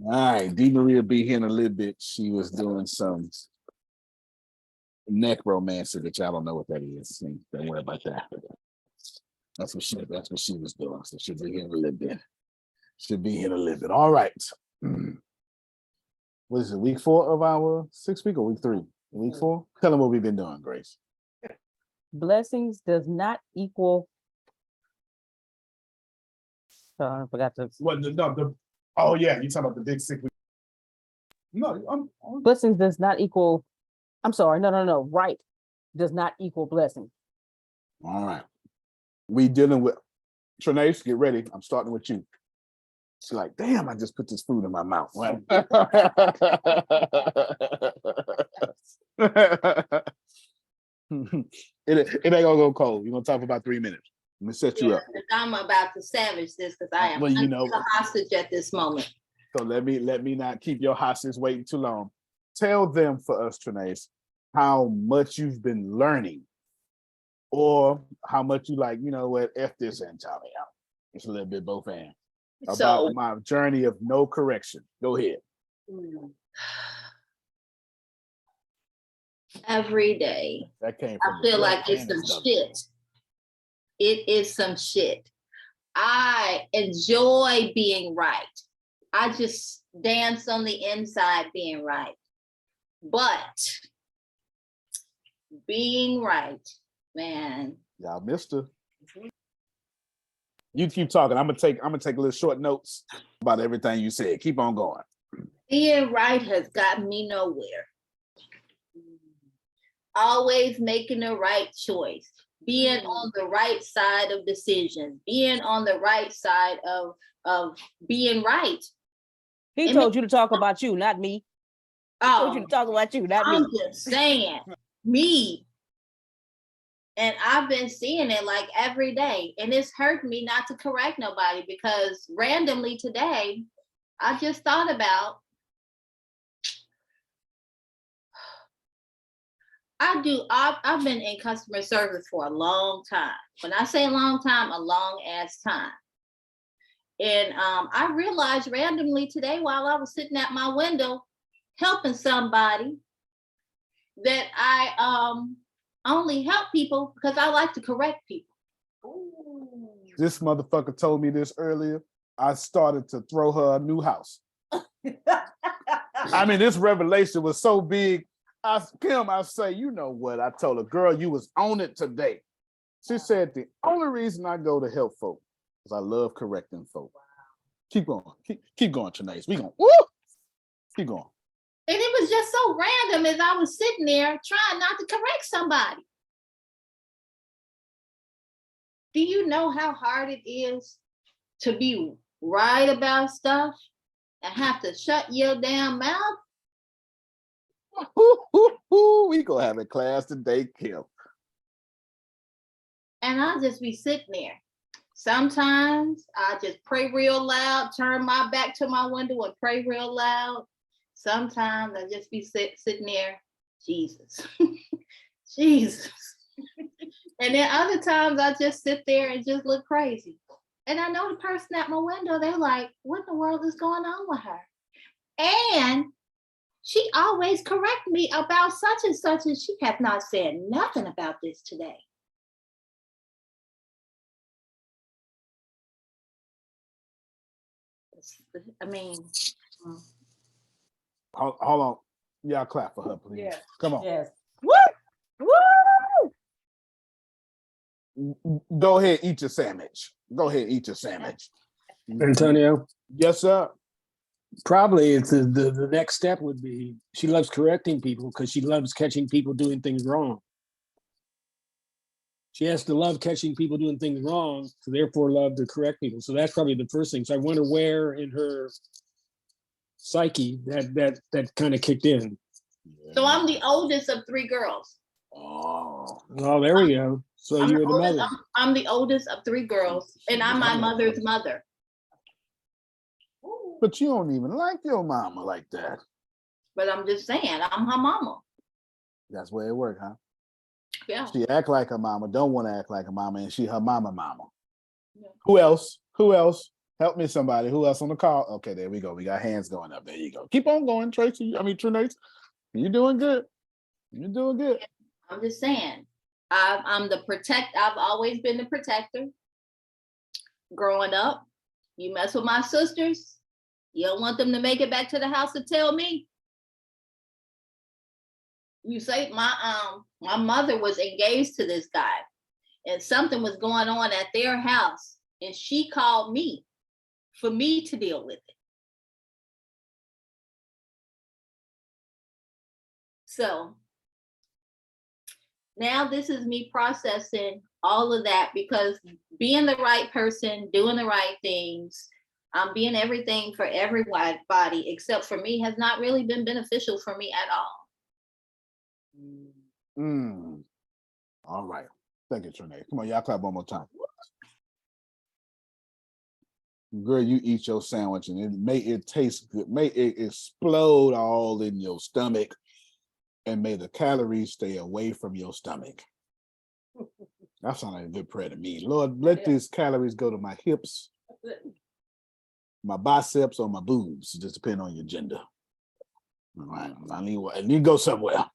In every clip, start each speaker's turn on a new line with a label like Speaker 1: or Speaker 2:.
Speaker 1: All right, D. Marie will be here in a little bit. She was doing some necromancy, which I don't know what that is. Don't worry about that. That's what she was doing. So she'll be here in a little bit. She'll be here in a little bit. All right. What is it? Week 4 of our 6 week or week 3? Week 4? Tell them what we've been doing, Grace.
Speaker 2: Blessings does not equal. I forgot to.
Speaker 1: What oh yeah, you talking about the big 6 week? No,
Speaker 2: Blessings does not equal. I'm sorry. No. Right does not equal blessing.
Speaker 1: All right. We dealing with Trinace, get ready. I'm starting with you. She's like, damn, I just put this food in my mouth. Right? it ain't gonna go cold. You're gonna talk for about 3 minutes. Let me set you up.
Speaker 3: I'm about to savage this because I am a hostage at this moment.
Speaker 1: So let me not keep your hostage waiting too long. Tell them for us, Trinace, how much you've been learning, or how much you like, you know what, F this and tell me out. It's a little bit both ends. About my journey of no correction. Go ahead.
Speaker 3: Every day.
Speaker 1: That came from
Speaker 3: I feel like it's some shit. It is some shit. I enjoy being right. I just dance on the inside being right. But being right, man.
Speaker 1: Y'all missed her. You keep talking. I'm gonna take little short notes about everything you said. Keep on going.
Speaker 3: Being right has gotten me nowhere. Always making the right choice. Being on the right side of decisions. Being on the right side of being right.
Speaker 2: He told you to talk about you, not me. He told you to talk about you, not me.
Speaker 3: I'm just saying, me. And I've been seeing it like every day. And it's hurt me not to correct nobody because randomly today, I just thought about, I've been in customer service for a long time. When I say a long time, a long ass time. And I realized randomly today while I was sitting at my window helping somebody that I only help people because I like to correct people.
Speaker 1: Ooh. This motherfucker told me this earlier. I started to throw her a new house. I mean, this revelation was so big. Kim, I say, you know what? I told her, girl, you was on it today. She said, the only reason I go to help folk is I love correcting folk. Wow. Keep going. Keep going, Trinace. We going, woo! Keep going.
Speaker 3: And it was just so random as I was sitting there trying not to correct somebody. Do you know how hard it is to be right about stuff and have to shut your damn mouth?
Speaker 1: We gonna have a class today, Kim.
Speaker 3: And I'll just be sitting there. Sometimes I just pray real loud, turn my back to my window and pray real loud. Sometimes I just be sitting there, Jesus, Jesus. And then other times I just sit there and just look crazy. And I know the person at my window, they're like, what in the world is going on with her? And she always correct me about such and such, and she have not said nothing about this today. I mean,
Speaker 1: hold on. Y'all clap for her, please. Yeah. Come on.
Speaker 2: Yes. Woo!
Speaker 1: Woo! Go ahead, eat your sandwich. Go ahead, eat your sandwich.
Speaker 4: Antonio?
Speaker 1: Yes, sir.
Speaker 4: Probably it's the next step would be she loves correcting people because she loves catching people doing things wrong. She has to love catching people doing things wrong, so therefore love to correct people. So that's probably the first thing. So I wonder where in her psyche that kind of kicked in.
Speaker 3: So I'm the oldest of 3 girls.
Speaker 1: Oh,
Speaker 4: there we go. So you're the mother.
Speaker 3: I'm the oldest of 3 girls, and I'm my mother's mother.
Speaker 1: But you don't even like your mama like that.
Speaker 3: But I'm just saying, I'm her mama.
Speaker 1: That's where it works, huh?
Speaker 3: Yeah.
Speaker 1: She act like her mama, don't want to act like her mama, and she her mama. Yeah. Who else? Help me, somebody. Who else on the call? Okay, there we go. We got hands going up. There you go. Keep on going, Tracy. Trinace. You're doing good. You're doing good.
Speaker 3: I'm just saying. I'm the I've always been the protector. Growing up, you mess with my sisters, you don't want them to make it back to the house to tell me. You say my mother was engaged to this guy, and something was going on at their house, and she called me for me to deal with it. So now this is me processing all of that, because being the right person, doing the right things, being everything for everybody except for me has not really been beneficial for me at all.
Speaker 1: All right. Thank you, Trinae. Come on, y'all clap one more time. Girl, you eat your sandwich and may it taste good. May it explode all in your stomach, and may the calories stay away from your stomach. That sounds like a good prayer to me. Lord, let these calories go to my hips, my biceps, or my boobs. It just depends on your gender. All right. I need to go somewhere.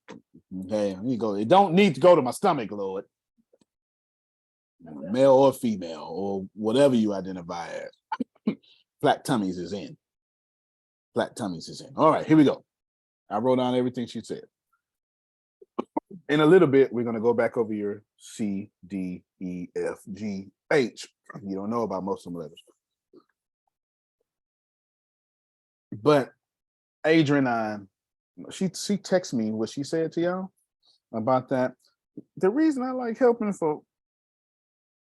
Speaker 1: Okay. I need to go. It don't need to go to my stomach, Lord. Male or female, or whatever you identify as. Flat tummies is in. Flat tummies is in. All right, here we go. I wrote down everything she said. In a little bit, we're going to go back over your C, D, E, F, G, H. You don't know about most of them letters. But Adrienne, she texted me what she said to y'all about that. The reason I like helping folk,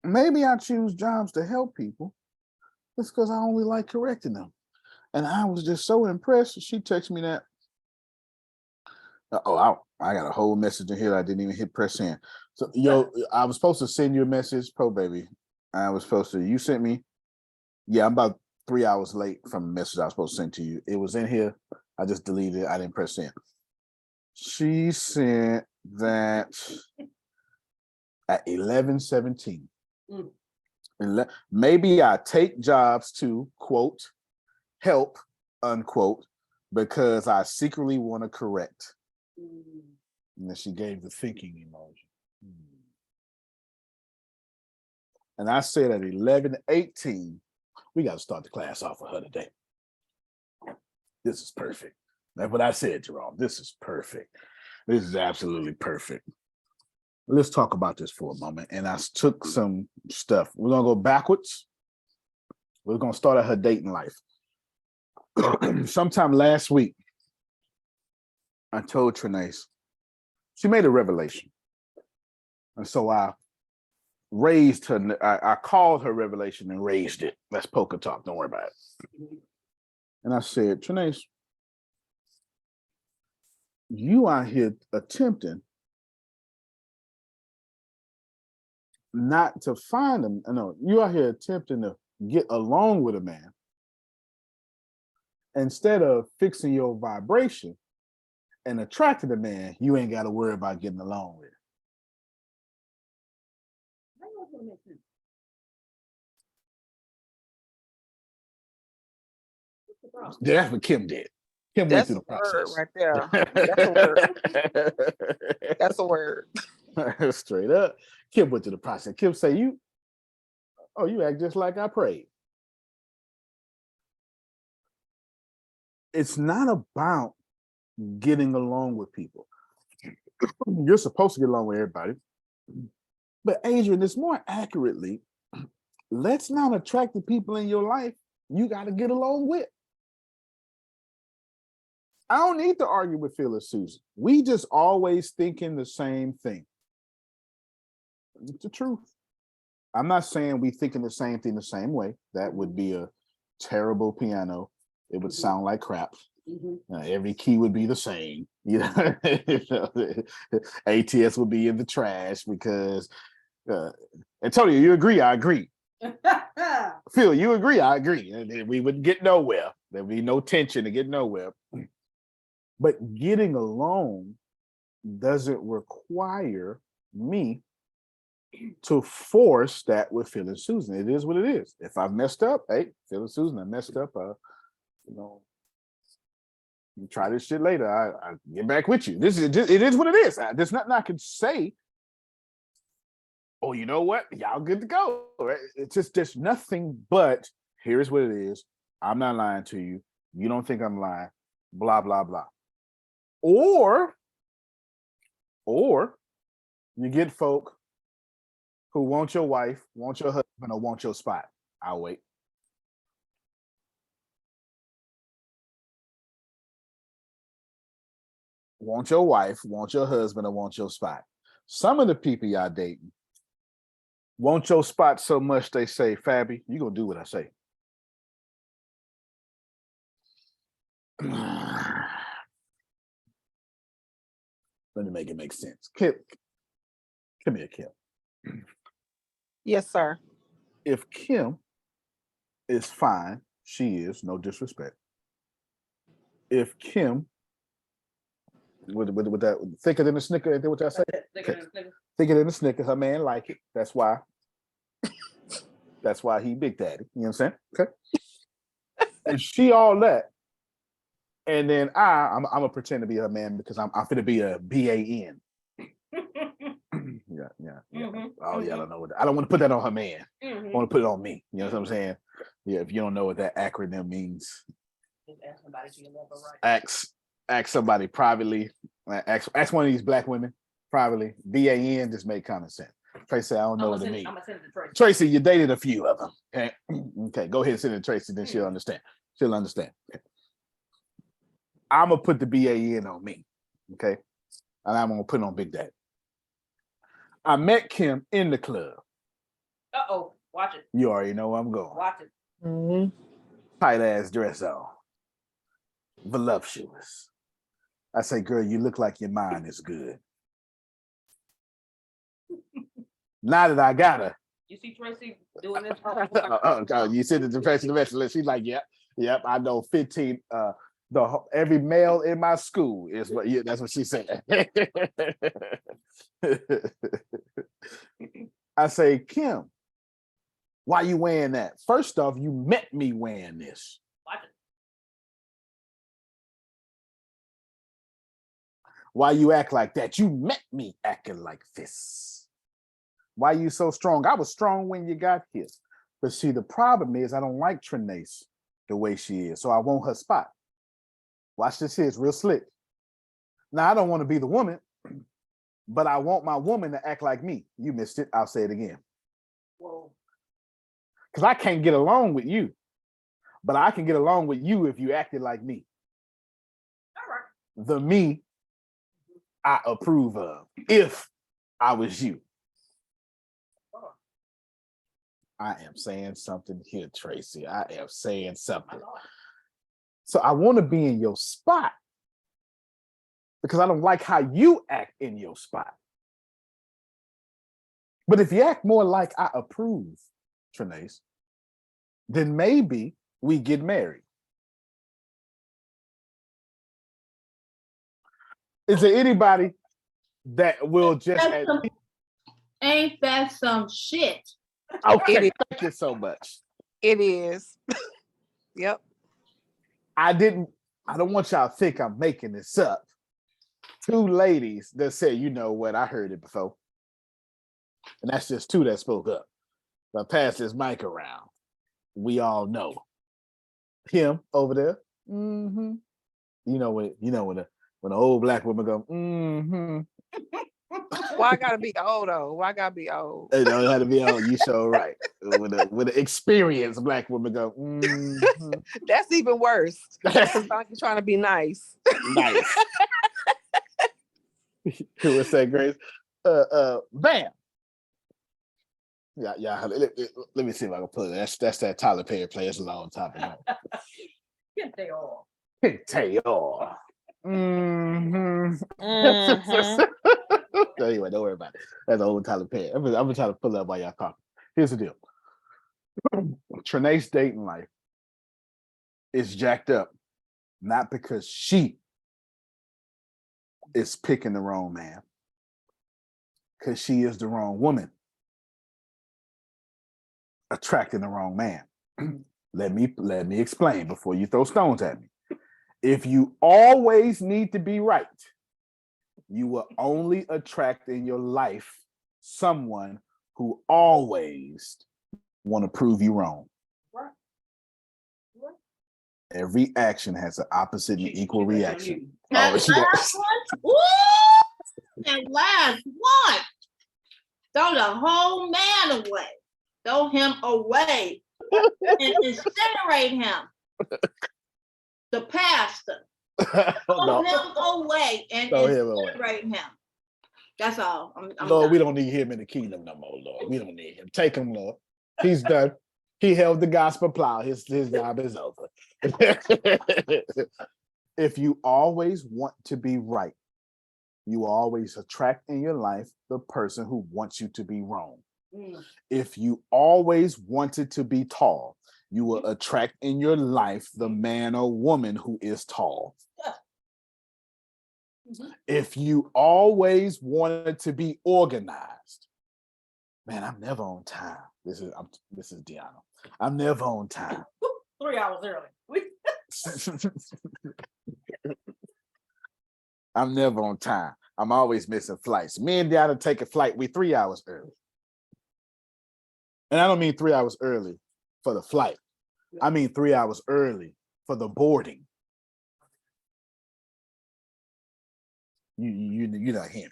Speaker 1: maybe I choose jobs to help people, it's because I only like correcting them. And I was just so impressed. She texted me that. I got a whole message in here. I didn't even hit press send. So, I was supposed to send you a message, baby. You sent me. Yeah, I'm about 3 hours late from the message I was supposed to send to you. It was in here. I just deleted it. I didn't press send. She sent that at 11:17. Maybe I take jobs to, quote, help, unquote, because I secretly want to correct. And then she gave the thinking emoji. And I said at 11:18, we got to start the class off with her today. This is perfect. That's what I said, Jerome. This is perfect. This is absolutely perfect. Let's talk about this for a moment. And I took some stuff. We're going to go backwards. We're going to start at her dating life. Sometime last week, I told Trinace, she made a revelation. And so I raised her, I called her revelation and raised it. That's poker talk. Don't worry about it. And I said, Trinace, you out here attempting not to find him. No, you out here attempting to get along with a man. Instead of fixing your vibration and attracting a man you ain't got to worry about getting along with. That's what Kim did. Kim went through the process.
Speaker 5: Right there. That's a word. That's a word.
Speaker 1: Straight up. Kim went through the process. Kim say, you act just like I prayed. It's not about getting along with people. You're supposed to get along with everybody. But Adrienne, it's more accurately, let's not attract the people in your life you got to get along with. I don't need to argue with Phil or Susan. We just always thinking the same thing. It's the truth. I'm not saying we thinking the same thing the same way. That would be a terrible piano. It would sound like crap. Every key would be the same. ATS would be in the trash because Antonio, you agree? I agree. Phil, you agree? I agree. We wouldn't get nowhere. There'd be no tension to get nowhere. But getting along doesn't require me to force that with Phil and Susan. It is what it is. If I messed up, hey, Phil and Susan, I messed up. You know, you try this shit later. I get back with you. This is just, it is what it is. There's nothing I can say. Oh, you know what? Y'all good to go. Right? It's just there's nothing but here's what it is. I'm not lying to you. You don't think I'm lying. Blah blah blah. Or you get folk who want your wife, want your husband, or want your spot. I'll wait. Want your wife, want your husband, or want your spot. Some of the people y'all dating want your spot so much they say, Fabby, you gonna do what I say. Let me make it make sense. Kim, come here, Kim.
Speaker 5: Yes, sir.
Speaker 1: If Kim is fine, she is, no disrespect. If Kim, with that thicker than a Snicker, what y'all say? Thicker than a Snicker, her man like it. That's why he Big Daddy. You know what I'm saying? Okay. And she all that. And then I'm gonna pretend to be her man because I'm finna be a BAN. Yeah. Oh, yeah, I don't know what I don't want to put that on her man. I want to put it on me. You know what I'm saying? Yeah, if you don't know what that acronym means,
Speaker 2: Ask somebody to your level, right?
Speaker 1: ask somebody privately. Ask one of these black women privately. BAN just make common sense. Tracy, I don't know what it means. Tracy, you dated a few of them. Okay, okay, go ahead and send it to Tracy, then she'll understand. She'll understand. Okay. I'm gonna put the BAN on me, okay, and I'm gonna put it on Big Daddy. I met Kim in the club.
Speaker 2: Uh-oh, watch it.
Speaker 1: You already know where I'm going.
Speaker 2: Watch it.
Speaker 5: Mm-hmm.
Speaker 1: Tight ass dress on, voluptuous. I say, girl, you look like your mind is good. Now that I got her,
Speaker 2: You see Tracy doing this?
Speaker 1: you said the Tracy the rest. She's like, yep, I know 15. Every male in my school is what. Yeah, that's what she said. I say, Kim, why you wearing that? First off, you met me wearing this.
Speaker 2: Watch it.
Speaker 1: Why you act like that? You met me acting like this. Why you so strong? I was strong when you got here. But see, the problem is I don't like Trinace the way she is, so I want her spot. Watch this here, it's real slick. Now, I don't want to be the woman, but I want my woman to act like me. You missed it. I'll say it again.
Speaker 2: Whoa.
Speaker 1: Because I can't get along with you, but I can get along with you if you acted like me.
Speaker 2: All right.
Speaker 1: The me I approve of, if I was you. I am saying something here, Tracy. I am saying something. So I want to be in your spot because I don't like how you act in your spot. But if you act more like I approve, Trinace, then maybe we get married. Is there anybody that will just
Speaker 3: Ain't that some shit?
Speaker 1: okay? Thank you so much.
Speaker 5: It is. Yep.
Speaker 1: I don't want y'all to think I'm making this up. Two ladies that said, you know what, I heard it before. And that's just two that spoke up. But pass this mic around. We all know. Him over there. Mm-hmm. You know when the old black woman go, mm-hmm.
Speaker 5: Why I gotta be old though? Why I gotta be old?
Speaker 1: It don't have to be old. You so right. When the experienced black woman go, mm-hmm.
Speaker 5: That's even worse. That's like you're trying to be nice.
Speaker 1: Nice. What's that, Grace? Bam. Yeah. Let me see if I can pull it. That's that Tyler Perry play. It's a long time ago.
Speaker 2: Get they all.
Speaker 1: Tail. Mm-hmm. Anyway, don't worry about it. That's old Tyler Perry. I'm gonna try to pull it up while y'all talking. Here's the deal. Trinace's dating life is jacked up, not because she is picking the wrong man, because she is the wrong woman attracting the wrong man. Let me explain before you throw stones at me. If you always need to be right, you will only attract in your life someone who always want to prove you wrong. Every action has an opposite and equal reaction.
Speaker 3: That
Speaker 1: Oh, she got-
Speaker 3: last one, woo! That last one. Throw the whole man away. Throw him away and incinerate him. The pastor. Throw
Speaker 1: No.
Speaker 3: him away and
Speaker 1: Throw him away.
Speaker 3: incinerate him. That's all. I'm
Speaker 1: Lord,
Speaker 3: done.
Speaker 1: we don't need him in the kingdom no more, Lord. We don't need him. Take him, Lord. He's done. He held the gospel plow. His job is over. If you always want to be right, you always attract in your life the person who wants you to be wrong. If you always wanted to be tall, you will attract in your life the man or woman who is tall. If you always wanted to be organized, man, I'm never on time. This is Deanna. I'm never on time.
Speaker 2: 3 hours early.
Speaker 1: I'm never on time. I'm always missing flights. Me and Deanna take a flight. We 3 hours early. And I don't mean 3 hours early for the flight. I mean 3 hours early for the boarding. You not hearing me.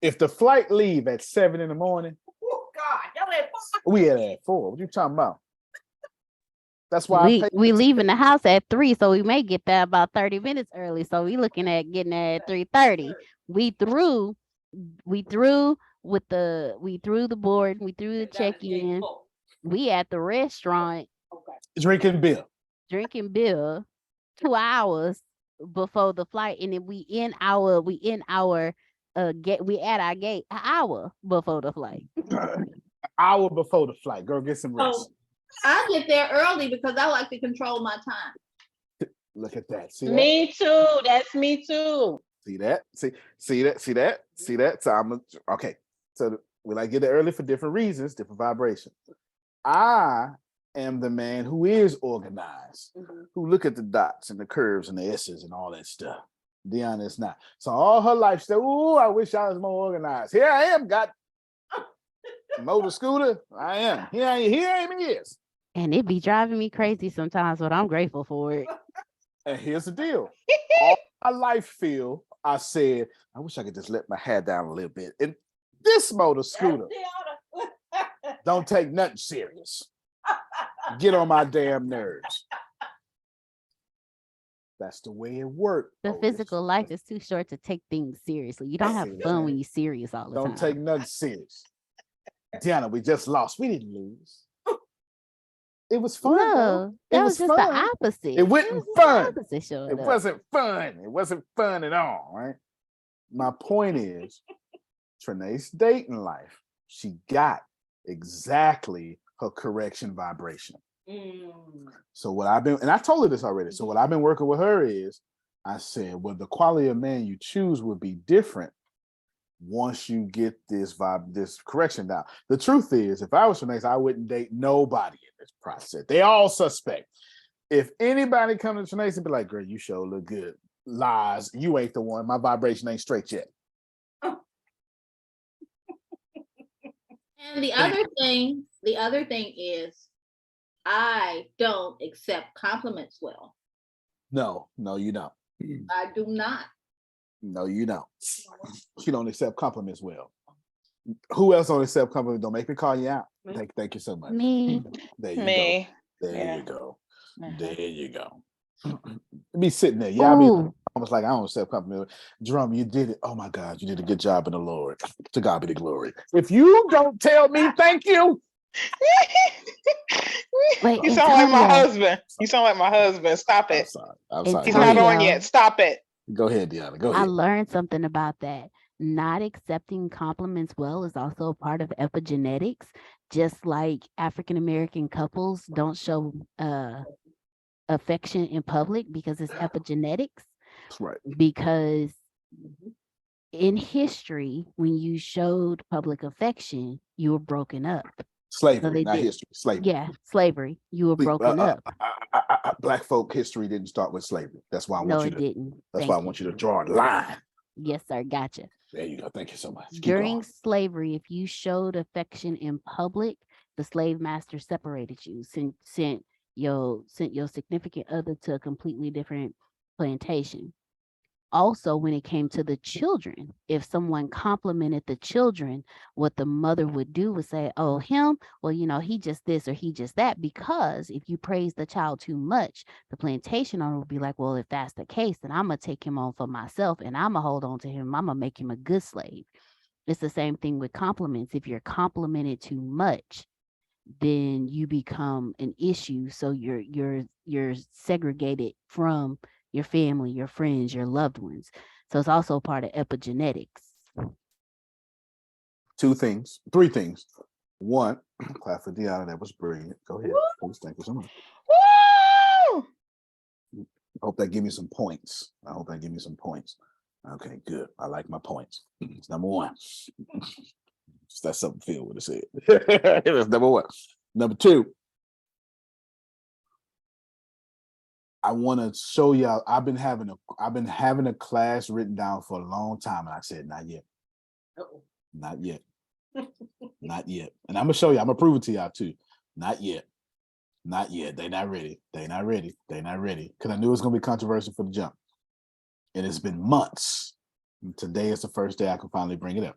Speaker 1: If the flight leave at 7 in the morning,
Speaker 2: Oh God, y'all at 4.
Speaker 1: we at 4. What you talking about? That's why I pay.
Speaker 5: We leaving the house at 3, so we may get there about 30 minutes early. So we looking at getting there at 3:30. We through the board, we through the check-in. We at the restaurant
Speaker 1: Drinking beer.
Speaker 5: drinking beer 2 hours before the flight, and then we at our gate an hour before the flight.
Speaker 1: An hour before the flight. Girl, get some rest.
Speaker 3: Oh, I get there early because I like to control my time.
Speaker 1: Look at that. See that?
Speaker 6: Me too. That's me too.
Speaker 1: See that? See that? So okay. So we like get there early for different reasons, different vibrations. I am the man who is organized, who look at the dots and the curves and the S's and all that stuff. Deanna is not. So all her life, she said, "Ooh, I wish I was more organized." Here I am, got motor scooter. I am. Here I am. Is.
Speaker 5: And it be driving me crazy sometimes, but I'm grateful for it.
Speaker 1: And here's the deal. All my life I said, I wish I could just let my hair down a little bit. And this motor scooter don't take nothing serious. Get on my damn nerves. That's the way it works.
Speaker 5: The physical life is too short to take things seriously. You don't have fun when you're serious all the time.
Speaker 1: Don't take nothing serious. Deanna, we just lost. We didn't lose. It was fun.
Speaker 5: No, that was just
Speaker 1: fun.
Speaker 5: the opposite.
Speaker 1: It wasn't fun.
Speaker 5: It
Speaker 1: Wasn't fun. It wasn't fun at all, right? My point is, Trinae's dating life, she got exactly her correction vibration. So what I've been, and I told her this already. So what I've been working with her is, I said, well, the quality of man you choose would be different once you get this correction down. The truth is, if I was Trinae, I wouldn't date nobody in this process. They all suspect. If anybody comes to Trinae and be like, girl, you sure look good. Lies, you ain't the one. My vibration ain't straight yet.
Speaker 3: And the other thing is, I don't accept compliments well.
Speaker 1: No, you don't.
Speaker 3: I do not.
Speaker 1: No, you don't. You don't accept compliments well. Who else don't accept compliments? Don't make me call you out. Thank you so much.
Speaker 5: Me.
Speaker 1: There you
Speaker 6: Me.
Speaker 1: go. There
Speaker 6: Yeah.
Speaker 1: you go.
Speaker 6: Mhm.
Speaker 1: There you go. Be sitting there. Yeah, I be
Speaker 5: Ooh.
Speaker 1: almost like I don't accept compliments. Drum, you did it. Oh my God, you did a good job in the Lord. To God be the glory. If you don't tell me thank you.
Speaker 5: Wait,
Speaker 6: You sound like my
Speaker 5: Antonio.
Speaker 6: husband. You sound like my husband. Stop
Speaker 1: I'm
Speaker 6: it.
Speaker 1: sorry. I'm
Speaker 5: It's
Speaker 1: sorry.
Speaker 6: He's
Speaker 1: Go
Speaker 6: not
Speaker 1: ahead.
Speaker 6: on
Speaker 5: Antonio.
Speaker 6: yet. Stop it.
Speaker 1: Go ahead, Deanna. Go
Speaker 5: I
Speaker 1: ahead.
Speaker 5: learned something about that. Not accepting compliments well is also a part of epigenetics. Just like African American couples don't show affection in public because it's epigenetics.
Speaker 1: That's right.
Speaker 5: Because in history, when you showed public affection, you were broken up.
Speaker 1: Slavery,
Speaker 5: they
Speaker 1: not
Speaker 5: did.
Speaker 1: history. Slavery.
Speaker 5: Yeah, slavery. You were
Speaker 1: Please,
Speaker 5: broken up.
Speaker 1: Black folk history didn't start with slavery. That's why I
Speaker 5: No,
Speaker 1: want you
Speaker 5: it
Speaker 1: to.
Speaker 5: didn't.
Speaker 1: That's
Speaker 5: Thank
Speaker 1: why I
Speaker 5: you.
Speaker 1: want you to draw a line.
Speaker 5: Yes, sir. Gotcha.
Speaker 1: There you go. Thank you so much. Keep
Speaker 5: During
Speaker 1: going.
Speaker 5: slavery, if you showed affection in public, the slave master separated you, sent your significant other to a completely different plantation. Also, when it came to the children, if someone complimented the children, what the mother would do was say, "Oh, him, well, he just this or he just that." Because if you praise the child too much, the plantation owner would be like, "Well, if that's the case, then I'm gonna take him on for myself and I'm gonna hold on to him. I'm gonna make him a good slave." It's the same thing with compliments. If you're complimented too much, then you become an issue. So you're segregated from your family, your friends, your loved ones. So it's also part of epigenetics.
Speaker 1: 2 things, 3 things. 1, clap for Deanna. That was brilliant. Go ahead. Please, thank you so much.
Speaker 6: Woo!
Speaker 1: I hope that give me some points. Okay, good. I like my points. It's number 1. That's something Phil would have said. That's number 1. Number 2, I want to show y'all. I've been having a class written down for a long time, and I said not yet. Not yet. Not yet. And I'm gonna show you. I'm gonna prove it to y'all too. Not yet. Not yet. They not ready. They not ready. They not ready. Because I knew it was gonna be controversial for the jump. And it's been months. And today is the first day I can finally bring it up.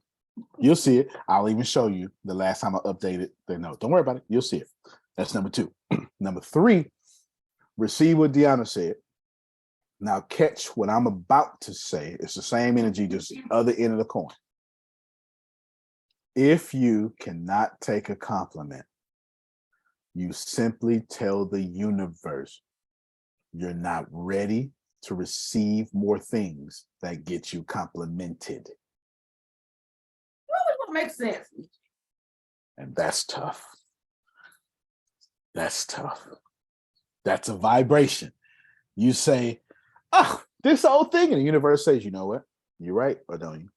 Speaker 1: You'll see it. I'll even show you the last time I updated the note. Don't worry about it. You'll see it. That's number 2. Number 3, receive what Deanna said. Now catch what I'm about to say. It's the same energy, just the other end of the coin. If you cannot take a compliment, you simply tell the universe you're not ready to receive more things that get you complimented.
Speaker 2: Makes sense.
Speaker 1: And that's tough. That's tough. That's a vibration. You say, "Oh, this whole thing," and the universe says, "You know what? You're right, or don't you?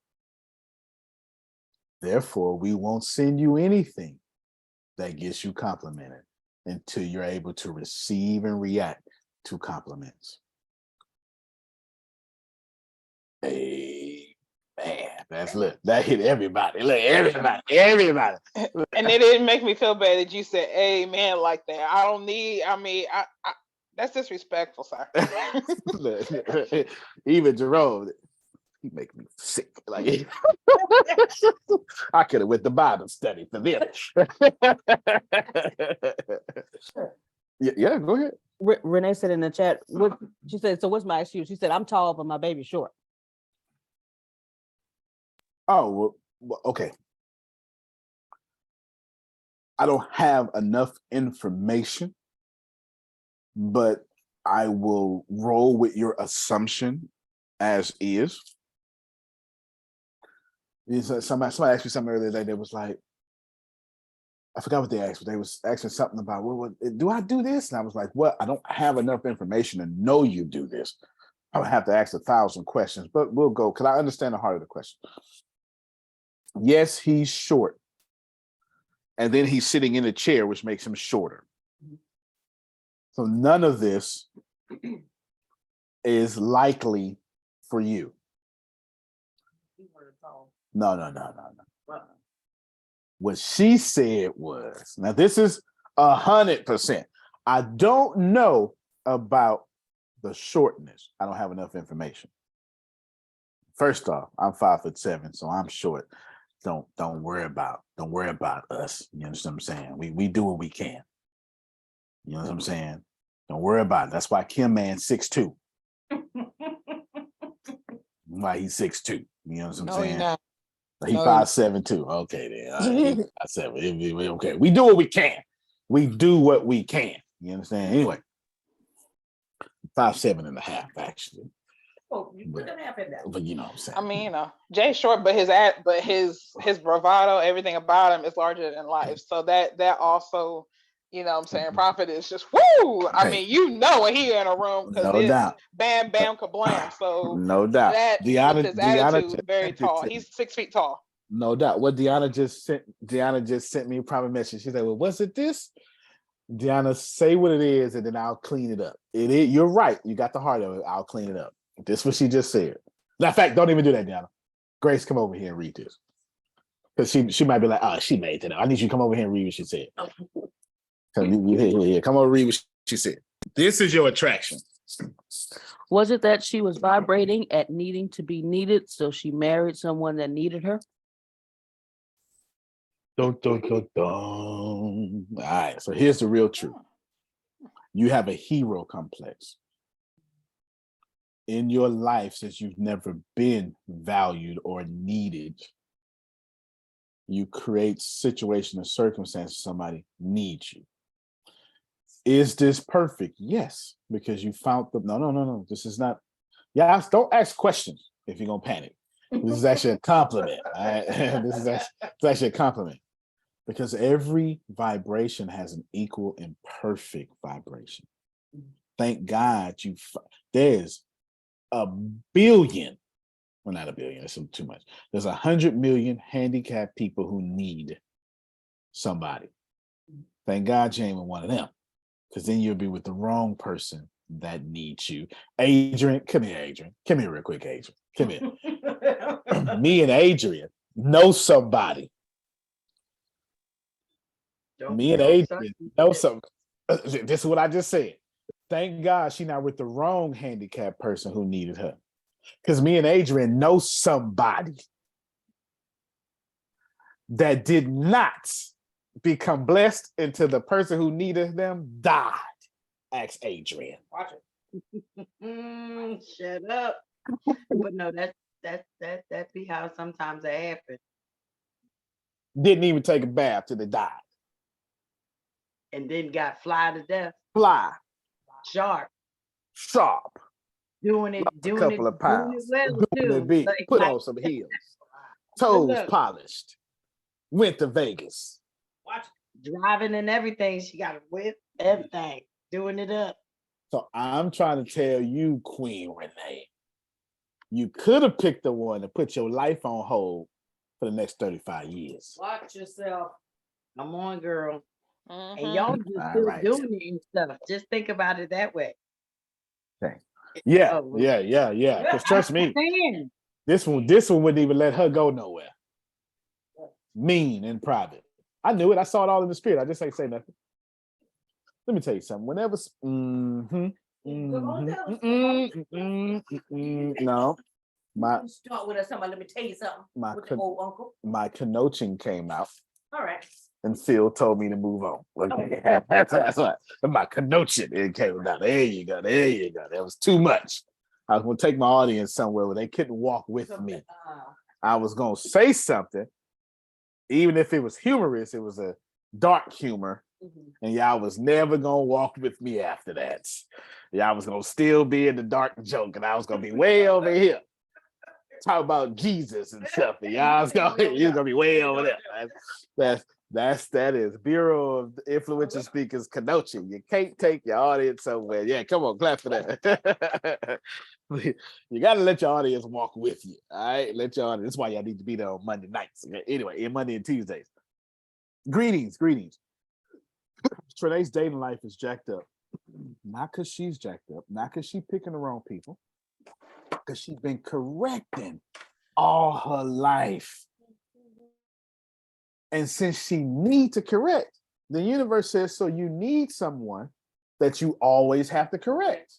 Speaker 1: Therefore, we won't send you anything that gets you complimented until you're able to receive and react to compliments." Hey, man, that's lit. That hit everybody. Look, everybody.
Speaker 6: And it didn't make me feel bad that you said amen like that. I that's disrespectful, sir.
Speaker 1: Look, even Jerome, he make me sick. Like I could have went to Bible study for this. Yeah, go ahead.
Speaker 2: Renee said in the chat, what she said, so what's my excuse? She said, I'm tall, but my baby's short.
Speaker 1: Oh, well, okay. I don't have enough information, but I will roll with your assumption as is. Somebody asked me something earlier today that was like, I forgot what they asked, but they was asking something about, well, do I do this? And I was like, well, I don't have enough information to know you do this. I would have to ask 1,000 questions, but we'll go, because I understand the heart of the question. Yes, he's short. And then he's sitting in a chair, which makes him shorter. So none of this is likely for you. No. What she said was, now this is 100%. I don't know about the shortness. I don't have enough information. First off, I'm 5'7", so I'm short. Don't worry about us. You understand what I'm saying? We do what we can. You know what I'm saying? Don't worry about it. That's why Kim Man 6'2". Why he's 6'2". You know what I'm saying?
Speaker 6: Not.
Speaker 1: He 5'7" too. Okay, then. I said, okay. We do what we can. We do what we can. You understand? Anyway, 5'7.5", actually.
Speaker 2: Oh, you put a half in that.
Speaker 1: But you know what I'm saying.
Speaker 6: I mean, Jay's short, but his bravado, everything about him is larger than life. So that also, you know what I'm saying, Prophet is just woo. I mean, you know when he in a room, because
Speaker 1: no
Speaker 6: it's
Speaker 1: doubt.
Speaker 6: bam, bam, kablam. So
Speaker 1: no doubt.
Speaker 6: that
Speaker 1: Deanna,
Speaker 6: with his attitude, very tall. He's 6 feet tall.
Speaker 1: No doubt. What Deanna just sent me a private message. She said, well, was it this? Deanna, say what it is, and then I'll clean it up. It is, you're right. You got the heart of it. I'll clean it up. This is what she just said. In fact, don't even do that, Deanna. Grace, come over here and read this. Because she might be like, oh, she made that up. I need you to come over here and read what she said. Come over and read what she said. This is your attraction.
Speaker 2: Was it that she was vibrating at needing to be needed, so she married someone that needed her?
Speaker 1: Dun, dun, dun, dun. All right, so here's the real truth. You have a hero complex. In your life, since you've never been valued or needed, you create situation or circumstances somebody needs you. Is this perfect? Yes, because you found the no. This is not. Yeah, don't ask questions if you're gonna panic. This is actually a compliment. All right? It's actually a compliment. Because every vibration has an equal and perfect vibration. Thank God there's a billion, well, not a billion, that's too much. There's 100 million handicapped people who need somebody. Thank God you ain't with one of them, because then you'll be with the wrong person that needs you. Adrian, come here, Adrian. Come here real quick, Adrian. Come here. Me and Adrian know somebody. Me and Adrian know something. This is what I just said. Thank God she not with the wrong handicapped person who needed her. Because me and Adrian know somebody that did not become blessed until the person who needed them died. Ask Adrian.
Speaker 7: Watch it. Shut up. But no, that be how sometimes it happens.
Speaker 1: Didn't even take a bath till they died.
Speaker 7: And then got fly to death.
Speaker 1: Fly.
Speaker 7: Sharp.
Speaker 1: Doing a couple of pounds. Put on some heels. Toes polished. Went to Vegas.
Speaker 7: Watch driving and everything. She got a whip, everything. Doing it up.
Speaker 1: So I'm trying to tell you, Queen Renee, you could have picked the one to put your life on hold for the next 35 years.
Speaker 7: Watch yourself. Come on, girl.
Speaker 6: Mhm.
Speaker 7: And y'all just still doing it and stuff. Just think about it that way.
Speaker 1: Okay. Yeah. Because trust me, this one wouldn't even let her go nowhere. Mean in private. I knew it. I saw it all in the spirit. I just ain't say nothing. Let me tell you something. Whenever no.
Speaker 7: Start with us. Somebody, let me tell you something. With the old uncle.
Speaker 1: My connotation came out.
Speaker 7: All right.
Speaker 1: And Phil told me to move on. That's what my connotation it came out. There you go. That was too much. I was gonna take my audience somewhere where they couldn't walk with me. I was gonna say something, even if it was humorous, it was a dark humor. And y'all was never gonna walk with me after that. Y'all was gonna still be in the dark joke, and I was gonna be way over here. Talk about Jesus and stuff. And y'all was gonna be way over there. That is Bureau of Influential Speakers connotation. You can't take your audience somewhere. Yeah, come on, clap for that. You got to let your audience walk with you. All right, let your audience. That's why y'all need to be there on Monday nights. Okay? Anyway, in Monday and Tuesdays. Greetings. Trene's dating life is jacked up. Not because she's jacked up, not because she's picking the wrong people, because she's been correcting all her life. And since she needs to correct, the universe says, so you need someone that you always have to correct.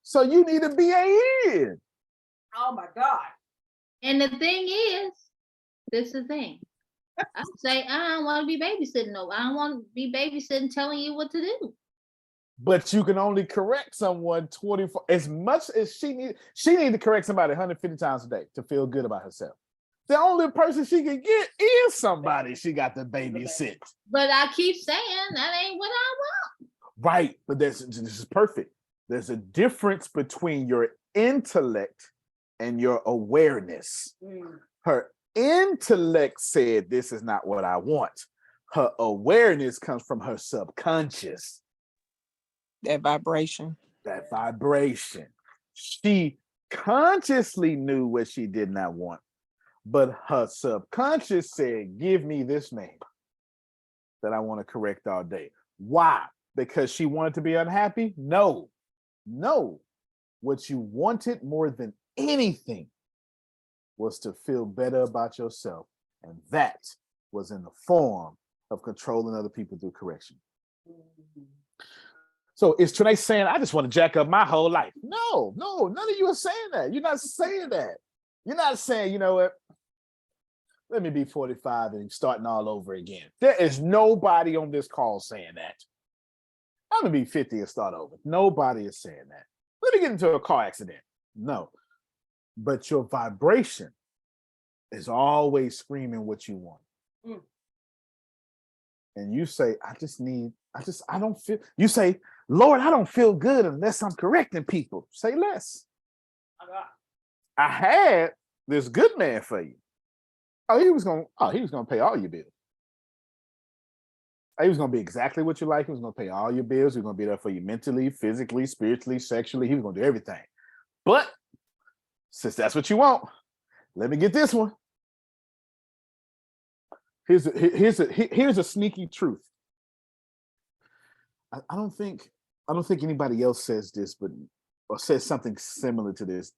Speaker 1: So you need a BA in.
Speaker 7: Oh my God.
Speaker 3: And the thing is, this is the thing. I say, I don't want to be babysitting. No, I don't want to be babysitting telling you what to do.
Speaker 1: But you can only correct someone 24, as much as she need to correct somebody 150 times a day to feel good about herself. The only person she can get is somebody she got to babysit.
Speaker 3: But I keep saying that ain't what I want.
Speaker 1: Right, but this is perfect. There's a difference between your intellect and your awareness. Her intellect said, this is not what I want. Her awareness comes from her subconscious.
Speaker 8: That vibration.
Speaker 1: She consciously knew what she did not want, But her subconscious said, give me this name that I want to correct all day. Why? Because she wanted to be unhappy? No. What you wanted more than anything was to feel better about yourself. And that was in the form of controlling other people through correction. So is Trinae saying, I just want to jack up my whole life? No, none of you are saying that. You're not saying that. You're not saying, you know what? Let me be 45 and starting all over again. There is nobody on this call saying that. I'm going to be 50 and start over. Nobody is saying that. Let me get into a car accident. No. But your vibration is always screaming what you want. And you say, I don't feel, you say, Lord, I don't feel good unless I'm correcting people. Say less. I had this good man for you. He was gonna pay all your bills. He was gonna be exactly what you like. He was gonna pay all your bills. He was gonna be there for you mentally, physically, spiritually, sexually. He was gonna do everything. But since that's what you want, let me get this one. Here's a sneaky truth. I don't think anybody else says this, or says something similar to this.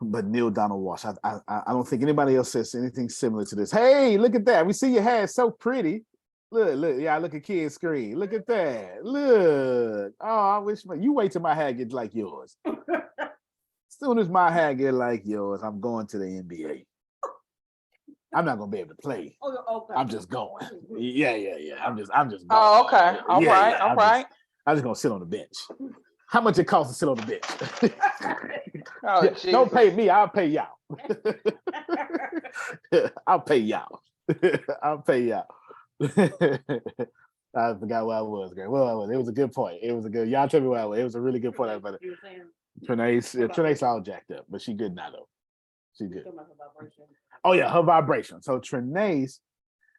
Speaker 1: But Neil Donald Walsh, I don't think anybody else says anything similar to this. Hey, look at that. We see your hair, so pretty. Look, yeah, look at kids screen. Look at that. Look. Oh, I wish you wait till my hair gets like yours. As soon as my hair get like yours, I'm going to the NBA. I'm not gonna be able to play.
Speaker 7: Okay.
Speaker 1: I'm just going. Yeah. I'm just going.
Speaker 6: Oh, okay. All right.
Speaker 1: I'm just gonna sit on the bench. How much it costs to sit on the bench?
Speaker 6: Oh,
Speaker 1: don't pay me. I'll pay y'all. I'll pay y'all. I forgot where I was. Well, it was a good point. It was a good. Y'all tell me where I was. It was a really good point. Trinae's all jacked up, but she good now though. She's good. Oh yeah, her vibration. So Trinae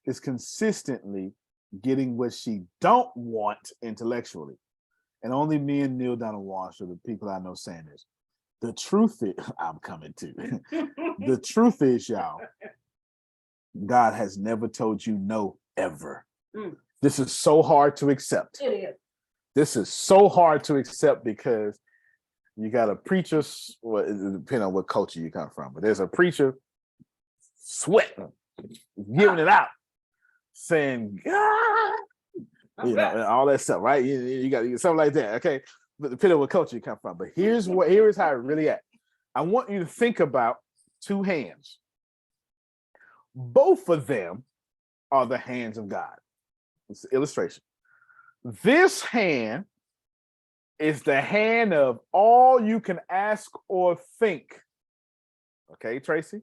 Speaker 1: is consistently getting what she don't want intellectually. And only me and Neil Donald Walsh are the people I know saying this. The truth is, I'm coming to. The truth is, y'all, God has never told you no, ever. This is so hard to accept.
Speaker 7: It is.
Speaker 1: This is so hard to accept because you got a preacher, well, depending on what culture you come from, but there's a preacher sweating, giving it out, saying, God, you know, and all that stuff, right? You got something like that, okay? But depending on what culture you come from. But here is how it really at. I want you to think about two hands. Both of them are the hands of God. It's an illustration. This hand is the hand of all you can ask or think. Okay, Tracy?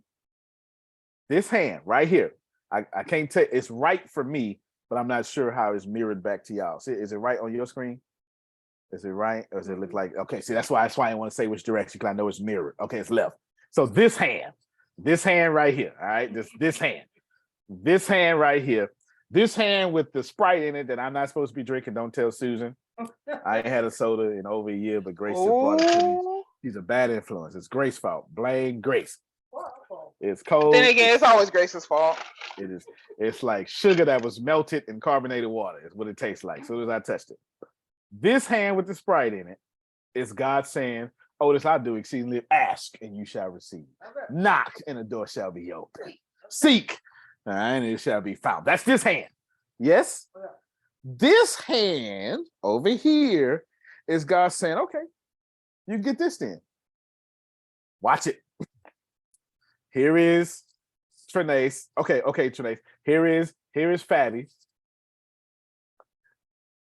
Speaker 1: This hand right here. I can't tell, it's right for me, but I'm not sure how it's mirrored back to y'all. See, is it right on your screen? Is it right? Or does it look like, okay, see, that's why I want to say which direction, because I know it's mirrored. Okay, it's left. So this hand right here, all right, this hand right here, this hand with the Sprite in it that I'm not supposed to be drinking, don't tell Susan. I ain't had a soda in over a year, but Grace just brought it to me. She's a bad influence. It's Grace's fault. Blame Grace. It's cold.
Speaker 6: Then again, it's always Grace's fault.
Speaker 1: It is. It's like sugar that was melted in carbonated water is what it tastes like. As soon as I touched it. This hand with the Sprite in it is God saying, oh, this I do exceedingly. Ask and you shall receive. Knock and the door shall be open. Seek and it shall be found. That's this hand. Yes? This hand over here is God saying, okay, you get this then. Watch it. Here is Trinae. Okay, Trinae. Here is Fatty.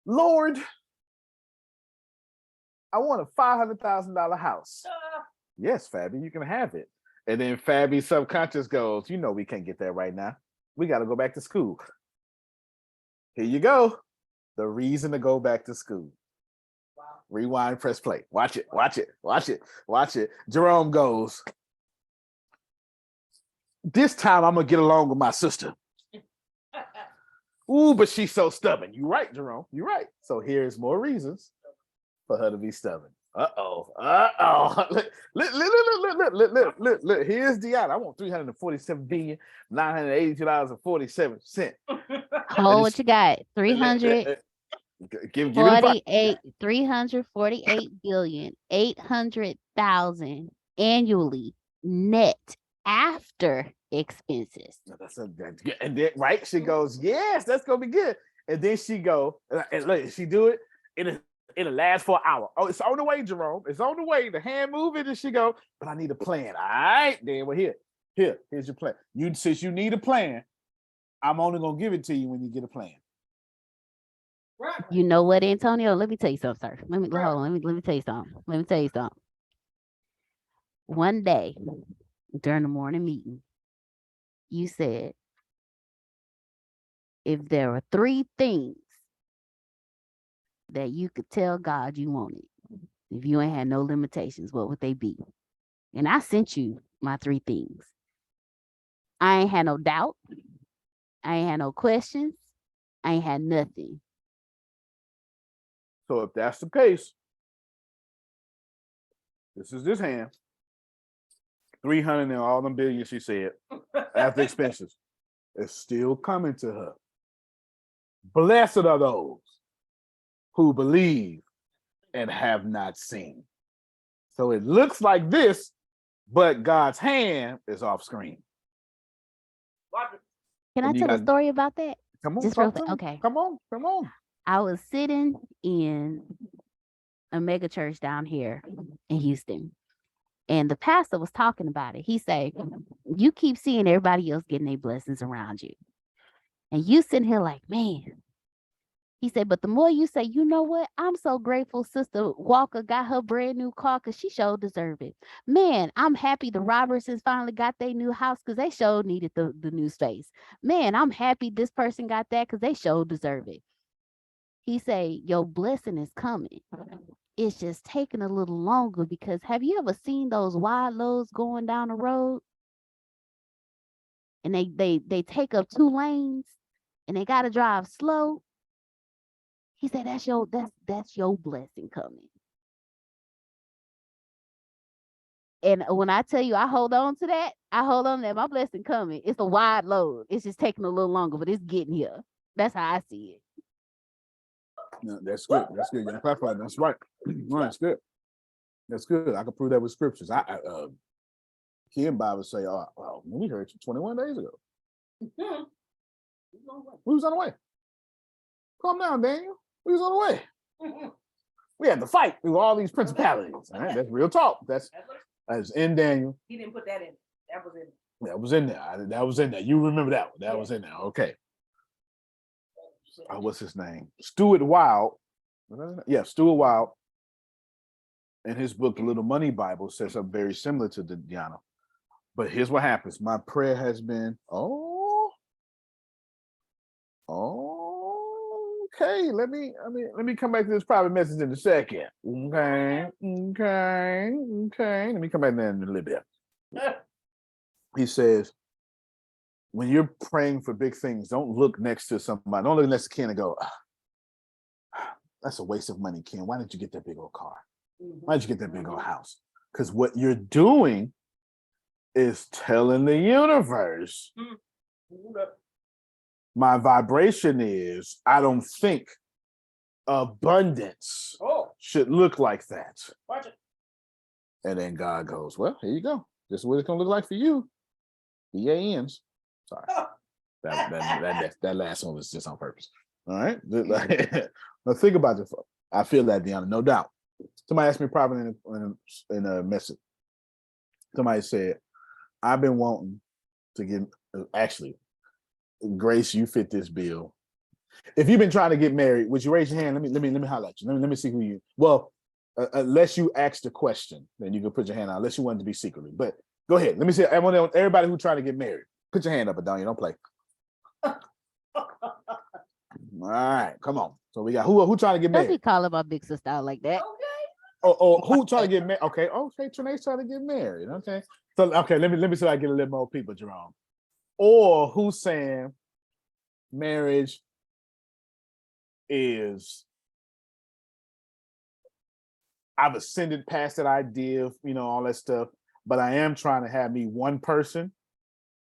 Speaker 1: Lord, I want a $500,000 house. Yes, Fabby, you can have it. And then Fabby's subconscious goes, you know we can't get that right now. We got to go back to school. Here you go. The reason to go back to school. Wow. Rewind, press play. Watch it. Jerome goes, this time I'm going to get along with my sister. Ooh, but she's so stubborn. You're right, Jerome. You're right. So here's more reasons for her to be stubborn. Uh-oh. Look. Here's Deanna. I want $347,982.47.
Speaker 5: Hold what you got. 300.
Speaker 1: Give me the price.
Speaker 5: 348,800,000 annually net after expenses.
Speaker 1: And then right, she goes, yes, that's gonna be good. And then she go, and look, she do it, it'll last for an hour. Oh, it's on the way, Jerome. It's on the way. The hand moving, and she go, but I need a plan. All right, then well, here's your plan. Since you need a plan, I'm only gonna give it to you when you get a plan.
Speaker 5: You know what, Antonio? Let me tell you something, sir. Hold on. Let me tell you something. Let me tell you something. One day during the morning meeting, you said, if there were 3 things that you could tell God you wanted, if you ain't had no limitations, what would they be? And I sent you my 3 things. I ain't had no doubt. I ain't had no questions. I ain't had nothing.
Speaker 1: So if that's the case, this is this hand. 300 and all them billion, she said, after expenses, is still coming to her. Blessed are those who believe and have not seen. So it looks like this, but God's hand is off screen.
Speaker 5: Can I tell a story about that?
Speaker 1: Come on,
Speaker 5: Just real quick. Okay.
Speaker 1: Come on.
Speaker 5: I was sitting in a mega church down here in Houston, and the pastor was talking about it. He said, you keep seeing everybody else getting their blessings around you, and you sitting here like, man. He said, but the more you say, you know what? I'm so grateful Sister Walker got her brand new car because she sure deserved it. Man, I'm happy the Robertsons finally got their new house because they sure needed the new space. Man, I'm happy this person got that because they sure deserve it. He said, your blessing is coming. It's just taking a little longer because have you ever seen those wide loads going down the road? And they take up 2 lanes and they got to drive slow. He said, that's your blessing coming. And when I tell you I hold on to that, my blessing coming. It's a wide load. It's just taking a little longer, but it's getting here. That's how I see it.
Speaker 1: No, that's good. That's good. That's right. No, that's good. That's good. I can prove that with scriptures. Kim Bible say, oh, well, we heard you 21 days ago. We was on the way. Calm down, Daniel. We was on the way. We had to fight through all these principalities. All right, that's real talk. That's in Daniel.
Speaker 2: He didn't put that in. That was in.
Speaker 1: That was in there. That was in there. You remember that one? That was in there. Okay. What's his name? Stuart Wilde. Yeah, Stuart Wilde. In his book, The Little Money Bible, says something very similar to the Diana. But here's what happens. My prayer has been, okay. Let me come back to this private message in a second. Okay. Let me come back there in a little bit. He says, when you're praying for big things, don't look next to somebody. Don't look next to Ken and go, that's a waste of money, Ken. Why didn't you get that big old car? Why did you get that big old house? Because what you're doing is telling the universe, my vibration is, I don't think abundance should look like that.
Speaker 2: Watch it.
Speaker 1: And then God goes, well, here you go. This is what it's going to look like for you. The ends. Sorry. That last one was just on purpose. All right. Now think about this. I feel that, Deanna, no doubt. Somebody asked me privately in a message. Somebody said, I've been wanting to get, actually, Grace, you fit this bill. If you've been trying to get married, would you raise your hand? Let me holler at you. Let me see who you. Well, unless you ask the question, then you can put your hand out. Unless you want it to be secretly, but go ahead. Let me see. Everybody who's trying to get married, put your hand up, Adonia. Don't play. All right, come on. So we got who trying to get
Speaker 5: Don't be
Speaker 1: married?
Speaker 5: calling my big sister out like that.
Speaker 1: Oh, who trying to get married? Okay, Trinae's trying to get married. Okay, so let me see if I get a little more people, Jerome. Or who's saying marriage is I've ascended past that idea of, all that stuff, but I am trying to have me one person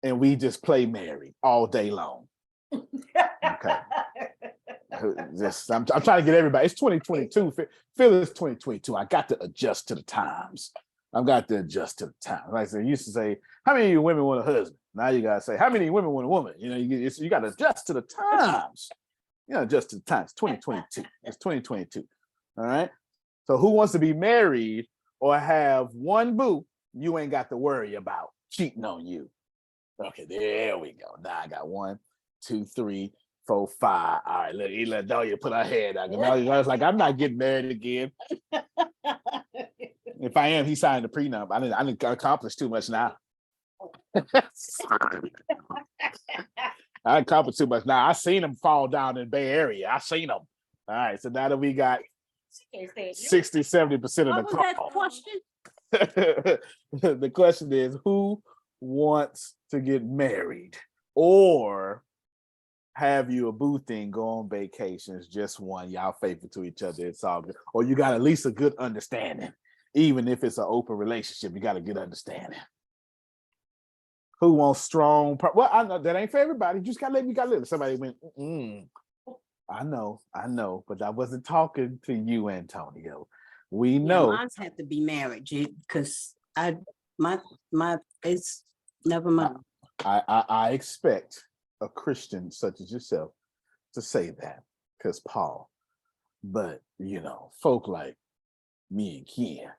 Speaker 1: and we just play married all day long. Okay. I'm trying to get everybody. It's 2022. Feel it's 2022. I got to adjust to the times. I've got to adjust to the times. Like I said, used to say, how many of you women want a husband? Now you gotta say, how many women want a woman? You got to adjust to the times. You know, adjust to the times. 2022. It's 2022. All right. So who wants to be married or have one boo you ain't got to worry about cheating on you? Okay, there we go. Now I got 1, 2, 3, 4, 5. All right, let Dahlia put her head out. Dahlia's like, I'm not getting married again. If I am, he signed the prenup. I didn't accomplish too much now. I accomplished too much now. I seen him fall down in the Bay Area. I seen him. All right, so now that we got 60, 70% of the
Speaker 2: question?
Speaker 1: The question is, who wants to get married or have you a boo thing, go on vacations, just one, y'all faithful to each other, it's all good, or you got at least a good understanding, even if it's an open relationship, you got a good understanding. Who wants strong well, I know that ain't for everybody. You just gotta let somebody went, I know, but I wasn't talking to you, Antonio. We know.
Speaker 9: Mine have to be married because it's never mind.
Speaker 1: I expect a Christian such as yourself to say that because Paul, but folk like me and Ken,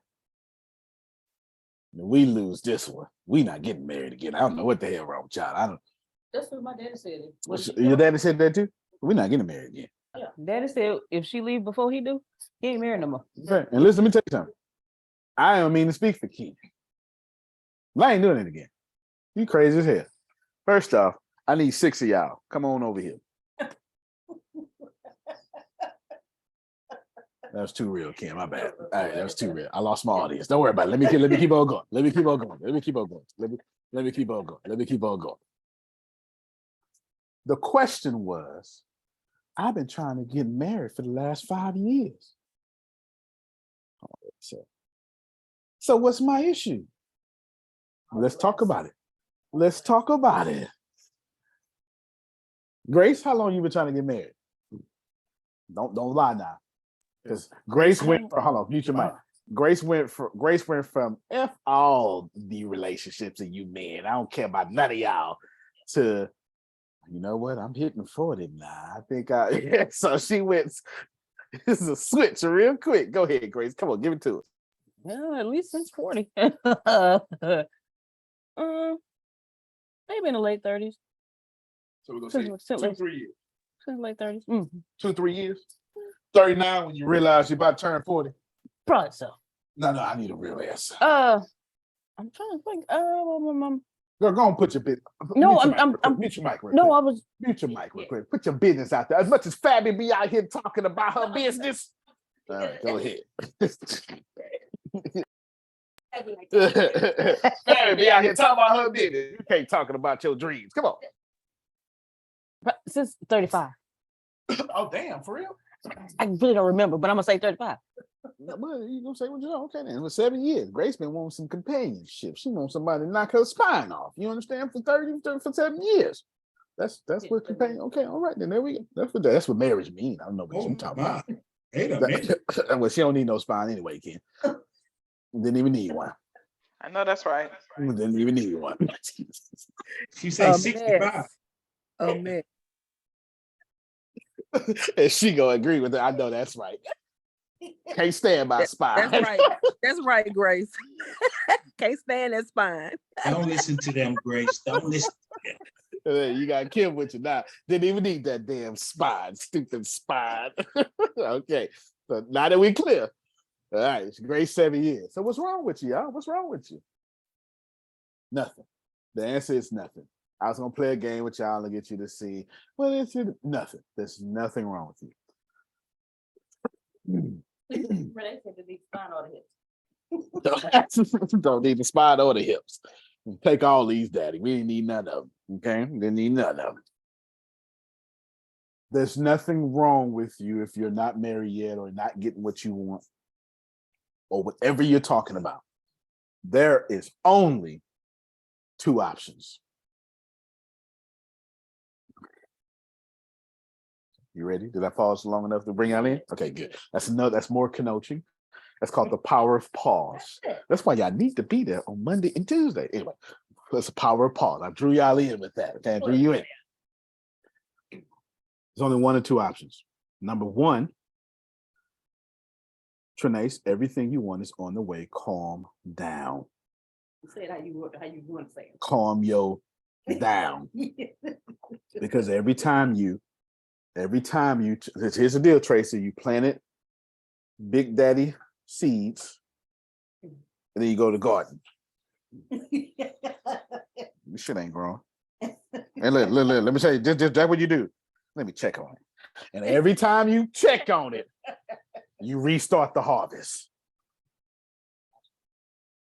Speaker 1: we lose this one. We not getting married again. I don't know what the hell wrong with y'all. I don't.
Speaker 2: That's what my daddy said.
Speaker 1: Your daddy said that too? We're not getting married again.
Speaker 2: Yeah. Daddy said if she leave before he do, he ain't married no more.
Speaker 1: Okay. And listen, let me tell you something. I don't mean to speak for Ken. But I ain't doing it again. You crazy as hell. First off, I need 6 of y'all. Come on over here. That was too real, Kim. My bad. All right, that was too real. I lost my audience. Don't worry about it. Let me keep on going. Let me keep on going. The question was, I've been trying to get married for the last 5 years. So what's my issue? Let's talk about it. Grace, how long you been trying to get married? Don't lie now. Because Grace went for, hold on, mute your mic. Grace went from F all the relationships of you men. I don't care about none of y'all to, you know what? I'm hitting 40 now. I think so she went, this is a switch real quick. Go ahead, Grace. Come on, give it to us.
Speaker 2: Well, at least since 40. Maybe in the late 30s.
Speaker 1: So we're gonna say 2, 3 years.
Speaker 2: Since late 30s.
Speaker 1: 2, 3 years. 39 when you realize you're about to turn 40.
Speaker 2: Probably so.
Speaker 1: No, I need a real answer.
Speaker 2: I'm trying to think.
Speaker 1: Go and put your business.
Speaker 2: No,
Speaker 1: mute your mic real quick.
Speaker 2: No, I was
Speaker 1: mute your mic real quick. Put your business out there. As much as Fabby be out here talking about her business. All right, go ahead. Fabby be out here talking about her business. You can't talking about your dreams. Come on.
Speaker 2: Since 35.
Speaker 1: Oh damn, for real?
Speaker 2: I really don't remember, but I'm gonna say 35.
Speaker 1: Well, you gonna say what you know? Okay, then. It was 7 years. Grace been wanting some companionship. She wants somebody to knock her spine off. You understand? For 7 years. That's what companion. Okay, all right, then there we go. That's what marriage means. I don't know what you're talking about.
Speaker 10: Wait a minute.
Speaker 1: Well, she don't need no spine anyway, Ken. Didn't even need one.
Speaker 6: I know that's right.
Speaker 1: Didn't even need one.
Speaker 10: She said 65.
Speaker 8: Oh man.
Speaker 1: And she gonna agree with it. I know that's right. Can't stand my spine.
Speaker 8: That's right. That's right, Grace. Can't stand that spine.
Speaker 10: Don't listen to them, Grace. Don't listen to them.
Speaker 1: You got Kim with you now. Didn't even need that damn spine, stupid spine. Okay, so now that we clear. All right, it's Grace 7 years. So what's wrong with you, y'all? What's wrong with you? Nothing. The answer is nothing. I was gonna play a game with y'all and get you to see. Well, it's nothing. There's nothing wrong with you. Don't need the spine or the hips. Take all these, Daddy. We didn't need none of them. Okay, didn't need none of them. There's nothing wrong with you if you're not married yet or not getting what you want, or whatever you're talking about, there is only two options. You ready? Did I pause long enough to bring y'all in? Okay, good. That's more connoting. That's called the power of pause. That's why y'all need to be there on Monday and Tuesday. Anyway, that's the power of pause. I drew y'all in with that. Okay, I drew you in. There's only one or two options. Number one, Trinace, everything you want is on the way. Calm down.
Speaker 2: Say it how you want to say it.
Speaker 1: Calm yo down. Because every time you, here's the deal, Tracy, you planted Big Daddy seeds, and then you go to the garden. This shit ain't growing. And let me tell you, just that's what you do. Let me check on it. And every time you check on it, you restart the harvest.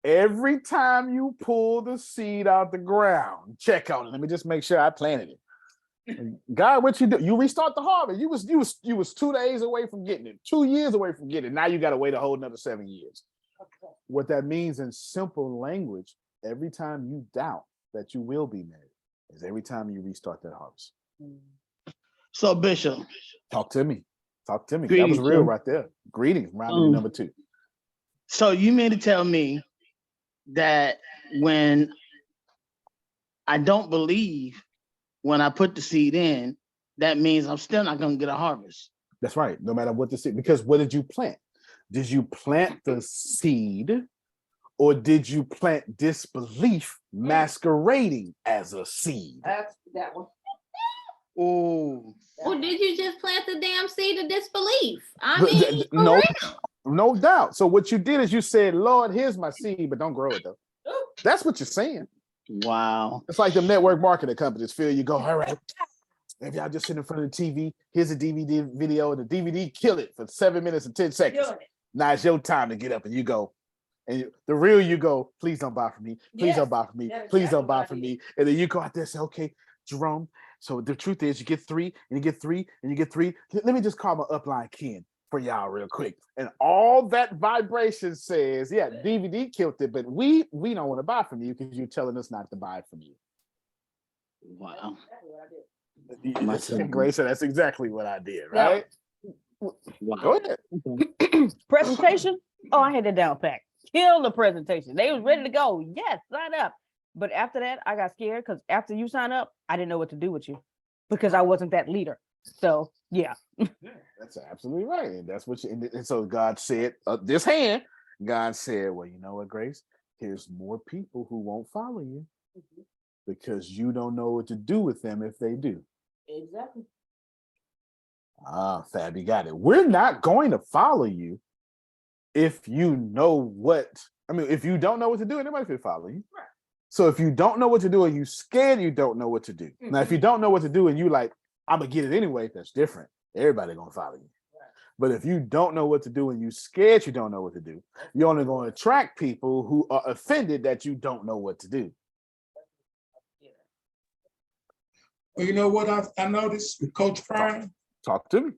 Speaker 1: Every time you pull the seed out the ground, check on it. Let me just make sure I planted it. God, what you do? You restart the harvest. You was 2 days away from getting it, 2 years away from getting it. Now you got to wait a whole another 7 years. Okay. What that means in simple language, every time you doubt that you will be married, is every time you restart that harvest.
Speaker 11: So, Bishop,
Speaker 1: talk to me.
Speaker 11: Greetings,
Speaker 1: that was real
Speaker 11: sir.
Speaker 1: right there. Greetings, round number 2.
Speaker 11: So you mean to tell me that when I don't believe when I put the seed in, that means I'm still not going to get a harvest?
Speaker 1: That's right. No matter what the seed, because what did you plant? Did you plant the seed, or did you plant disbelief masquerading as a seed?
Speaker 2: That's that one.
Speaker 11: Oh.
Speaker 3: Or did you just plant the damn seed of disbelief? I mean,
Speaker 1: no doubt. So what you did is you said, Lord, here's my seed, but don't grow it though. That's what you're saying.
Speaker 11: Wow.
Speaker 1: It's like the network marketing companies feel you go, all right, if y'all just sit in front of the TV, here's a DVD video, and the DVD kill it for 7 minutes and 10 seconds. Now it's your time to get up and you go. And the real you go, please don't buy from me. Please don't buy from me. Please don't buy from me. And then you go out there and say, okay, Jerome, so the truth is you get 3 and you get 3 and you get 3. Let me just call my upline Ken for y'all real quick. And all that vibration says, yeah, DVD killed it, but we don't want to buy from you because you're telling us not to buy from you.
Speaker 11: Wow.
Speaker 1: Grace, that's exactly what I did, right?
Speaker 11: Wow.
Speaker 1: Go ahead.
Speaker 8: Presentation? Oh, I had that down pat. Kill the presentation. They was ready to go. Yes, sign up. But after that, I got scared because after you sign up, I didn't know what to do with you because I wasn't that leader. So yeah.
Speaker 1: That's absolutely right. And that's what and so God said, this hand, God said, well, you know what, Grace? Here's more people who won't follow you because you don't know what to do with them if they do.
Speaker 2: Exactly.
Speaker 1: Fab, you got it. We're not going to follow you if you know what, if you don't know what to do, anybody can follow you. Right. So if you don't know what to do and you scared you don't know what to do. Now, if you don't know what to do and you like, I'm gonna get it anyway, that's different. Everybody gonna follow you. Right. But if you don't know what to do and you scared you don't know what to do, you're only gonna attract people who are offended that you don't know what to do.
Speaker 10: Well, you know what I noticed with Coach Prime?
Speaker 1: Talk to me.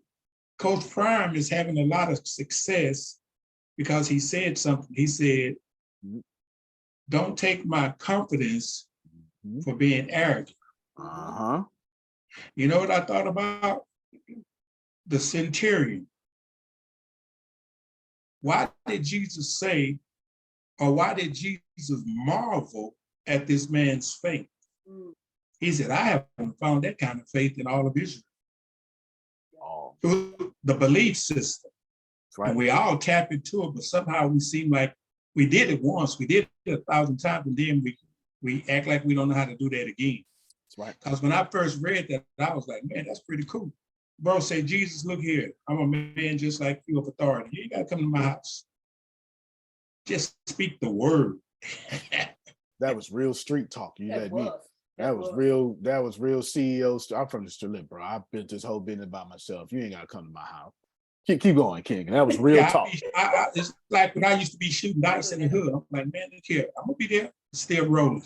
Speaker 10: Coach Prime is having a lot of success because he said something. He said, don't take my confidence for being arrogant.
Speaker 1: Uh-huh.
Speaker 10: You know what I thought about? The centurion. Why did Jesus say, or why did Jesus marvel at this man's faith? He said, I haven't found that kind of faith in all of Israel. Through the belief system. Right. And we all tap into it, but somehow we seem like we did it once, we did it 1,000 times, and then we act like we don't know how to do that again.
Speaker 1: That's right.
Speaker 10: Because when I first read that, I was like, man, that's pretty cool. Bro said, Jesus, look here, I'm a man just like you of authority. You ain't got to come to my house. Just speak the word.
Speaker 1: That was real street talk. You let me. That was real CEO. I'm from the street, bro. I've built this whole business by myself. You ain't got to come to my house. Keep going, King. That was real talk.
Speaker 10: It's like when I used to be shooting dice in the hood. I'm like, man, look here. I'm going to be there, still rolling.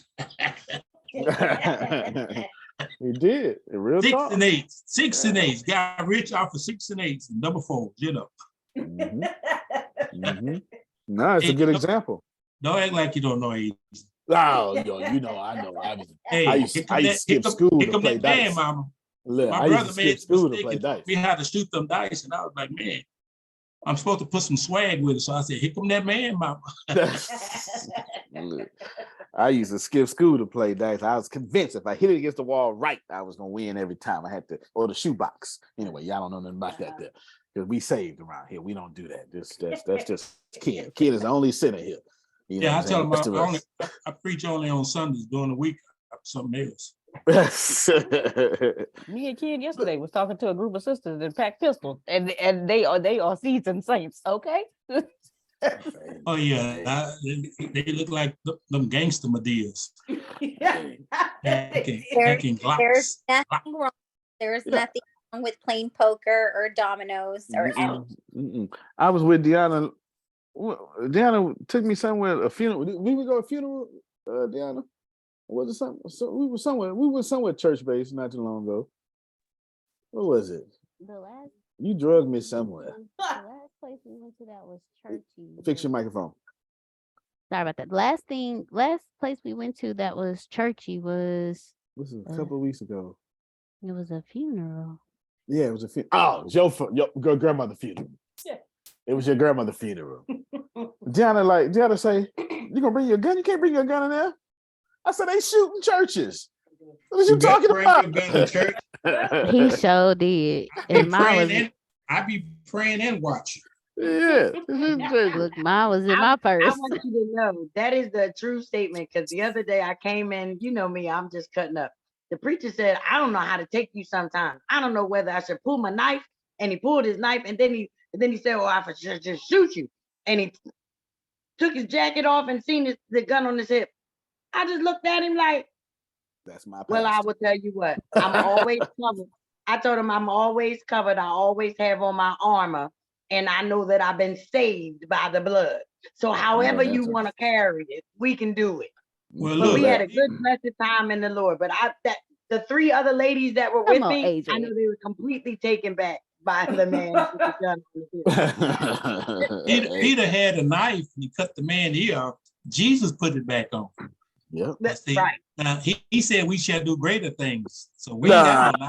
Speaker 1: He did. Real
Speaker 10: 6
Speaker 1: talk.
Speaker 10: and 8. 6 and 8. Got rich off of 6 and 8 and double 4, you know.
Speaker 1: No, it's a
Speaker 10: Hey,
Speaker 1: good example.
Speaker 10: don't act like you don't know age.
Speaker 1: Oh, you know, I know.
Speaker 10: Hey,
Speaker 1: I used to skip school to play
Speaker 10: that man,
Speaker 1: dice.
Speaker 10: mama.
Speaker 1: Look,
Speaker 10: My
Speaker 1: I used
Speaker 10: brother
Speaker 1: to
Speaker 10: made
Speaker 1: skip
Speaker 10: the
Speaker 1: school to
Speaker 10: mistake
Speaker 1: play
Speaker 10: and
Speaker 1: dice.
Speaker 10: taught me how to shoot them dice, and I was like, man, I'm supposed to put some swag with it. So I said, here come that man, mama.
Speaker 1: Look, I used to skip school to play dice. I was convinced if I hit it against the wall right, I was gonna win every time. I had to, or the shoebox. Anyway, y'all don't know nothing about that there. Because we saved around here. We don't do that. That's just Ken. Ken is the only sinner here. You know
Speaker 10: Yeah, I
Speaker 1: what I'm
Speaker 10: tell
Speaker 1: saying?
Speaker 10: him
Speaker 1: The rest of us.
Speaker 10: I preach only on Sundays. During the week, something else.
Speaker 8: Me and Ken yesterday was talking to a group of sisters that pack pistols, and they are seasoned saints. Okay.
Speaker 10: Oh yeah, they look like them gangster Medeas. Hacking
Speaker 12: There's
Speaker 10: Glocks.
Speaker 12: nothing wrong. There's nothing wrong with playing poker or dominoes or anything.
Speaker 1: I was with Deanna. Deanna took me somewhere, a funeral. We would go to a funeral, Deanna. Was it something? So we were somewhere church based not too long ago. What was it?
Speaker 5: The last
Speaker 1: You drugged me somewhere.
Speaker 5: the last place we went to that was churchy.
Speaker 1: Fix your microphone.
Speaker 5: Sorry about that. Last place we went to that was churchy was
Speaker 1: This is a couple of weeks ago.
Speaker 5: it was a funeral.
Speaker 1: Yeah, it was a funeral. Oh, it's your grandmother funeral.
Speaker 8: Yeah.
Speaker 1: It was your grandmother funeral. Deanna say, you gonna bring your gun? You can't bring your gun in there. I said, they shooting churches. What are you talking about?
Speaker 10: Bring your gun to church.
Speaker 5: He sure did. And
Speaker 10: I be praying and watching.
Speaker 1: Yeah.
Speaker 5: Look, mine was in my
Speaker 7: I
Speaker 5: purse.
Speaker 7: want you to know that is the true statement. Because the other day I came in, you know me, I'm just cutting up. The preacher said, I don't know how to take you sometimes. I don't know whether I should pull my knife. And he pulled his knife, and then he said, well, I should just shoot you. And he took his jacket off and seen the gun on his hip. I just looked at him like,
Speaker 1: that's my pastor.
Speaker 7: Well, I will tell you what, I'm always covered. I told him I'm always covered. I always have on my armor, and I know that I've been saved by the blood. So however you want to carry it, we can do it.
Speaker 10: Well,
Speaker 7: but
Speaker 10: look,
Speaker 7: we had a good blessed time in the Lord. But the three other ladies that were with me,
Speaker 5: AJ.
Speaker 7: I know they were completely taken back by the man with the gun.
Speaker 10: Peter had a knife and he cut the man's ear off. Jesus put it back on.
Speaker 1: Yep.
Speaker 7: That's right.
Speaker 10: Now he said we shall do greater things. So we ain't got no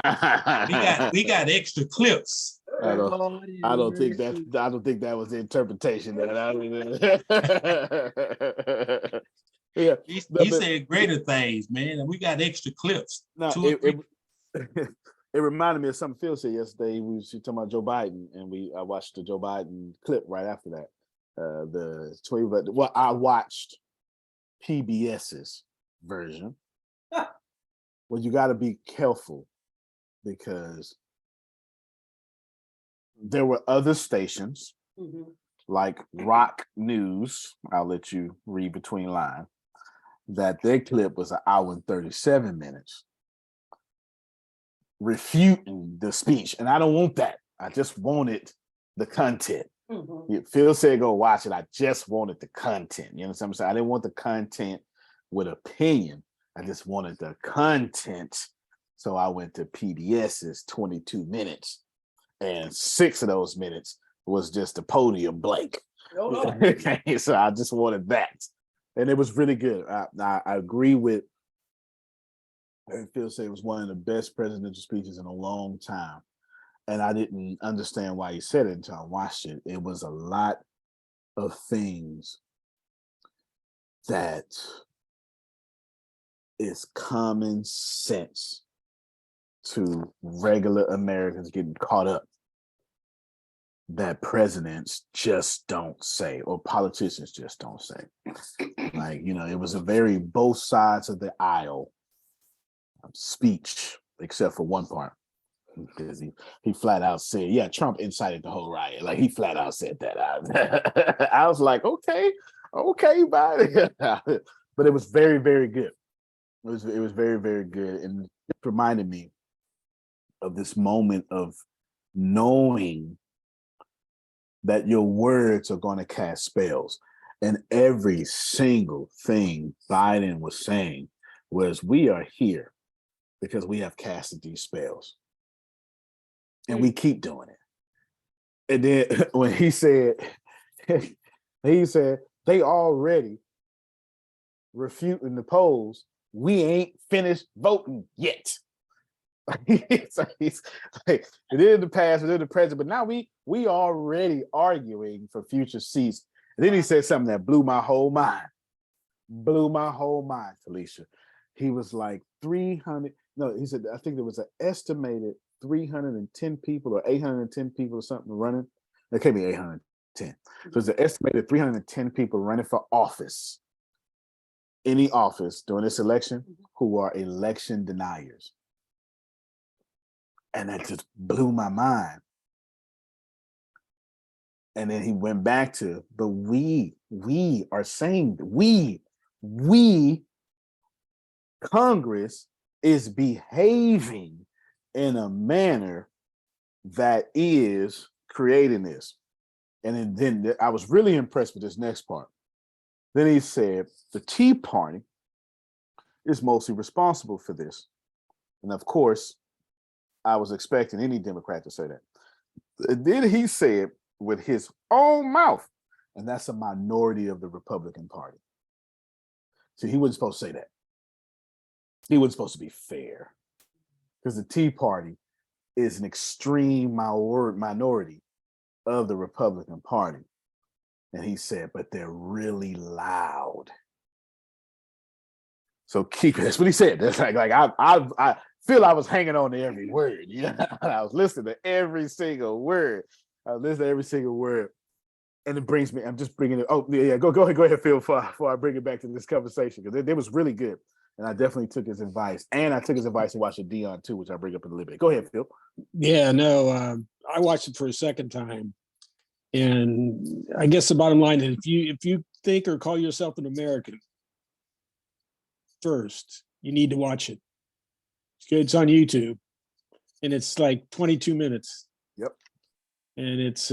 Speaker 10: knife. We got extra clips.
Speaker 1: I don't think that was the interpretation that yeah.
Speaker 10: He said greater things, man, and we got extra clips.
Speaker 1: No, it reminded me of something Phil said yesterday. We was talking about Joe Biden, and I watched the Joe Biden clip right after that. I watched PBS's version. Well, you got to be careful because there were other stations like Rock News. I'll let you read between lines. That their clip was 1 hour and 37 minutes refuting the speech. And I don't want that. I just wanted the content. Phil said go watch it. I just wanted the content. You know what I'm saying? I didn't want the content with opinion. I just wanted the content. So I went to PBS's 22 minutes. And 6 of those minutes was just a podium blank. Okay, so I just wanted that. And it was really good. I agree with Phil said it was one of the best presidential speeches in a long time. And I didn't understand why he said it until I watched it. It was a lot of things that is common sense to regular Americans getting caught up that presidents just don't say, or politicians just don't say. Like, it was a very both sides of the aisle speech, except for one part. Because he flat out said, yeah, Trump incited the whole riot. Like, he flat out said that. I was like, okay, Biden. But it was very, very good. It was very, very good. And it reminded me of this moment of knowing that your words are going to cast spells. And every single thing Biden was saying was, we are here because we have casted these spells. And we keep doing it. And then when he said, He said they already refuting the polls. We ain't finished voting yet. So he's like, it is the past, it is the present, but now we already arguing for future seats. And then he said something that blew my whole mind. Blew my whole mind, Felicia. He was like 300. No, he said, I think there was an estimated 310 people or 810 people or something running. It can't be 810. So it's an estimated 310 people running for office, any office during this election, who are election deniers. And that just blew my mind. And then he went back to, but we are saying, we, Congress is behaving in a manner that is creating this. And then I was really impressed with this next part. Then he said, the Tea Party is mostly responsible for this. And of course, I was expecting any Democrat to say that. And then he said with his own mouth, and that's a minority of the Republican Party. See, he wasn't supposed to say that. He wasn't supposed to be fair, because the Tea Party is an extreme minority of the Republican Party. And he said, but they're really loud. So keep it. That's what he said. That's like I feel I was hanging on to every word. Yeah, I was listening to every single word. I listened to every single word. And it brings me, I'm just bringing it. Oh, yeah, go ahead, Phil, before I bring it back to this conversation, because it was really good. And I definitely took his advice. And I took his advice to watch the Dion too, which I'll bring up in a little bit. Go ahead, Phil.
Speaker 4: Yeah, no, I watched it for a second time. And I guess the bottom line is if you think or call yourself an American, first, you need to watch it. It's good. It's on YouTube. And it's like 22 minutes.
Speaker 1: Yep.
Speaker 4: And it's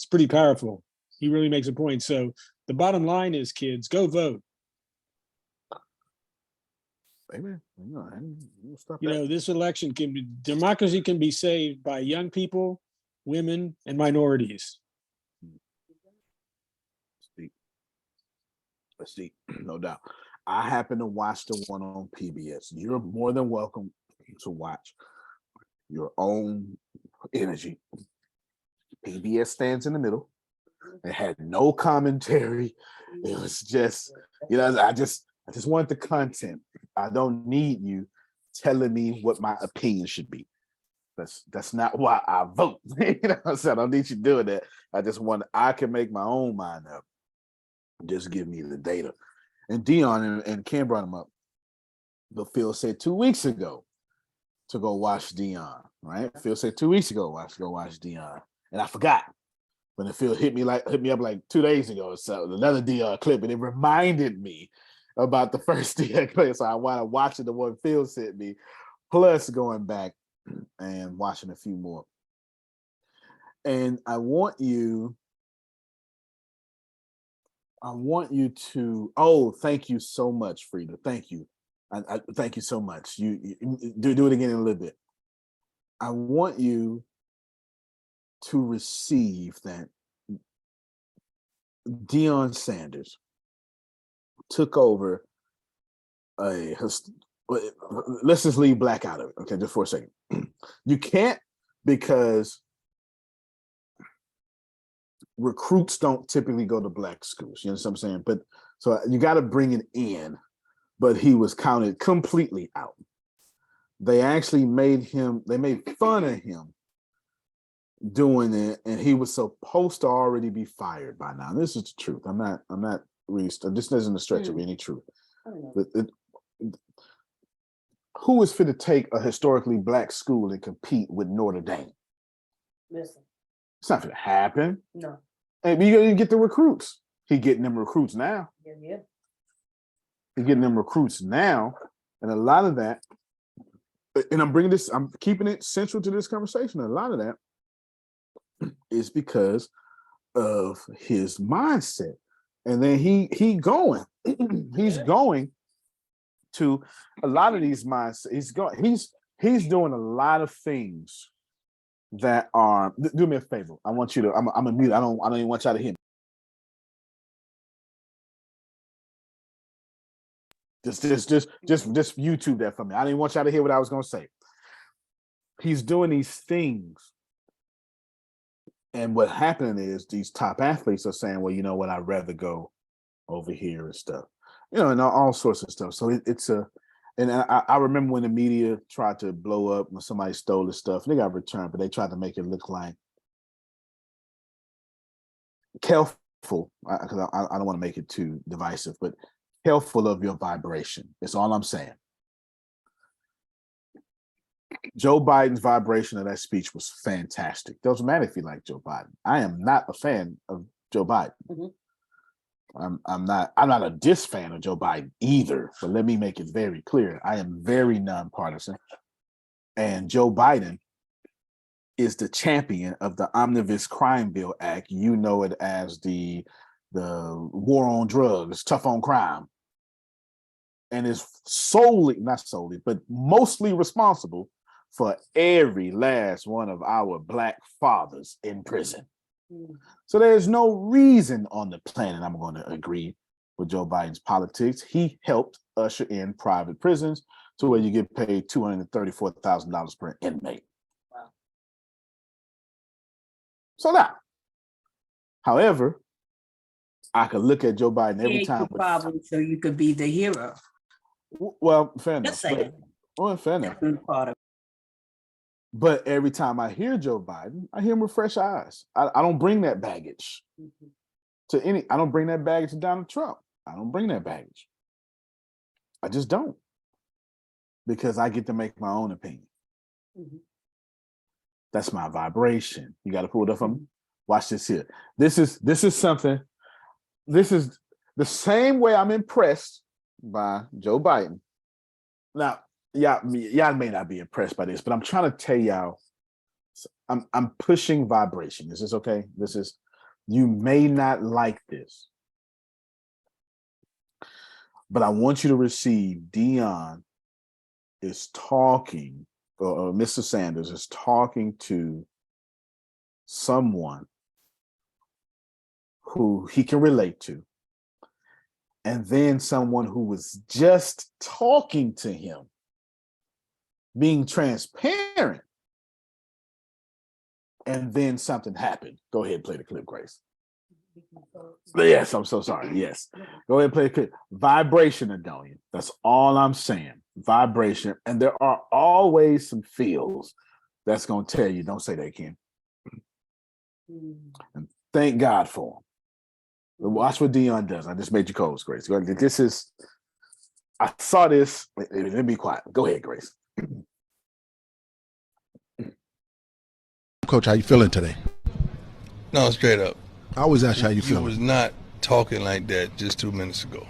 Speaker 4: pretty powerful. He really makes a point. So the bottom line is, kids, go vote.
Speaker 1: Amen.
Speaker 4: You know, this election democracy can be saved by young people, women, and minorities.
Speaker 1: Let's see, no doubt. I happen to watch the one on PBS. You're more than welcome to watch your own energy. PBS stands in the middle. It had no commentary. It was just, I just want the content. I don't need you telling me what my opinion should be. That's not why I vote. So I don't need you doing that. I can make my own mind up. Just give me the data. And Dion and Ken brought him up. But Phil said 2 weeks ago to go watch Dion, right? Phil said 2 weeks ago go watch Dion. And I forgot. When the Phil hit me up like 2 days ago, so another Dion clip, and it reminded me about the first Dion clip. So I want to watch the one Phil sent me, plus going back and watching a few more. And I want you to, thank you so much, Frida. Thank you. I thank you so much. You do it again in a little bit. I want you to receive that Deion Sanders took over let's just leave black out of it, okay, just for a second. You can't, because recruits don't typically go to black schools, you know what I'm saying? But so you got to bring it in, but he was counted completely out. They actually made fun of him doing it, and he was supposed to already be fired by now. This is the truth. I'm not really, this isn't a stretch of any truth. Who is fit to take a historically black school and compete with Notre Dame?
Speaker 8: Listen.
Speaker 1: It's not going to happen.
Speaker 8: No.
Speaker 1: And you got to get the recruits. He getting them recruits now.
Speaker 8: Yeah.
Speaker 1: He's getting them recruits now, and a lot of that. And I'm keeping it central to this conversation. A lot of that is because of his mindset, and then he's going to a lot of these mindsets. He's doing a lot of things that are. Do me a favor. I want you to. I'm a mute. I don't even want y'all to hear me. Just YouTube that for me. I didn't want y'all to hear what I was gonna say. He's doing these things. And what happening is these top athletes are saying, well, you know what, I'd rather go over here and stuff, and all sorts of stuff. So I remember when the media tried to blow up when somebody stole his stuff. They got returned, but they tried to make it look like careful, because I don't want to make it too divisive, but careful of your vibration. That's all I'm saying. Joe Biden's vibration of that speech was fantastic. Doesn't matter if you like Joe Biden. I am not a fan of Joe Biden. Mm-hmm. I'm not a diss fan of Joe Biden either. But let me make it very clear. I am very nonpartisan. And Joe Biden is the champion of the Omnibus Crime Bill Act. You know it as the war on drugs, tough on crime. And is mostly responsible for every last one of our Black fathers in prison. So there's no reason on the planet I'm going to agree with Joe Biden's politics. He helped usher in private prisons to where you get paid $234,000 per inmate. Wow. So now, however, I could look at Joe Biden every time.
Speaker 9: Problem, so you could be the hero.
Speaker 1: Well, fair enough. Fair enough. But every time I hear Joe Biden, I hear him with fresh eyes. I don't bring that baggage I don't bring that baggage to Donald Trump. I don't bring that baggage. I just don't. Because I get to make my own opinion. Mm-hmm. That's my vibration. You got to pull it up from me. Watch this here. This is something. This is the same way I'm impressed by Joe Biden. Now, y'all may not be impressed by this, but I'm trying to tell y'all, I'm pushing vibration. Is this okay? You may not like this, but I want you to receive Dion is talking, or Mr. Sanders is talking to someone who he can relate to, and then someone who was just talking to him, being transparent, and then something happened. Go ahead and play the clip, Grace. Yes, I'm so sorry. Yes. Go ahead and play the clip. Vibration, Adonia. That's all I'm saying. Vibration. And there are always some feels that's going to tell you, don't say that, Ken. And thank God for him. Watch what Dion does. I just made you cold, Grace. I saw this. Let me be quiet. Go ahead, Grace.
Speaker 13: Coach, how you feeling today?
Speaker 14: No, straight up.
Speaker 13: I always ask you how you feeling.
Speaker 14: You was not talking like that just 2 minutes ago.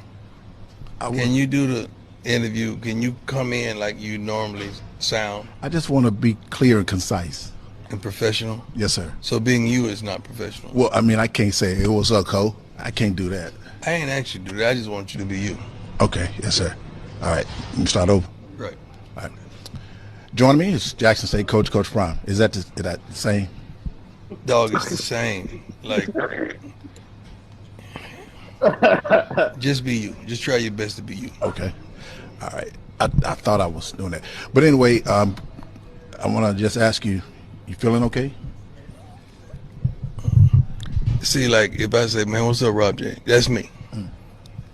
Speaker 14: Can you do the interview? Can you come in like you normally sound?
Speaker 13: I just want to be clear and concise.
Speaker 14: And professional?
Speaker 13: Yes, sir.
Speaker 14: So being you is not professional?
Speaker 13: Well, I mean, I can't say, it was up, Cole. I can't do that.
Speaker 14: I ain't asked you to do that. I just want you to be you.
Speaker 13: Okay. Yes, sir. All right. Let me start over.
Speaker 14: Right.
Speaker 13: All right. Joining me is Jackson State Coach Prime. Is that the same?
Speaker 14: Dog, it's the same. Like, just be you. Just try your best to be you.
Speaker 13: Okay. All right. I thought I was doing that. But anyway, I want to just ask you, you feeling okay?
Speaker 14: See, like, if I say, man, what's up, Rob J? That's me.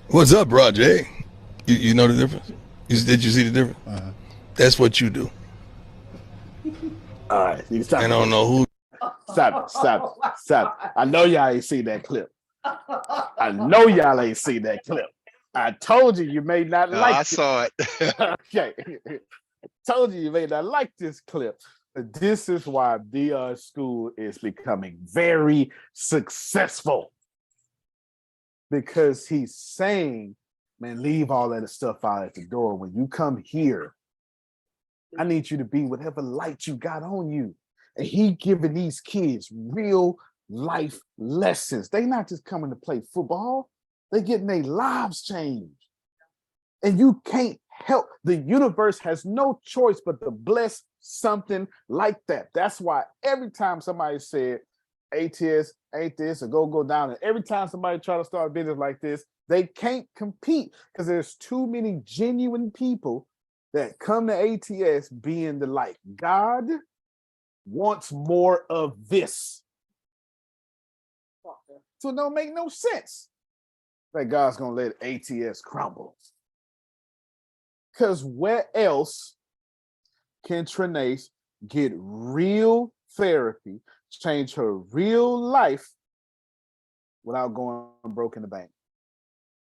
Speaker 14: What's up, Rob J? You know the difference? Did you see the difference? Uh-huh. That's what you do.
Speaker 1: All right.
Speaker 14: I don't know who.
Speaker 1: Stop it. I know y'all ain't seen that clip. I know y'all ain't seen that clip. I told you may not like it.
Speaker 15: I saw it.
Speaker 1: Okay. Told you may not like this clip. This is why Dion's school is becoming very successful. Because he's saying, man, leave all that stuff out at the door. When you come here, I need you to be whatever light you got on you. And he giving these kids real life lessons. They not just coming to play football. They getting their lives changed. And you can't help. The universe has no choice but to bless something like that. That's why every time somebody said, ATS ain't this, or go down. And every time somebody try to start a business like this, they can't compete because there's too many genuine people that come to ATS being the like, God wants more of this. So it don't make no sense that God's gonna let ATS crumble. Because where else can Trinace get real therapy, change her real life without going broke in the bank,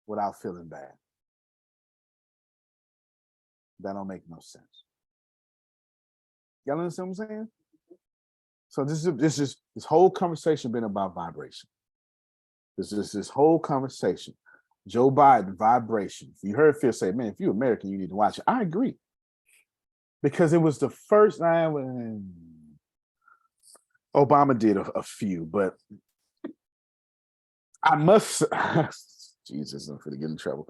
Speaker 1: without feeling bad? That don't make no sense. Y'all understand what I'm saying? So this whole conversation been about vibration. This whole conversation. Joe Biden, vibration. You heard Phil say, man, if you're American, you need to watch it. I agree. Because it was the first time when Obama did a few, but I must, Jesus, I'm gonna get in trouble.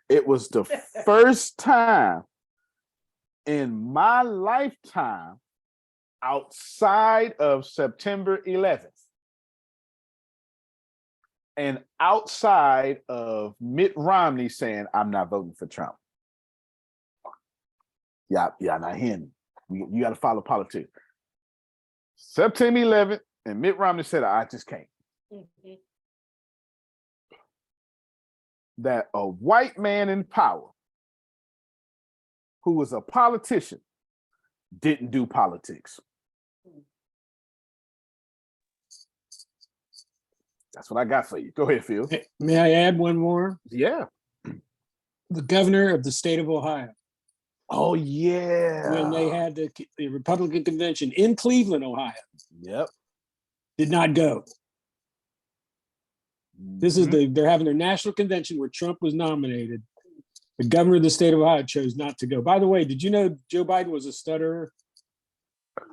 Speaker 1: It was the first time in my lifetime outside of September 11th and outside of Mitt Romney saying, I'm not voting for Trump. Yeah, not him. You got to follow politics. September 11th, and Mitt Romney said, I just can't. Mm-hmm. That a white man in power who was a politician didn't do politics. That's what I got for you. Go ahead, Phil.
Speaker 4: May I add one more?
Speaker 1: Yeah.
Speaker 4: The governor of the state of Ohio.
Speaker 1: Oh, yeah.
Speaker 4: When they had the Republican convention in Cleveland, Ohio.
Speaker 1: Yep.
Speaker 4: Did not go. This is they're having their national convention where Trump was nominated. The governor of the state of Ohio chose not to go. By the way, did you know Joe Biden was a stutterer?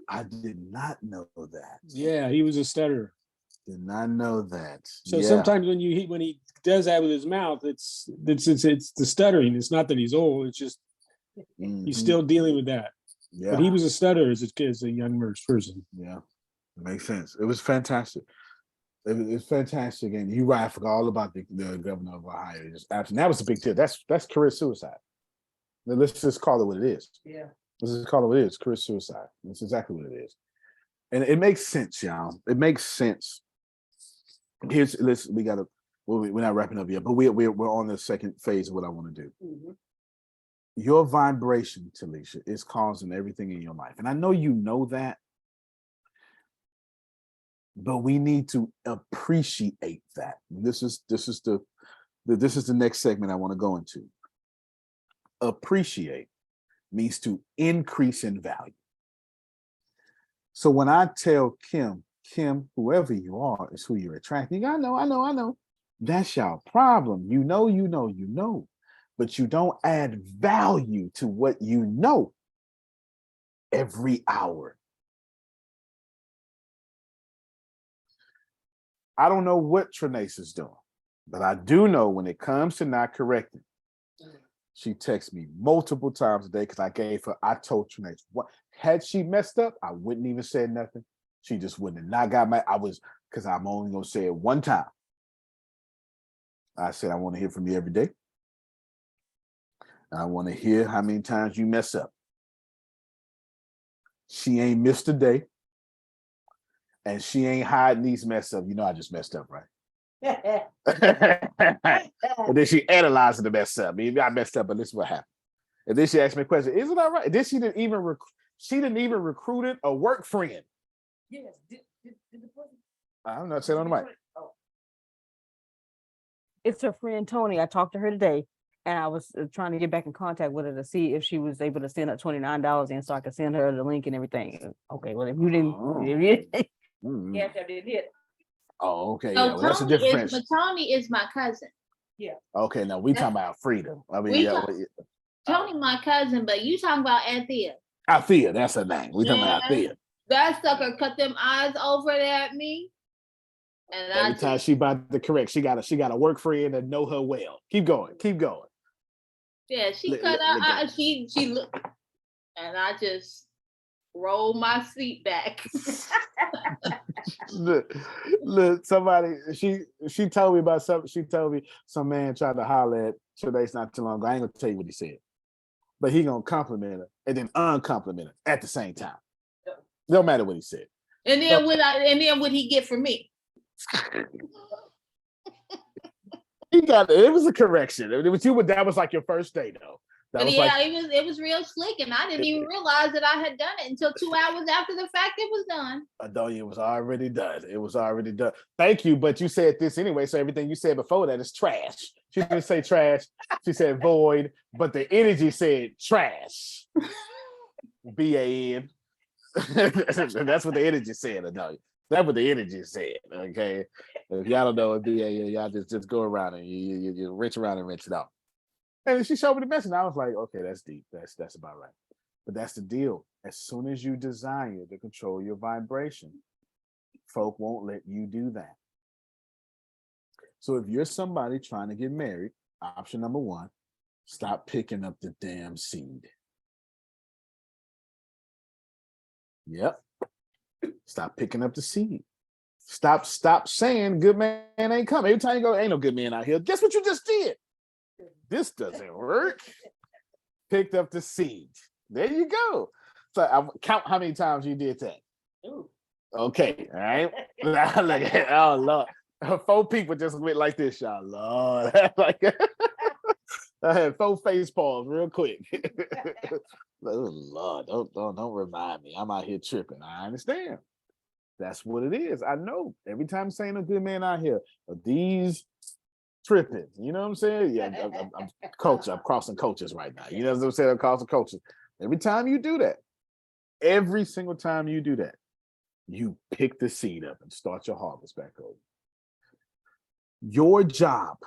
Speaker 1: I did not know that.
Speaker 4: Yeah, he was a stutterer.
Speaker 1: Did not know that.
Speaker 4: So sometimes when he does that with his mouth, it's the stuttering. It's not that he's old. It's just he's still dealing with that.
Speaker 1: Yeah.
Speaker 4: But he was a stutterer as a young person.
Speaker 1: Yeah, it makes sense. It was fantastic. It was fantastic, and you're right. I forgot all about the governor of Ohio. Just absolutely, that was a big deal. That's career suicide. Now, let's just call it what it is.
Speaker 8: Yeah.
Speaker 1: Let's just call it what it is. Career suicide. That's exactly what it is, and it makes sense, y'all. It makes sense. We're not wrapping up yet, but we're on the second phase of what I want to do. Mm-hmm. Your vibration, Talisha, is causing everything in your life, and I know you know that. But we need to appreciate that. This is the next segment I want to go into. Appreciate means to increase in value. So when I tell Kim, whoever you are is who you're attracting. I know. That's your problem. You know, but you don't add value to what you know every hour. I don't know what Trinace is doing, but I do know when it comes to not correcting, she texts me multiple times a day because I told Trinace, what had she messed up, I wouldn't even say nothing. She just wouldn't have not got because I'm only gonna say it one time. I said, I want to hear from you every day. I want to hear how many times you mess up. She ain't missed a day. And she ain't hiding these mess up. You know, I just messed up, right? And then she analyzed the mess up. Maybe I messed up, but this is what happened. And then she asked me a question. Isn't that right? And then she didn't even recruited a work friend.
Speaker 8: Yes. Did the person?
Speaker 1: I'm not saying on the mic.
Speaker 8: Oh. It's her friend Tony. I talked to her today, and I was trying to get back in contact with her to see if she was able to send up $29 in so I could send her the link and everything. Okay, well, if you didn't, yes, I did hit.
Speaker 1: Oh, okay.
Speaker 3: So
Speaker 1: Yeah, well, that's a difference.
Speaker 3: But Tony is my cousin.
Speaker 8: Yeah.
Speaker 1: Okay, now we talking about freedom. I mean,
Speaker 3: Tony my cousin, but you talking about Anthea.
Speaker 1: Althea, that's her name. We talking about Althea.
Speaker 3: That sucker cut them eyes over at me. And
Speaker 1: every time she about to correct, she got a work friend that know her well. Keep going.
Speaker 3: Yeah, she cut out. She looked, and I just rolled my seat back.
Speaker 1: look, somebody, she told me about something. She told me some man tried to holler at Trinace not too long ago. I ain't gonna tell you what he said, but he gonna compliment her and then uncompliment her at the same time. No matter what he said.
Speaker 3: And then what he get from me?
Speaker 1: He got it. It was a correction. That was like your first day though. That
Speaker 3: But
Speaker 1: was
Speaker 3: yeah,
Speaker 1: like,
Speaker 3: it was real slick, and I didn't even realize that I had done it until 2 hours after the fact it was done.
Speaker 1: Adonia, it was already done. It was already done. Thank you, but you said this anyway, so everything you said before that is trash. She didn't say trash. She said void, but the energy said trash. BAN. That's what the energy said, Adonia. That's what the energy said. Okay. If y'all don't know what BAN, y'all just go around and you rinse around and rinse it out. And she showed me the message. And I was like, okay, that's deep. That's about right. But that's the deal. As soon as you desire to control your vibration, folk won't let you do that. So if you're somebody trying to get married, option number one, stop picking up the damn seed. Yep. Stop picking up the seed. Stop saying good man ain't coming. Every time you go, ain't no good man out here. Guess what you just did? This doesn't work. Picked up the seed. There you go. So I count how many times you did that.
Speaker 8: Ooh.
Speaker 1: Okay, all right. Look, oh Lord, 4 people just went like this, y'all. Lord, like I had 4 face palms real quick. Oh Lord, don't remind me. I'm out here tripping. I understand. That's what it is. I know. Every time I'm saying a good man out here, these tripping. You know what I'm saying? Yeah, I'm coach. I'm crossing coaches right now. You know what I'm saying? I'm crossing coaches. Every time you do that, every single time you do that, you pick the seed up and start your harvest back over. Your job.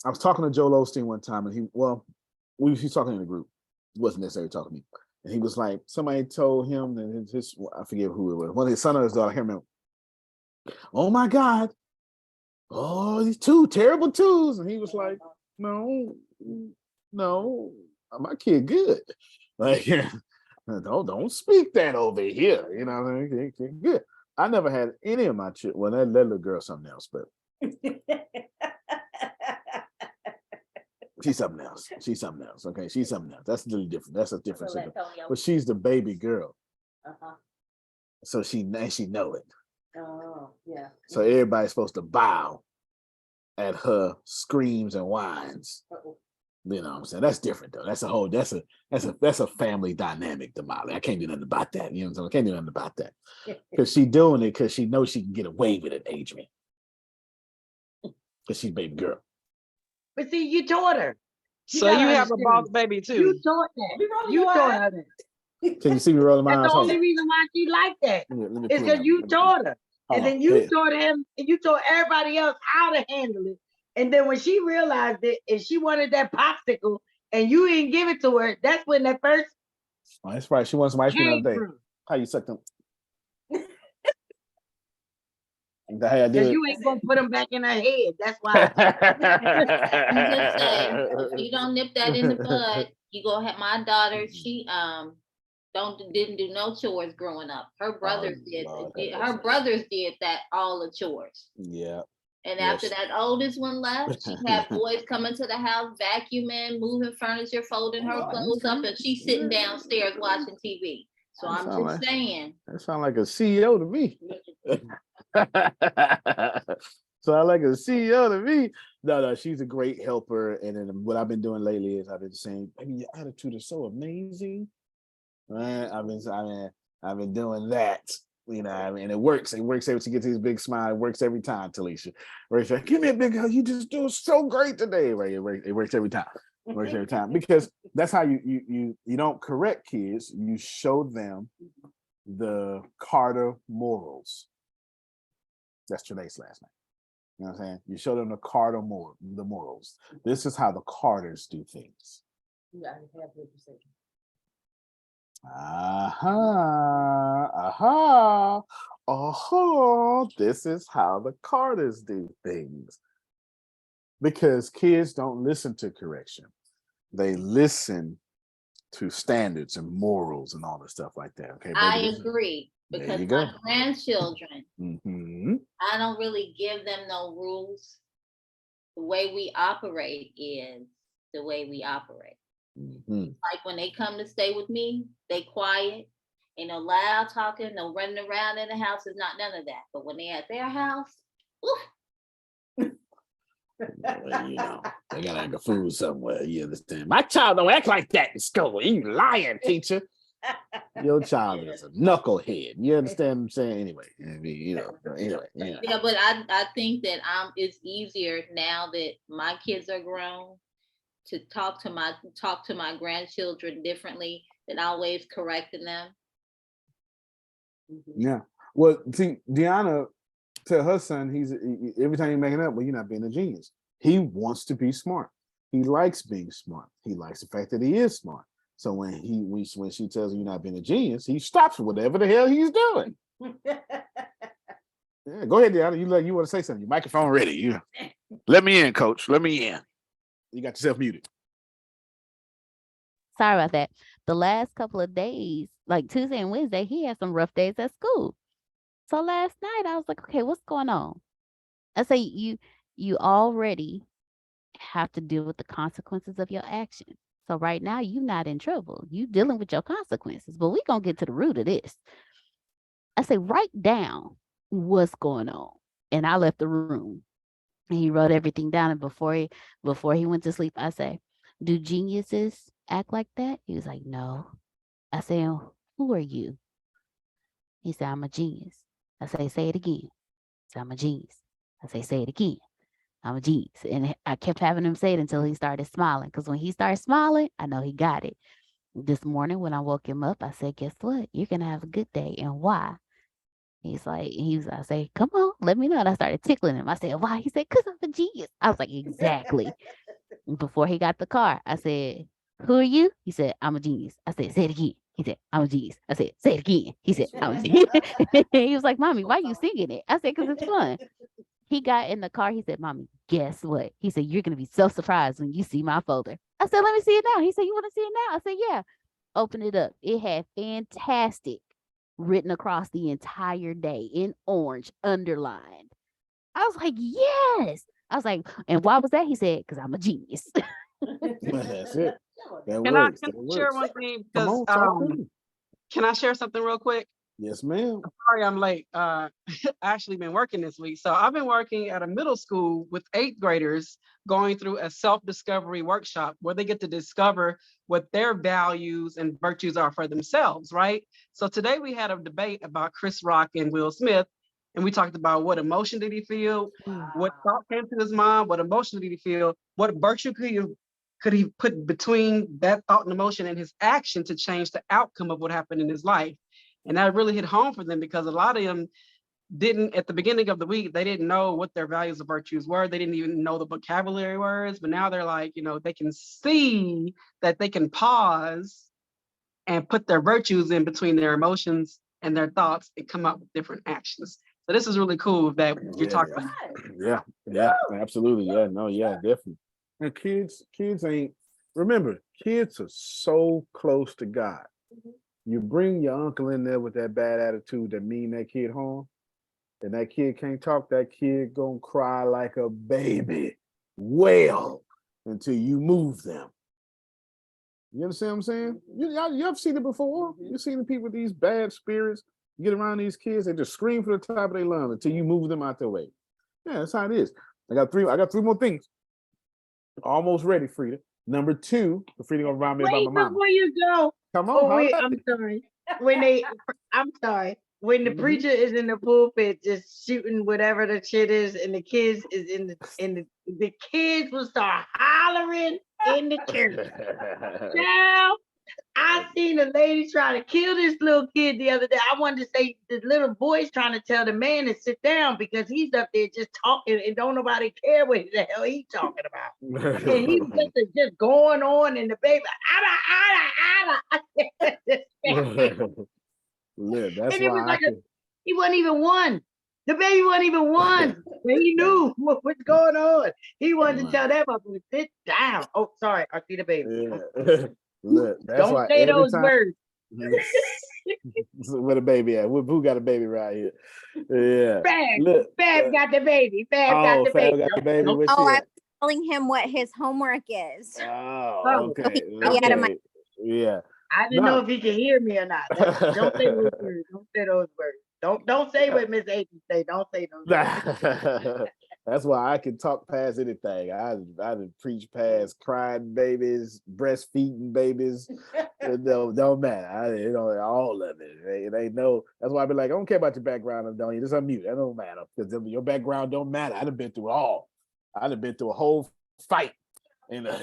Speaker 1: I was talking to Joel Osteen one time, and he's talking in the group. He wasn't necessarily talking to me. And he was like, somebody told him that his I forget who it was. One of his son or his daughter, I can't remember. Oh my God. Oh, these 2 terrible 2s. And he was like, no, my kid good. Like, don't speak that over here. You know what I mean? Good. I never had any of my children. Well, that little girl something else, but she's something else. She's something else. Okay, she's something else. That's a little different. That's a different thing. But she's the baby girl. So she know it.
Speaker 8: Oh, yeah.
Speaker 1: So everybody's supposed to bow at her screams and whines. You know what I'm saying? That's different though. That's a family dynamic, Damali. I can't do nothing about that. You know what I'm saying? I can't do nothing about that. Because she's doing it because she knows she can get away with it, Adrian. Because she's baby girl.
Speaker 7: But see, you taught her.
Speaker 6: So you have a boss baby too.
Speaker 7: You taught that. You taught her that.
Speaker 1: Can you see me rolling my eyes?
Speaker 7: That's the only reason why she like that. It's because you taught her. And then you taught him, and you taught everybody else how to handle it. And then when she realized it, and she wanted that popsicle, and you didn't give it to her, that's when that first.
Speaker 1: Oh, that's right. She wants some ice cream the other day. How you suck them?
Speaker 7: Because you ain't gonna put them back in her head. That's why.
Speaker 3: I'm just saying, if you don't nip that in the bud, you gonna have my daughter. She didn't do no chores growing up. Her brothers did. Her brothers did that, all the chores.
Speaker 1: Yeah.
Speaker 3: And after that oldest one left, she had boys coming to the house, vacuuming, moving furniture, folding her clothes up, and she's sitting downstairs watching TV. So I'm just saying.
Speaker 1: That sounds like a CEO to me. Sound like a CEO to me. No, she's a great helper. And then what I've been doing lately is I've been saying, baby, your attitude is so amazing. Right? I've been doing that. You know, I mean, it works. It works every time she gets this big smile. It works every time, Talisha. Right? Like, give me a big hug. You just do so great today. Right? It works every time. It works every time. Because that's how you don't correct kids. You show them the Carter morals. That's Trinace's last name. You know what I'm saying? You show them the Carter the morals. This is how the Carters do things. This is how the Carters do things. Because kids don't listen to correction. They listen to standards and morals and all this stuff like that. Okay.
Speaker 3: I agree. Because
Speaker 1: you
Speaker 3: my
Speaker 1: go.
Speaker 3: grandchildren,
Speaker 1: Mm-hmm.
Speaker 3: I don't really give them no rules. The way we operate is the way we operate.
Speaker 1: Mm-hmm.
Speaker 3: Like when they come to stay with me, they quiet. Ain't no loud talking, no running around in the house. Is not none of that. But when they at their house, oof,
Speaker 1: Well, you know, they gotta act a fool somewhere. You understand? My child don't act like that in school. You lying, teacher. Your child is a knucklehead. You understand what I'm saying? Anyway, I mean, you know, anyway, yeah.
Speaker 3: yeah. But I think that it's easier now that my kids are grown to talk to my grandchildren differently than always correcting them.
Speaker 1: Yeah. Well, see, Deanna tell her son every time you're making up, well, you're not being a genius. He wants to be smart. He likes being smart. He likes the fact that he is smart. So when she tells him you're not being a genius, he stops whatever the hell he's doing. Yeah, go ahead, Deanna. You want to say something? Your microphone ready. You let me in, coach. Let me in. You got yourself muted.
Speaker 5: Sorry about that. The last couple of days, like Tuesday and Wednesday, he had some rough days at school. So last night I was like, okay, what's going on? I say you already have to deal with the consequences of your actions. So right now you're not in trouble. You dealing with your consequences, but we're gonna get to the root of this. I say, write down what's going on. And I left the room. And he wrote everything down. And before he went to sleep, I say, do geniuses act like that? He was like, no. I say, who are you? He said, I'm a genius. I say it again. He said, I'm a genius. I say it again. I'm a genius. And I kept having him say it until he started smiling. Because when he started smiling, I know he got it. This morning when I woke him up, I said, guess what? You're going to have a good day. And why? I say, come on, let me know. And I started tickling him. I said, why? He said, because I'm a genius. I was like, exactly. Before he got the car, I said, who are you? He said, I'm a genius. I said, say it again. He said, I'm a genius. I said, say it again. He said, I'm a genius. He was like, Mommy, why are you singing it? I said, because it's fun. He got in the car. He said, Mommy, guess what? He said, you're going to be so surprised when you see my folder. I said, let me see it now. He said, you want to see it now? I said, yeah. Open it up. It had fantastic written across the entire day in orange, underlined. I was like, yes. I was like, and why was that? He said, because I'm a genius.
Speaker 1: That's it. That
Speaker 15: Can
Speaker 1: works.
Speaker 15: I
Speaker 1: That
Speaker 15: share
Speaker 1: works.
Speaker 15: one thing?
Speaker 1: Come
Speaker 15: Because
Speaker 1: on, talk to me.
Speaker 15: can I share something real quick?
Speaker 1: Yes, ma'am.
Speaker 15: Sorry, I'm late. I actually been working this week. So I've been working at a middle school with 8th graders going through a self-discovery workshop where they get to discover what their values and virtues are for themselves, right? So today we had a debate about Chris Rock and Will Smith, and we talked about what emotion did he feel, what thought came to his mind, what emotion did he feel, what virtue could he put between that thought and emotion and his action to change the outcome of what happened in his life. And that really hit home for them because a lot of them didn't, at the beginning of the week, they didn't know what their values and virtues were. They didn't even know the vocabulary words, but now they're like, they can see that they can pause and put their virtues in between their emotions and their thoughts and come up with different actions. So this is really cool that you're talking about.
Speaker 1: Yeah, absolutely. Yeah, no, yeah, definitely. And kids remember, kids are so close to God. You bring your uncle in there with that bad attitude that mean that kid harm, and that kid can't talk, that kid gonna cry like a baby, wail until you move them. You understand what I'm saying? You ever seen it before? You've seen the people with these bad spirits get around these kids, they just scream from the top of their lungs until you move them out their way. Yeah, that's how it is. I got three more things. Almost ready, Frida. Number 2, the Frida gonna remind me about my mama.
Speaker 7: Before you go.
Speaker 1: Come on.
Speaker 7: Oh, wait, I'm sorry. I'm sorry. When the preacher is in the pulpit just shooting whatever the shit is, and the kids is the kids will start hollering in the church. Now, I seen a lady try to kill this little kid the other day. I wanted to say the little boy's trying to tell the man to sit down because he's up there just talking and don't nobody care what the hell he's talking about. And he was just going on and the baby,
Speaker 1: Yeah, that's
Speaker 7: and it was
Speaker 1: why
Speaker 7: like he wasn't even one. The baby wasn't even one. But he knew what's going on. He wanted to tell that motherfucker, sit down. Oh, sorry, I see the baby.
Speaker 1: Yeah. Look, that's
Speaker 7: Don't
Speaker 1: why
Speaker 7: say
Speaker 1: every
Speaker 7: those
Speaker 1: time,
Speaker 7: words.
Speaker 1: Where the baby at? Who got a baby right here? Yeah.
Speaker 7: Fab,
Speaker 1: Look,
Speaker 7: Fab got the baby. Fab got
Speaker 1: oh,
Speaker 7: the
Speaker 1: Fab
Speaker 7: baby.
Speaker 1: got the baby.
Speaker 7: Don't-
Speaker 1: Where
Speaker 12: Oh,
Speaker 1: she
Speaker 12: I'm
Speaker 1: at?
Speaker 12: telling him what his homework is.
Speaker 1: Oh,
Speaker 7: Oh,
Speaker 1: okay.
Speaker 12: So he can be out of my.
Speaker 1: Okay. Yeah.
Speaker 7: I didn't know if he can hear me or not. Don't say those words. Don't say those words. Don't say what Miss April say. Don't say those words.
Speaker 1: That's why I can talk past anything. I done preach past crying babies, breastfeeding babies. It don't matter. All of it. It ain't no. That's why I be like, I don't care about your background. Don't you? Just unmute. That don't matter because your background don't matter. I done been through it all. I done been through a whole fight in a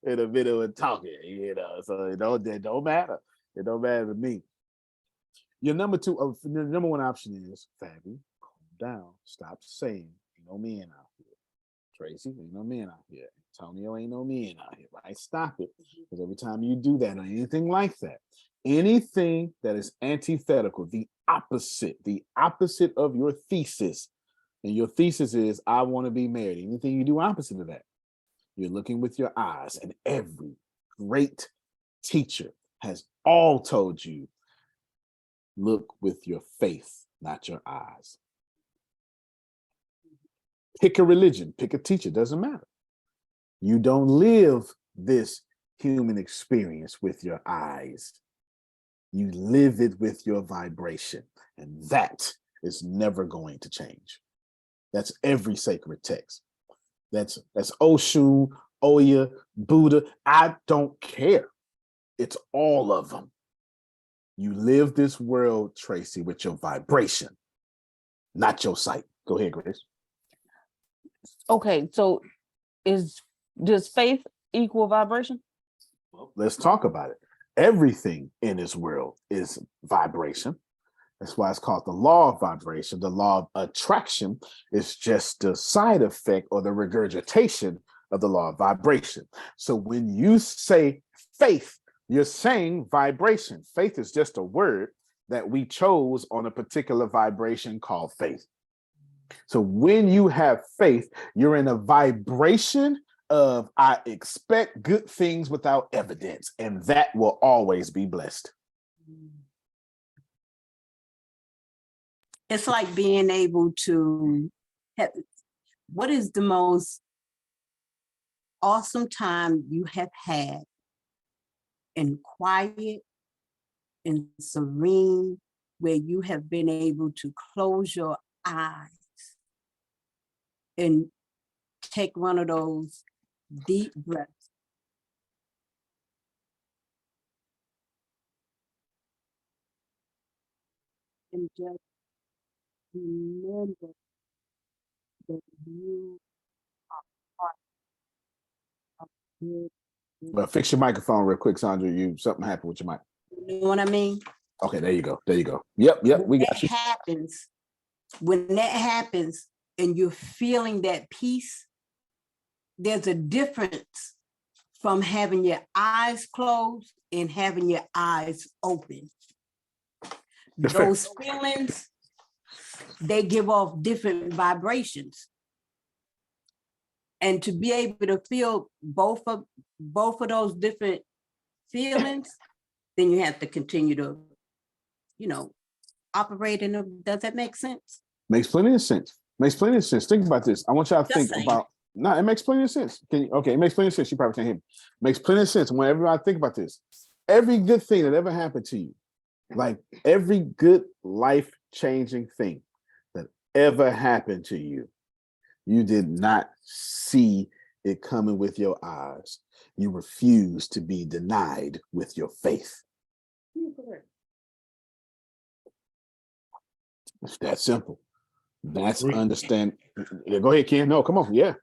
Speaker 1: video and talking. So it don't matter. It don't matter to me. Your number one option is Fabby. Down. Stop saying ain't no men out here. Tracy, ain't no men out here. Antonio, ain't no men out here. Right? Stop it. Because every time you do that or anything like that, anything that is antithetical, the opposite of your thesis, and your thesis is I want to be married. Anything you do opposite of that, you're looking with your eyes. And every great teacher has all told you, look with your faith, not your eyes. Pick a religion, pick a teacher, doesn't matter. You don't live this human experience with your eyes. You live it with your vibration. And that is never going to change. That's every sacred text. That's Oshun, Oya, Buddha. I don't care. It's all of them. You live this world, Tracy, with your vibration, not your sight. Go ahead, Grace.
Speaker 2: Okay, so does faith equal vibration?
Speaker 1: Well, let's talk about it. Everything in this world is vibration. That's why it's called the law of vibration. The law of attraction is just the side effect or the regurgitation of the law of vibration. So when you say faith, you're saying vibration. Faith is just a word that we chose on a particular vibration called faith. So when you have faith, you're in a vibration of I expect good things without evidence, and that will always be blessed.
Speaker 9: It's like being able to have, what is the most awesome time you have had in quiet and serene, where you have been able to close your eyes and take one of those deep breaths. And just remember that you are part of good.
Speaker 1: Well, fix your microphone real quick, Sandra. Something happened with your mic.
Speaker 9: You know what I mean?
Speaker 1: Okay, there you go. There you go. Yep, we got you.
Speaker 9: When that happens and you're feeling that peace, there's a difference from having your eyes closed and having your eyes open. Those feelings, they give off different vibrations. And to be able to feel both of those different feelings, then you have to continue to, operate in them. Does that make sense?
Speaker 1: Makes plenty of sense. Makes plenty of sense. Think about this. I want y'all to think about. No, it makes plenty of sense. It makes plenty of sense. You probably can't hear me. Makes plenty of sense. Whenever I think about this, every good thing that ever happened to you, like every good life-changing thing that ever happened to you, you did not see it coming with your eyes. You refused to be denied with your faith. It's that simple. That's understand. Yeah, go ahead, Ken. No, come on. Yeah.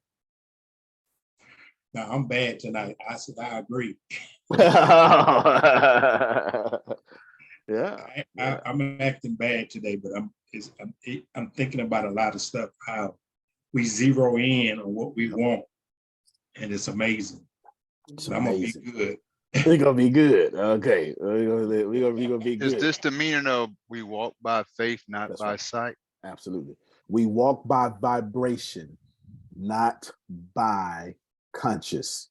Speaker 10: No, I'm bad tonight. I said I agree.
Speaker 1: Yeah.
Speaker 10: I'm acting bad today, but I'm thinking about a lot of stuff, how we zero in on what we want, and it's amazing. So I'm gonna be good.
Speaker 1: We're gonna be good. Okay. We're gonna be good.
Speaker 16: Is this the meaning of we walk by faith, not by sight?
Speaker 1: Absolutely. We walk by vibration, not by conscious.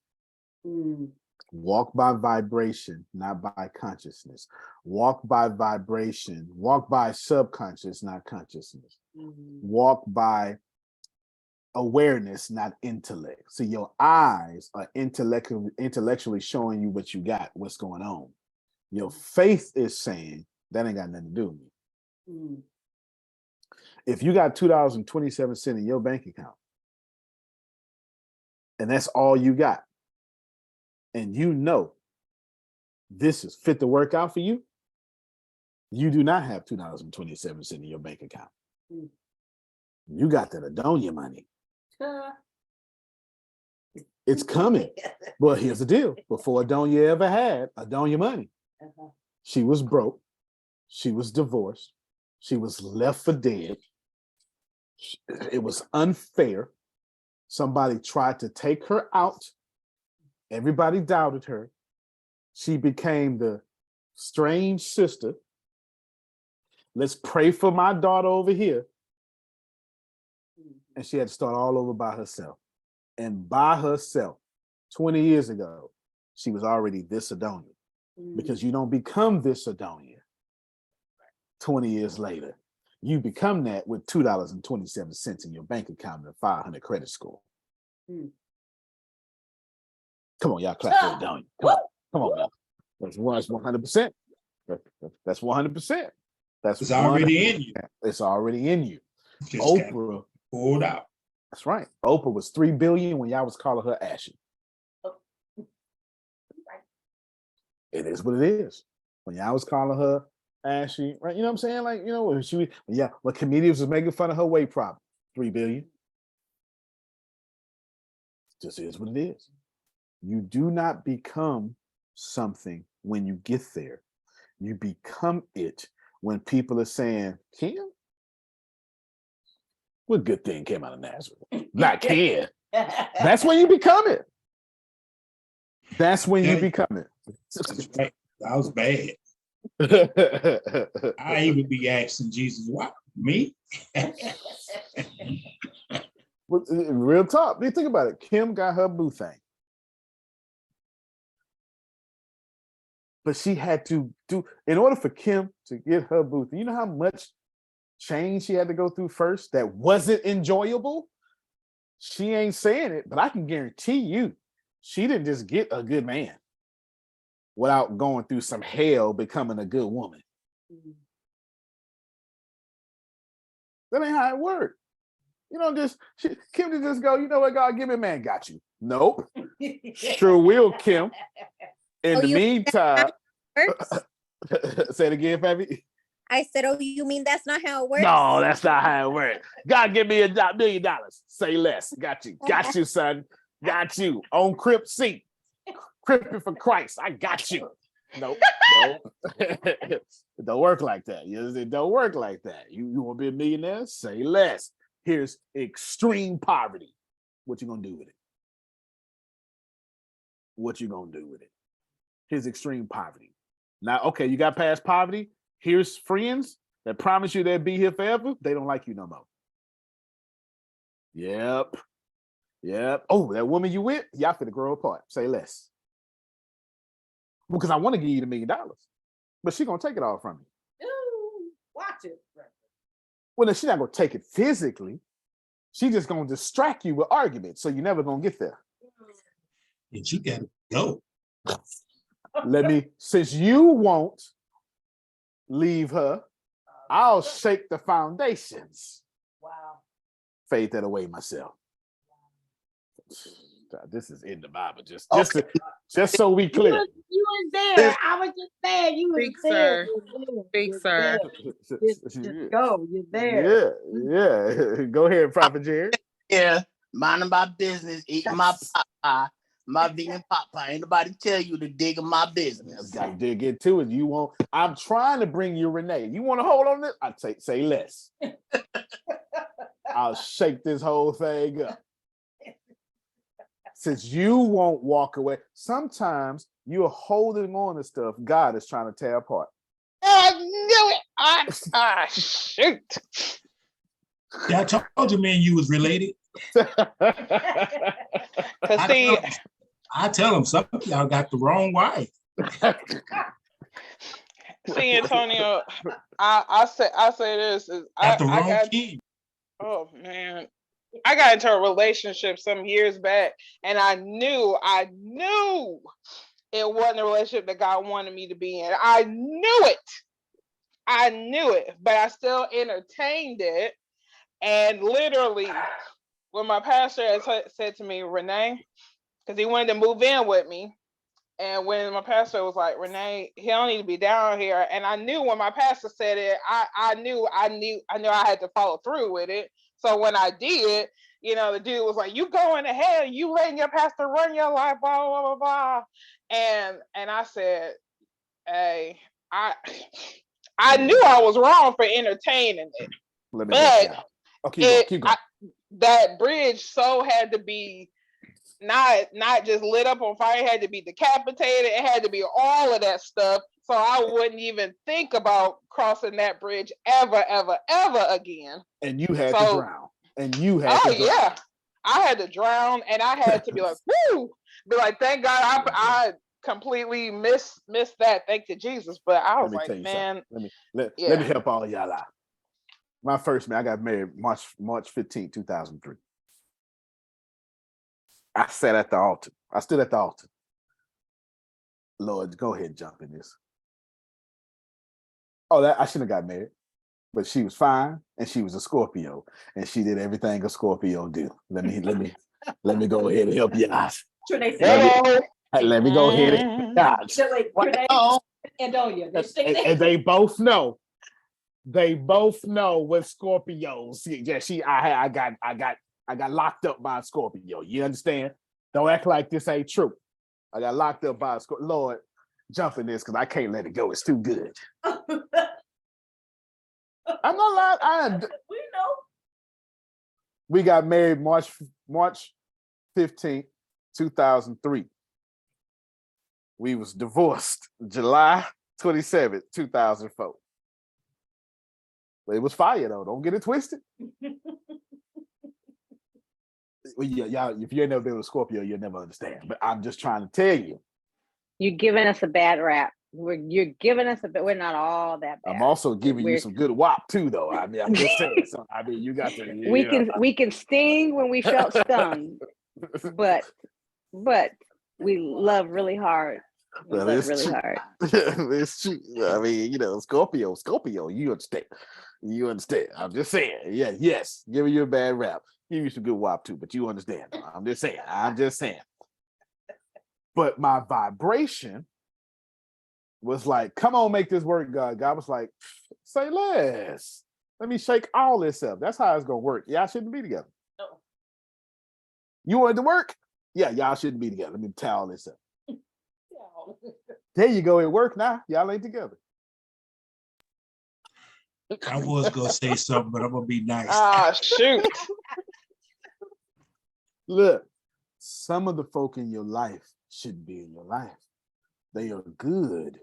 Speaker 1: Walk by vibration, not by consciousness. Walk by vibration. Walk by subconscious, not consciousness. Walk by awareness, not intellect. So your eyes are intellectually showing you what you got, what's going on. Your faith is saying that ain't got nothing to do with me. If you got $2.27 in your bank account, and that's all you got, and you know this is fit to work out for you, you do not have $2.27 in your bank account. You got that Adonia money. It's coming. Well, here's the deal. Before Adonia ever had Adonia money, she was broke. She was divorced. She was left for dead. It was unfair. Somebody tried to take her out. Everybody doubted her. She became the strange sister. Let's pray for my daughter over here. And she had to start all over by herself. And by herself, 20 years ago, she was already this Adonia. Because you don't become this Adonia 20 years later. You become that with $2.27 in your bank account and a 500 credit score. Come on, y'all clap for Adonia. Come on, y'all. That's 100%. That's 100%.
Speaker 10: It's already in you.
Speaker 1: It's already in you.
Speaker 10: Just
Speaker 1: Oprah
Speaker 10: pulled out.
Speaker 1: That's right. Oprah was $3 billion when y'all was calling her ashy. It is what it is. When y'all was calling her ashy, right? You know what I'm saying? Like, you know, when comedians was making fun of her weight problem, $3 billion. Just is what it is. You do not become something when you get there. You become it when people are saying, Kim, what good thing came out of Nazareth? Not Ken. That's when you become it. That's when you become it.
Speaker 10: That's right. That was bad. I even be asking Jesus, why me?
Speaker 1: Real talk. Think about it. Kim got her boo thing. But she had to do, in order for Kim to get her boo thing, you know how much change she had to go through first that wasn't enjoyable? She ain't saying it, but I can guarantee you, she didn't just get a good man without going through some hell becoming a good woman. That ain't how it worked. You know, Kim did just go, you know what, God, give me a man, got you. Nope. Sure will, Kim. In the meantime, say it again, Fabi.
Speaker 12: I said, oh, you mean that's not how it works?
Speaker 1: No, that's not how it works. God, give me $1 million. Say less. Got you. Got you, son. Got you. On Crip seat. Cripping for Christ. I got you. Nope. It don't work like that. It don't work like that. You want to be a millionaire? Say less. Here's extreme poverty. What you gonna do with it? What you gonna do with it? Here's extreme poverty. Now, okay, you got past poverty. Here's friends that promise you they'll be here forever. They don't like you no more. Yep. Oh, that woman you with, y'all finna grow apart. Say less. Because I want to give you the $1 million, but she gonna take it all from you.
Speaker 8: Ooh, watch it.
Speaker 1: Well, she's not gonna take it physically. She just gonna distract you with arguments, so you're never gonna get there.
Speaker 10: And you gotta go.
Speaker 1: Since you won't leave her, I'll shake the foundations.
Speaker 8: Wow.
Speaker 1: Fade that away myself. God, this is in the Bible, just so we clear.
Speaker 7: You was there. I was just saying you was
Speaker 6: Speak,
Speaker 7: there.
Speaker 6: sir. Speak, sir.
Speaker 7: Just go. You're there.
Speaker 1: Yeah. Go ahead, Prophet Jerry.
Speaker 11: Yeah, minding my business, eating my pot pie, my vegan pot pie. Ain't nobody tell you to dig in my business.
Speaker 1: Gotta dig into it. You won't. I'm trying to bring you Renee. You want to hold on this? I say less. I'll shake this whole thing up. Since you won't walk away, sometimes you're holding on to stuff God is trying to tear apart.
Speaker 6: I knew it. Shoot.
Speaker 10: Yeah, I told you, man, you was related.
Speaker 6: Cause see,
Speaker 10: I tell them some of y'all got the wrong wife.
Speaker 6: See, Antonio, I say this is
Speaker 10: Got the
Speaker 6: I
Speaker 10: wrong
Speaker 6: got
Speaker 10: kid.
Speaker 6: oh man. I got into a relationship some years back and I knew it wasn't a relationship that God wanted me to be in. I knew it, but I still entertained it. And literally, when my pastor had said to me, Renee, because he wanted to move in with me, and when my pastor was like, Renee, he don't need to be down here. And I knew when my pastor said it, I knew I had to follow through with it. So when I did, the dude was like, you going to hell, you letting your pastor run your life, blah, blah, blah, blah. And I said, hey, I knew I was wrong for entertaining it.
Speaker 1: Let me help you out. Oh, keep going.
Speaker 6: That bridge so had to be not just lit up on fire, it had to be decapitated, it had to be all of that stuff. So I wouldn't even think about crossing that bridge ever again.
Speaker 1: And you had to drown. And you had to drown.
Speaker 6: Yeah. I had to drown and I had to be like, whoo, be like, thank God I completely missed that. Thank you, Jesus. But I was like, man.
Speaker 1: Let me help all y'all out. My first man, I got married March 15, 2003. I sat at the altar. I stood at the altar. Lord, go ahead and jump in this. Oh, I shouldn't have got married. But she was fine and she was a Scorpio. And she did everything a Scorpio do. Let me go ahead and help you out. Let me go ahead and help you out. And they both know. They both know what Scorpios. Yeah, I got locked up by a Scorpio. You understand? Don't act like this ain't true. I got locked up by a Scorpio. Lord, jump in this because I can't let it go. It's too good. I'm not lying.
Speaker 8: We know.
Speaker 1: We got married March 15th, 2003. We was divorced July 27th, 2004. But it was fire though. Don't get it twisted. Well, yeah, y'all, if you ain't never been with a Scorpio, you'll never understand. But I'm just trying to tell you.
Speaker 8: You're giving us a bad rap. You're giving us we're not all that bad.
Speaker 1: I'm also giving you some good wop too, though. I mean, I'm just saying. So, I mean, you got to.
Speaker 8: We can sting when we felt stung, but we love really hard.
Speaker 1: It's true. I mean, Scorpio. You understand? You understand? I'm just saying. Yeah, yes. Giving you a bad rap. Give you some good wop too, but you understand. I'm just saying. But my vibration was like, come on, make this work, God. God was like, say less. Let me shake all this up. That's how it's gonna work. Y'all shouldn't be together. No. You wanted to work? Yeah, y'all shouldn't be together. Let me tie all this up. There you go. It worked now. Y'all ain't together.
Speaker 10: I was gonna say something, but I'm gonna be nice.
Speaker 6: Ah, shoot.
Speaker 1: Look, some of the folk in your life shouldn't be in your life. They are good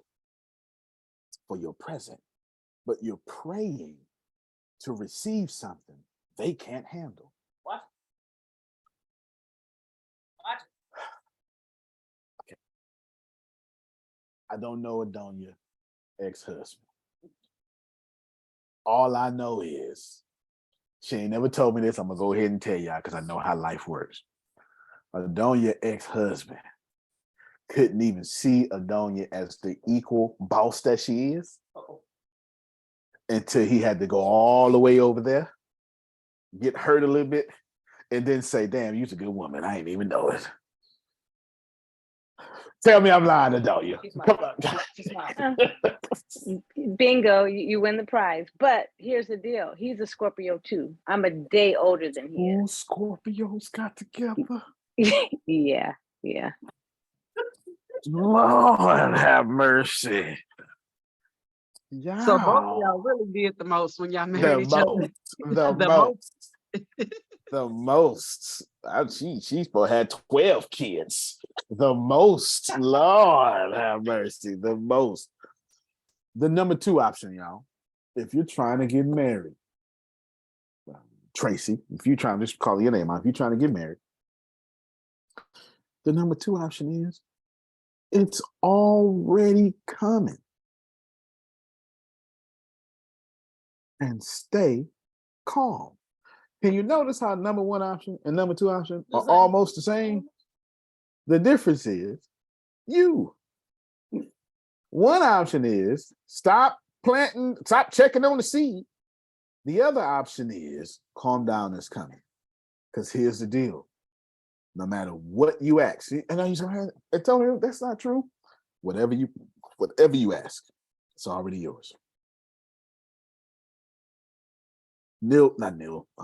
Speaker 1: for your present, but you're praying to receive something they can't handle.
Speaker 8: What?
Speaker 1: Okay. I don't know Adonia, ex-husband. All I know is she ain't never told me this. I'm gonna go ahead and tell y'all because I know how life works. Adonia, ex-husband, couldn't even see Adonia as the equal boss that she is until he had to go all the way over there, get hurt a little bit, and then say, damn, you're a good woman. I ain't even know it. Tell me I'm lying, Adonia. Come on.
Speaker 8: Bingo, you win the prize. But here's the deal. He's a Scorpio too. I'm a day older than he is.
Speaker 1: Scorpios got together.
Speaker 8: Yeah.
Speaker 1: Lord have mercy. Yeah.
Speaker 15: So both of y'all really did the most when y'all married each other.
Speaker 1: The most. She's supposed to have 12 kids. The most. Lord have mercy. The most. The number 2 option, y'all. If you're trying to get married, Tracy, if you're trying to just call your name out, if you're trying to get married, The number two option is it's already coming. And stay calm. Can you notice how number one option and number two option are almost the same? The difference is you. One option is stop planting, stop checking on the seed. The other option is calm down, it's coming. Because here's the deal. No matter what you ask, and I tell him that's not true. Whatever you ask, it's already yours. Dean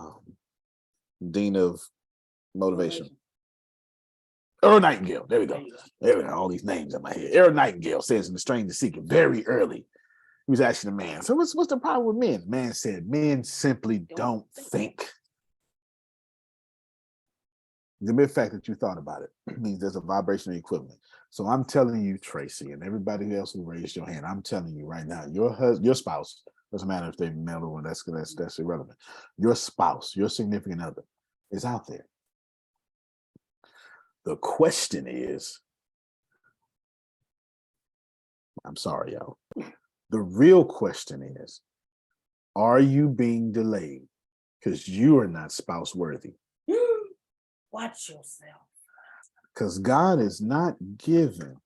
Speaker 1: of Motivation. Earl Nightingale. There we go. There we go. All these names in my head. Earl Nightingale says in The Strain to Seek It very early. He was asking the man, so what's the problem with men? The man said, men simply don't think. The mere fact that you thought about it means there's a vibrational equivalent. So I'm telling you, Tracy, and everybody else who raised your hand, I'm telling you right now, your spouse, doesn't matter if they're male or that's irrelevant. Your spouse, your significant other, is out there. The question is, I'm sorry, y'all. The real question is, are you being delayed because you are not spouse worthy?
Speaker 8: Watch yourself.
Speaker 1: Because God is not giving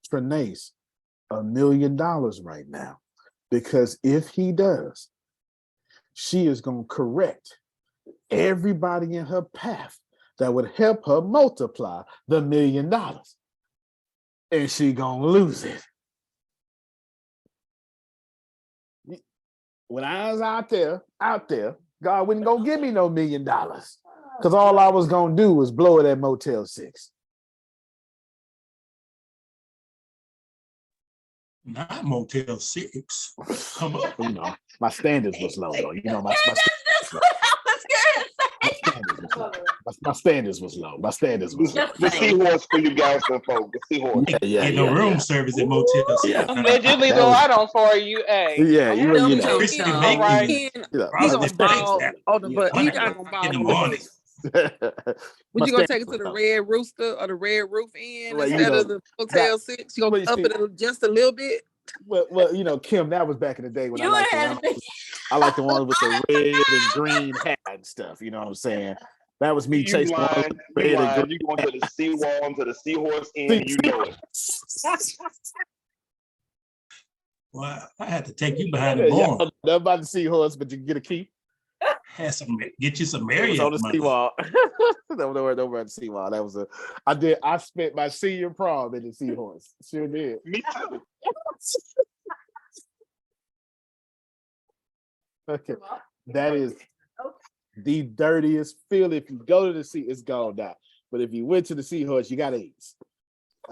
Speaker 1: Trinace $1 million right now. Because if he does, she is going to correct everybody in her path that would help her multiply the $1 million. And she going to lose it. When I was out there, God wasn't going to give me no $1 million. Because all I was going to do was blow it at Motel 6.
Speaker 10: Not Motel 6. Come on.
Speaker 1: You know, my standards was low, though. You know, my standards was low. My standards was low.
Speaker 17: The seahorse for you guys, folks. The seahorse.
Speaker 10: Get no room service at Motel 6.
Speaker 1: Yeah.
Speaker 6: Did you leave the light on for you? Hey.
Speaker 1: Yeah, you know.
Speaker 10: Christian
Speaker 6: All
Speaker 10: Bacon,
Speaker 6: right.
Speaker 1: You know,
Speaker 10: Christian
Speaker 1: my
Speaker 10: Bacon
Speaker 1: standards-
Speaker 10: that
Speaker 18: Oh, but he not gonna
Speaker 10: 1
Speaker 18: ball
Speaker 10: in the
Speaker 18: with
Speaker 10: morning.
Speaker 18: Would you gonna take it to the Red Rooster or the Red Roof Inn
Speaker 1: Well, you
Speaker 18: instead
Speaker 1: know,
Speaker 18: of the Motel 6? You gonna
Speaker 1: well,
Speaker 18: up
Speaker 1: you
Speaker 18: it just a little bit?
Speaker 1: Well, you know, Kim, that was back in the day when
Speaker 8: You had
Speaker 1: I like the ones with the red and green hat and stuff. You know what I'm saying? That was me
Speaker 17: You
Speaker 1: chasing
Speaker 17: lying. You
Speaker 1: red and
Speaker 17: lying.
Speaker 1: green.
Speaker 17: You going to the seawall, to the seahorse inn, you know it.
Speaker 10: Well, I had to take you behind the
Speaker 1: Yeah,
Speaker 10: barn.
Speaker 1: not about the seahorse, but you can get a key.
Speaker 10: Get you some
Speaker 1: It was
Speaker 10: Marriott
Speaker 1: on the
Speaker 10: money.
Speaker 1: seawall. Nowhere on the seawall. That was I spent my senior prom in the seahorse. Sure did.
Speaker 17: Me too.
Speaker 1: Okay. That is the dirtiest feel. If you go to the sea, it's gone now. But if you went to the seahorse, you got AIDS.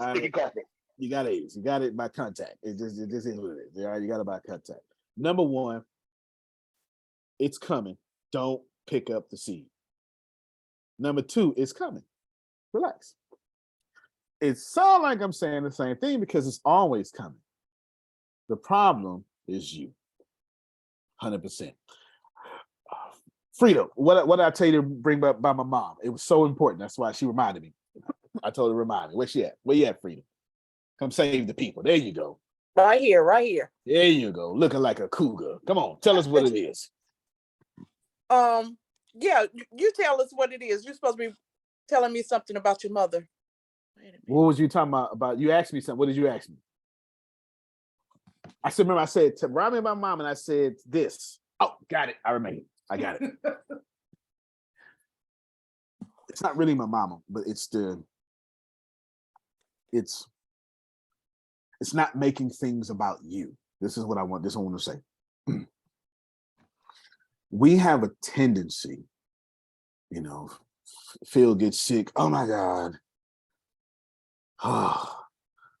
Speaker 17: Sticky carpet.
Speaker 1: You got AIDS. You got it by contact. It just is what it is. All right, you got it by contact. Number one, it's coming. Don't pick up the seed. Number two, it's coming. Relax. It sounds like I'm saying the same thing because it's always coming. The problem is you. 100%. Frida, what did I tell you to bring up by my mom? It was so important. That's why she reminded me. I told her to remind me. Where's she at? Where you at, Frida? Come save the people. There you go.
Speaker 18: Right here, right here.
Speaker 1: There you go. Looking like a cougar. Come on, tell us what it is.
Speaker 18: Yeah, you tell us what it is. You're supposed to be telling me something about your mother.
Speaker 1: What was you talking about? You asked me something. What did you ask me? I remember I said, remind me of my mom, and I said this. Oh, got it. I remember. I got it. It's not really my mama, but it's not making things about you. This is what I want. This I want to say. We have a tendency, Phil gets sick. Oh my God.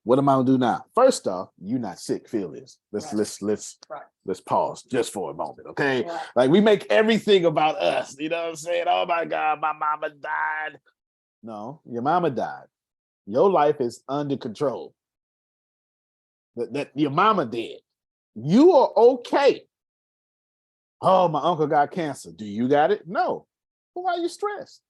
Speaker 1: What am I gonna do now? First off, you're not sick, Phil is. Let's pause just for a moment, okay?
Speaker 8: Right.
Speaker 1: Like we make everything about us, you know what I'm saying? Oh my God, my mama died. No, your mama died. Your life is under control. That your mama did. You are okay. Oh, my uncle got cancer. Do you got it? No. Well, why are you stressed?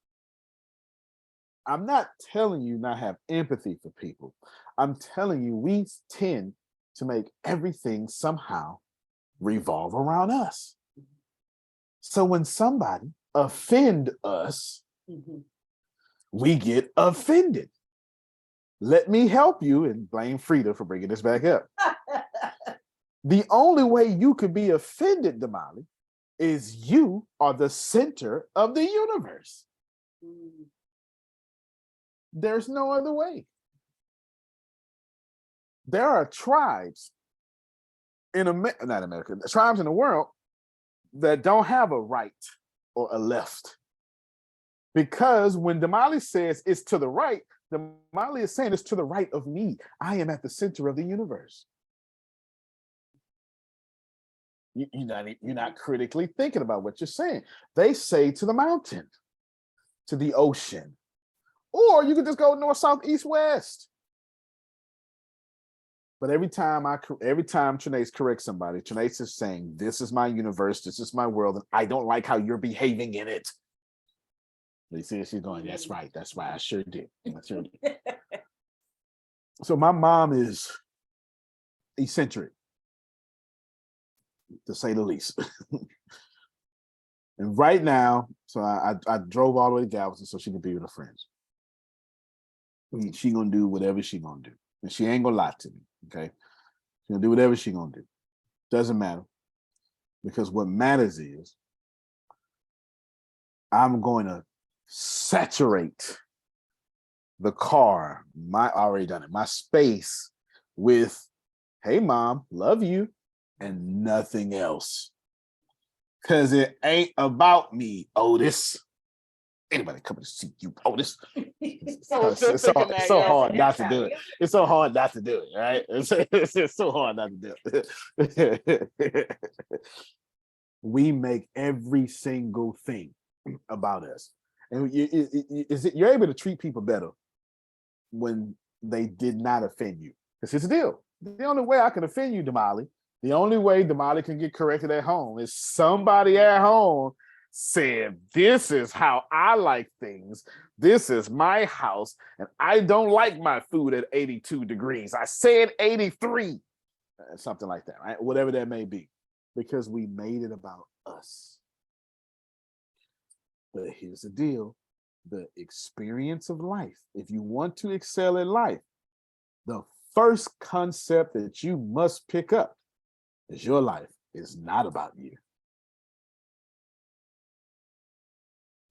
Speaker 1: I'm not telling you not have empathy for people. I'm telling you we tend to make everything somehow revolve around us. So when somebody offend us, we get offended. Let me help you and blame Frida for bringing this back up. The only way you could be offended, Damali, is you are the center of the universe. There's no other way. There are tribes in America, not America, tribes in the world that don't have a right or a left. Because when Damali says it's to the right, Damali is saying it's to the right of me. I am at the center of the universe. You're not critically thinking about what you're saying. They say to the mountain, to the ocean, or you could just go north, south, east, west. But every time Trinace corrects somebody, Trinace is saying, this is my universe, this is my world, and I don't like how you're behaving in it. You see, she's going, that's right, I sure did. So my mom is eccentric, to say the least. And right now, so I drove all the way to Galveston so she could be with her friends. She gonna do whatever she gonna do. And she ain't gonna lie to me, okay? She's gonna do whatever she gonna do. Doesn't matter. Because what matters is I'm going to saturate the car, my space with, hey mom, love you, and nothing else. Because it ain't about me, Otis. Anybody coming to see you, Otis? It's so hard not to do it. It's so hard not to do it, right? It's so hard not to do it. We make every single thing about us. And you're able to treat people better when they did not offend you. Because here's the deal. The only way I can offend you, Damali, the only way Damali can get corrected at home is somebody at home said, this is how I like things. This is my house, and I don't like my food at 82 degrees. I said 83, something like that, right? Whatever that may be, because we made it about us. But here's the deal. The experience of life, if you want to excel in life, the first concept that you must pick up is your life is not about you.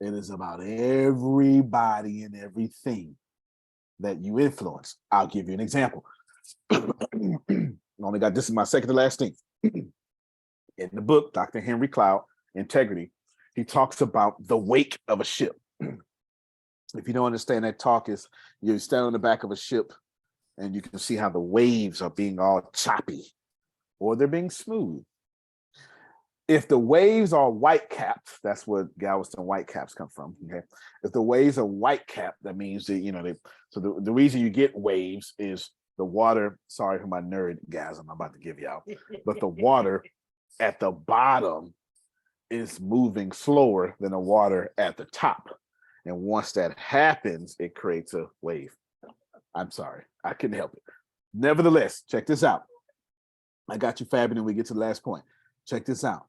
Speaker 1: It is about everybody and everything that you influence. I'll give you an example. I only got this is my second to last thing. In the book, Dr. Henry Cloud, Integrity, he talks about the wake of a ship. If you don't understand that talk, is you stand on the back of a ship and you can see how the waves are being all choppy or they're being smooth. If the waves are white capped, that's where Galveston white caps come from. Okay, if the waves are white capped, that means that so the reason you get waves is the water. Sorry for my nerdgasm I'm about to give y'all, but the water at the bottom is moving slower than the water at the top, and once that happens, it creates a wave. I'm sorry, I couldn't help it. Nevertheless, check this out. I got you, Fabian, and we get to the last point. Check this out.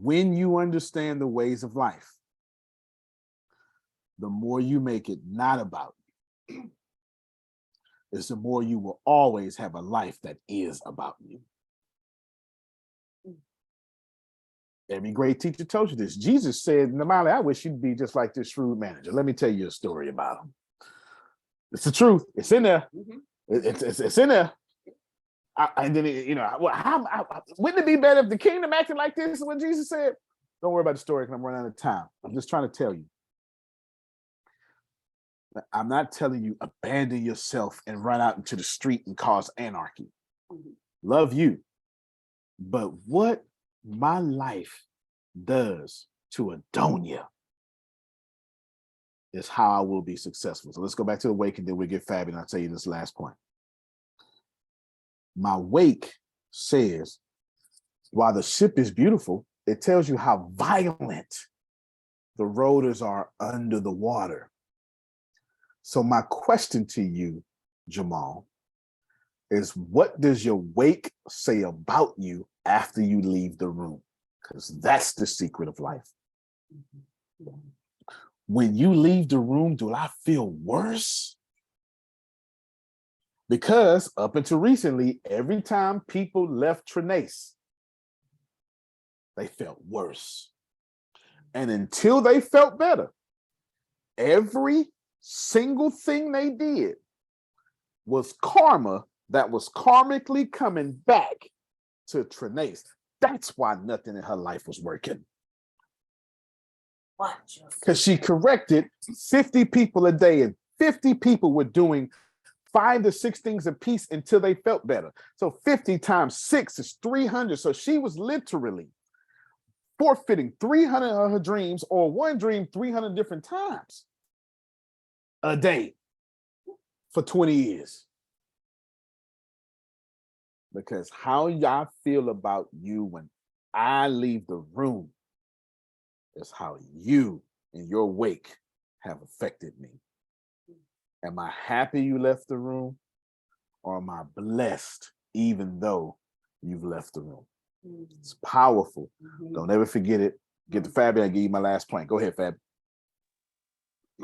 Speaker 1: When you understand the ways of life, the more you make it not about you, is the more you will always have a life that is about you. Every great teacher told you this. Jesus said, Namali, I wish you'd be just like this shrewd manager. Let me tell you a story about him. It's the truth. It's in there. It's in there. And then, wouldn't it be better if the kingdom acted like this is what Jesus said? Don't worry about the story because I'm running out of time. I'm just trying to tell you. I'm not telling you abandon yourself and run out into the street and cause anarchy. Love you. But what my life does to Adonia is how I will be successful. So let's go back to the wake and then we'll get Fabian. I'll tell you this last point. My wake says, while the ship is beautiful, it tells you how violent the rotors are under the water. So my question to you, Jamal, is what does your wake say about you after you leave the room? Because that's the secret of life. When you leave the room, do I feel worse? Because up until recently, every time people left Trinace, they felt worse. And until they felt better, every single thing they did was karma that was karmically coming back to Trinace. That's why nothing in her life was working. Because she corrected 50 people a day, and 50 people were doing 5 to 6 things a piece until they felt better. So 50 times 6 is 300. So she was literally forfeiting 300 of her dreams, or one dream 300 different times a day for 20 years. Because how y'all feel about you when I leave the room is how you in your wake have affected me. Am I happy you left the room, or am I blessed even though you've left the room? It's powerful. Don't ever forget it. Get the Fabi, I'll give you my last point. Go ahead, Fab.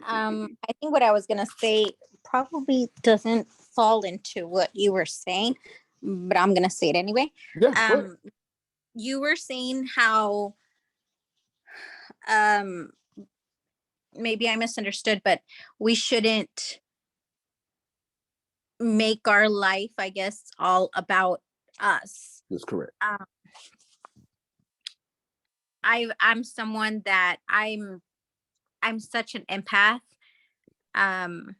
Speaker 12: I think what I was gonna say probably doesn't fall into what you were saying, but I'm gonna say it anyway.
Speaker 1: Yeah.
Speaker 12: You were saying how maybe I misunderstood, but we shouldn't make our life, I guess, all about us.
Speaker 1: That's correct.
Speaker 12: I'm someone that I'm such an empath. And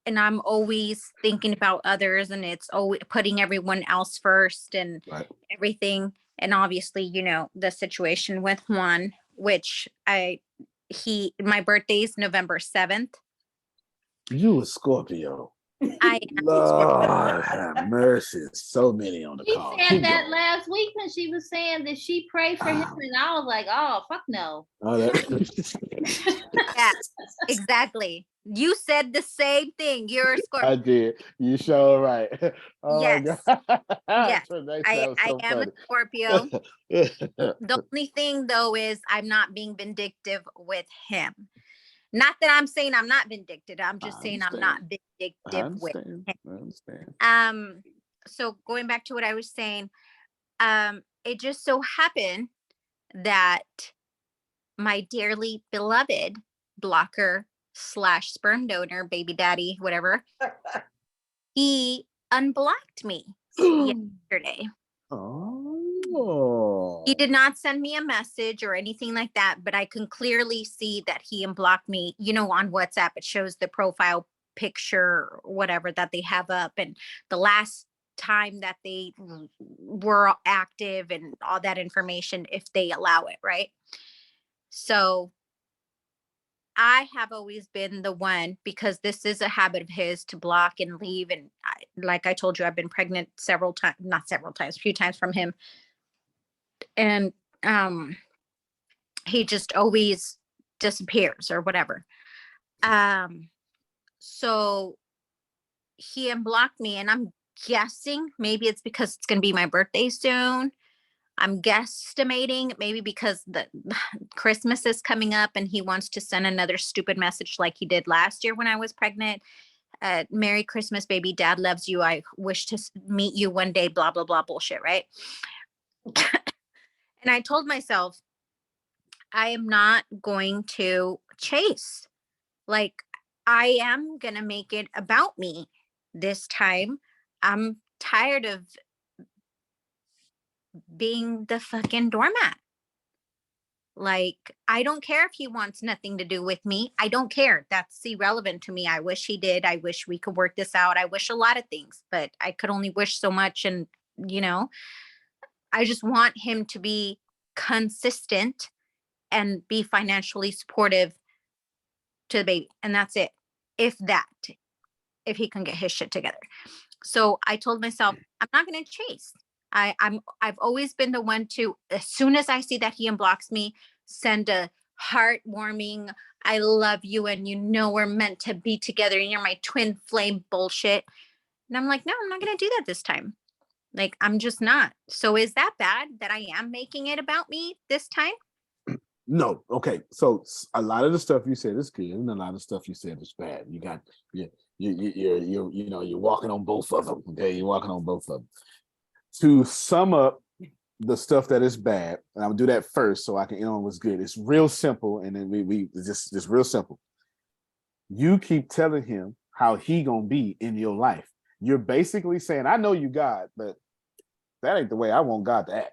Speaker 12: I'm always thinking about others, and it's always putting everyone else first and everything. And obviously, you know, the situation with Juan, which my birthday is November 7th.
Speaker 1: You a Scorpio.
Speaker 12: I am.
Speaker 1: Lord have mercy. So many on the
Speaker 3: She
Speaker 1: call.
Speaker 3: said that last week when she was saying that she prayed for him, and I was like, oh, fuck no.
Speaker 12: Yeah, exactly. You said the same thing. You're a Scorpio.
Speaker 1: I did. You sure right. Oh
Speaker 12: Yes.
Speaker 1: my God.
Speaker 12: Yes.
Speaker 1: That was
Speaker 12: I
Speaker 1: so
Speaker 12: am
Speaker 1: funny.
Speaker 12: a Scorpio. The only thing though is I'm not being vindictive with him. Not that I'm saying I'm not vindictive. I'm just saying I'm not vindictive with him.
Speaker 1: I understand.
Speaker 12: So going back to what I was saying, it just so happened that my dearly beloved blocker / sperm donor, baby daddy, whatever, he unblocked me yesterday.
Speaker 1: Oh.
Speaker 12: He did not send me a message or anything like that, but I can clearly see that he unblocked me. You know, on WhatsApp, it shows the profile picture or whatever that they have up, and the last time that they were active and all that information, if they allow it, right? So I have always been the one, because this is a habit of his to block and leave. And like I told you, I've been pregnant a few times from him. And he just always disappears or whatever. So he unblocked me, and I'm guessing maybe it's because it's going to be my birthday soon. I'm guesstimating maybe because the Christmas is coming up and he wants to send another stupid message like he did last year when I was pregnant. Merry Christmas, baby. Dad loves you. I wish to meet you one day, blah, blah, blah bullshit, right? And I told myself, I am not going to chase. Like, I am going to make it about me this time. I'm tired of being the fucking doormat. Like, I don't care if he wants nothing to do with me. I don't care. That's irrelevant to me. I wish he did. I wish we could work this out. I wish a lot of things, but I could only wish so much. And, you know, I just want him to be consistent and be financially supportive to the baby. And that's it. If he can get his shit together. So I told myself, I'm not going to chase. I've always been the one to, as soon as I see that he unblocks me, send a heartwarming I love you and you know we're meant to be together and you're my twin flame bullshit. And I'm like, no, I'm not going to do that this time. Like, I'm just not. So is that bad that I am making it about me this time?
Speaker 1: No, okay. So a lot of the stuff you said is good, and a lot of stuff you said is bad. You got you're walking on both of them. Okay, you're walking on both of them. To sum up the stuff that is bad, and I'm gonna do that first so I can end on what's good. It's real simple, and then we just real simple. You keep telling him how he gonna be in your life. You're basically saying, I know you God, but that ain't the way I want God to act.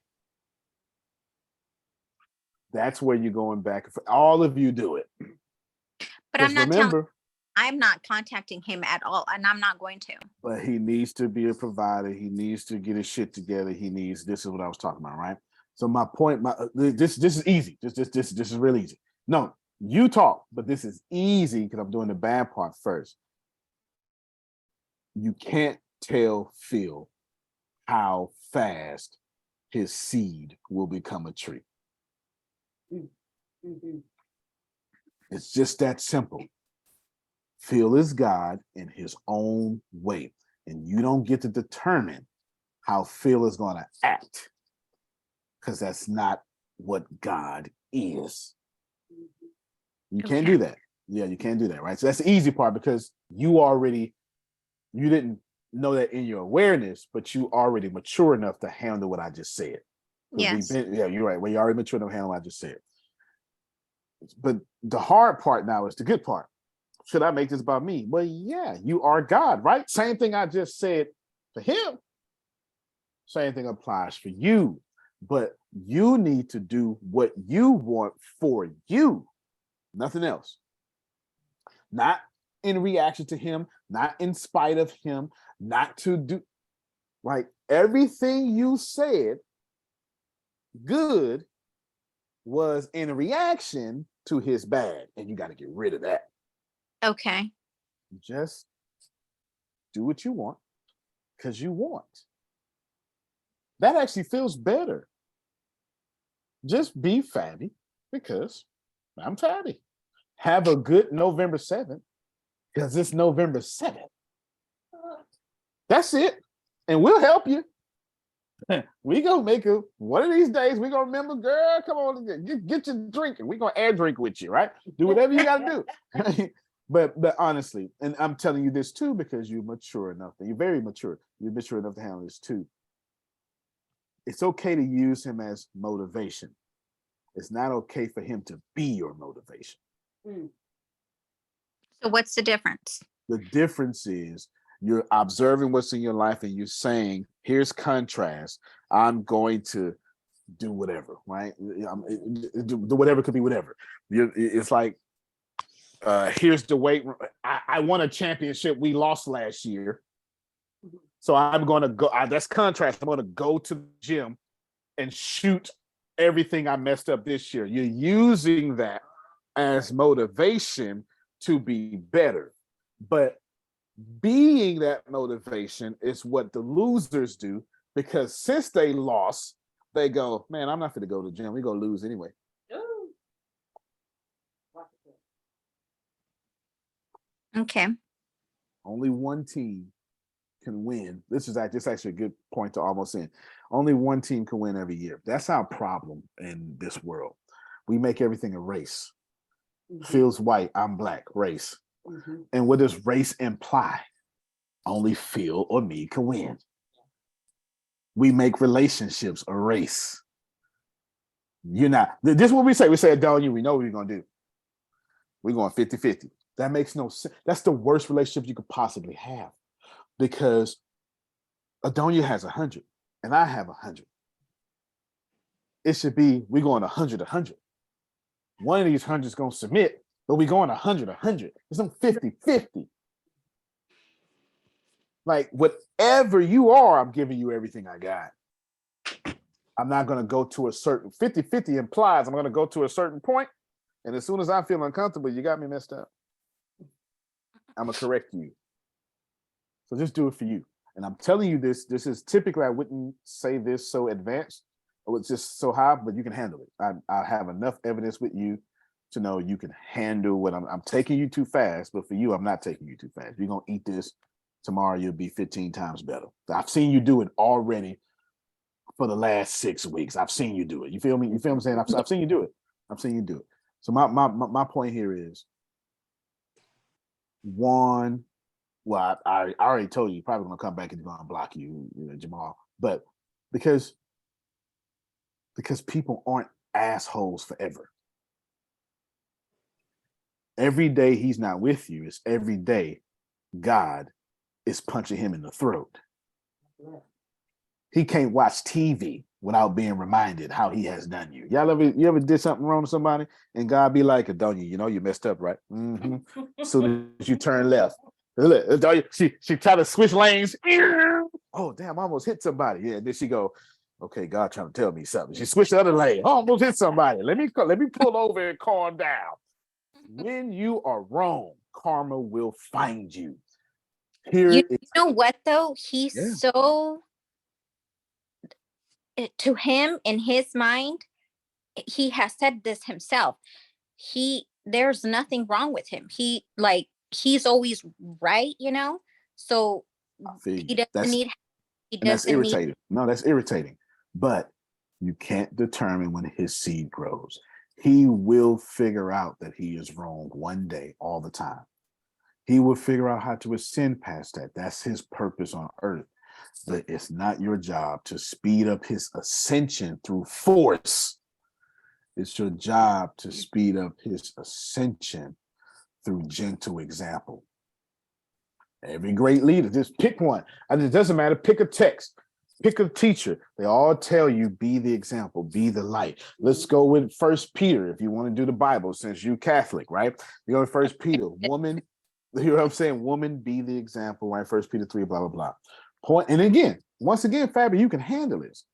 Speaker 1: That's where you're going back. All of you do it.
Speaker 12: But I'm not
Speaker 1: remember,
Speaker 12: I'm not contacting him at all, and I'm not going to.
Speaker 1: but he needs to be a provider. He needs to get his shit together. This is what I was talking about, right? So my point, this is easy. This is real easy. No, you talk, but this is easy because I'm doing the bad part first. You can't tell Phil how fast his seed will become a tree. It's just that simple. Phil is God in his own way, and you don't get to determine how Phil is going to act, because that's not what God is. You can't do that. Yeah, you can't do that, right? So that's the easy part, because you didn't know that in your awareness, but you already mature enough to handle what I just said.
Speaker 12: Yes.
Speaker 1: You're right. Well, you already mature enough to handle what I just said. But the hard part now is the good part. Should I make this about me? Well, yeah, you are God, right? Same thing I just said for him. Same thing applies for you. But you need to do what you want for you, nothing else. Not in reaction to him, not in spite of him, not to do, right? Everything you said good was in reaction to his bad, and you got to get rid of that.
Speaker 12: Okay.
Speaker 1: Just do what you want because you want. That actually feels better. Just be fatty because I'm fatty. Have a good November 7th because it's November 7th. That's it. And we'll help you. We gonna make it one of these days. We gonna remember, girl, come on, get your drinking. We gonna air drink with you, right? Do whatever you gotta do. But honestly, and I'm telling you this too because you're mature enough. You're very mature. You're mature enough to handle this too. It's okay to use him as motivation. It's not okay for him to be your motivation.
Speaker 12: So what's the difference?
Speaker 1: The difference is you're observing what's in your life and you're saying, here's contrast. I'm going to do whatever, right? The whatever could be whatever. It's like, here's the weight. I won a championship. We lost last year. So I'm going to go. That's contrast. I'm going to go to the gym and shoot everything I messed up this year. You're using that as motivation to be better. But being that motivation is what the losers do, because since they lost, they go, man, I'm not going to go to the gym. We're going to lose anyway.
Speaker 12: Okay.
Speaker 1: Only one team can win. This is actually a good point to almost end. Only one team can win every year. That's our problem in this world. We make everything a race. Phil's white, I'm black, race. And what does race imply? Only Phil or me can win. We make relationships a race. You're not. This is what we say. We say, Adonia, we know what we're going to do. We're going 50-50. That makes no sense. That's the worst relationship you could possibly have, because Adonia has 100 and I have 100. It should be we're going 100-100. One of these 100 is going to submit, but we're going 100-100. It's not 50-50. Like, whatever you are, I'm giving you everything I got. I'm not going to go to a certain 50-50 implies I'm going to go to a certain point, and as soon as I feel uncomfortable, you got me messed up. I'm going to correct you. So just do it for you. And I'm telling you this is typically, I wouldn't say this so advanced, or it's just so high, but you can handle it. I have enough evidence with you to know you can handle what I'm taking you too fast, but for you, I'm not taking you too fast. You're gonna eat this tomorrow, you'll be 15 times better. I've seen you do it already for the last 6 weeks. I've seen you do it. You feel me? You feel what I'm saying? I've seen you do it. I've seen you do it. So my point here is one. Well, I already told you, you're probably gonna come back and gonna block you, Jamal. But because people aren't assholes forever. Every day he's not with you is every day God is punching him in the throat. He can't watch TV without being reminded how he has done you. You ever did something wrong to somebody and God be like, don't you know you messed up, right? Mm-hmm. As soon as you turn left. She tried to switch lanes. Oh, damn, I almost hit somebody. Yeah, then she go, okay, God trying to tell me something. She switched the other lane. I almost hit somebody. Let me pull over and calm down. When you are wrong, karma will find you.
Speaker 12: You know what though? He's so, to him, in his mind, he has said this himself. There's nothing wrong with him. He's always right, So he doesn't need.
Speaker 1: That's irritating. No, that's irritating. But you can't determine when his seed grows. He will figure out that he is wrong one day, all the time. He will figure out how to ascend past that. That's his purpose on earth. But it's not your job to speed up his ascension through force. It's your job to speed up his ascension through gentle example. Every great leader, just pick one. It doesn't matter. Pick a text. Pick a teacher. They all tell you, be the example, be the light. Let's go with 1 Peter if you want to do the Bible, since you're Catholic, right? You go with 1 Peter, woman, you know what I'm saying? Woman, be the example, right? 1 Peter 3, blah, blah, blah. Point. And again, once again, Fabi, you can handle this.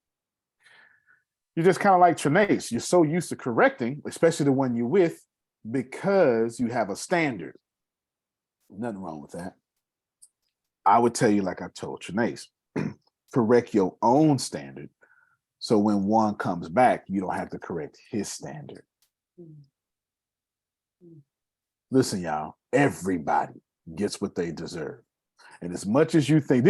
Speaker 1: You're just kind of like Trinace. You're so used to correcting, especially the one you're with, because you have a standard. Nothing wrong with that. I would tell you, like I told Trinace, correct your own standard. So when one comes back, you don't have to correct his standard. Listen, y'all, everybody gets what they deserve. And as much as you think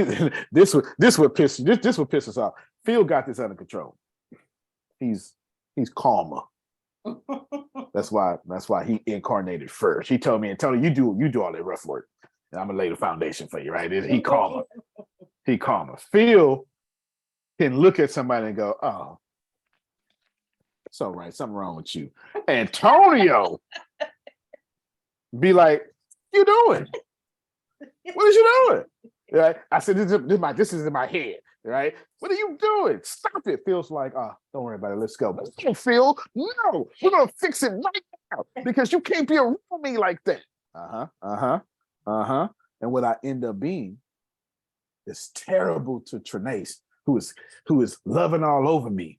Speaker 1: this would piss us off. Phil got this under control. He's calmer. That's why he incarnated first. He told me, and Tony, you do all that rough work. And I'm gonna lay the foundation for you, right? He calmer. He calmer. Phil can look at somebody and go, oh, it's all right, something wrong with you. Antonio be like, you doing? What is you doing? Right? I said, this is in my head, right? What are you doing? Stop it. Phil's like, oh, don't worry about it. Let's go. But no, Phil, no, we're gonna fix it right now because you can't be around me like that. And what I end up being is terrible to Trinace, who is loving all over me,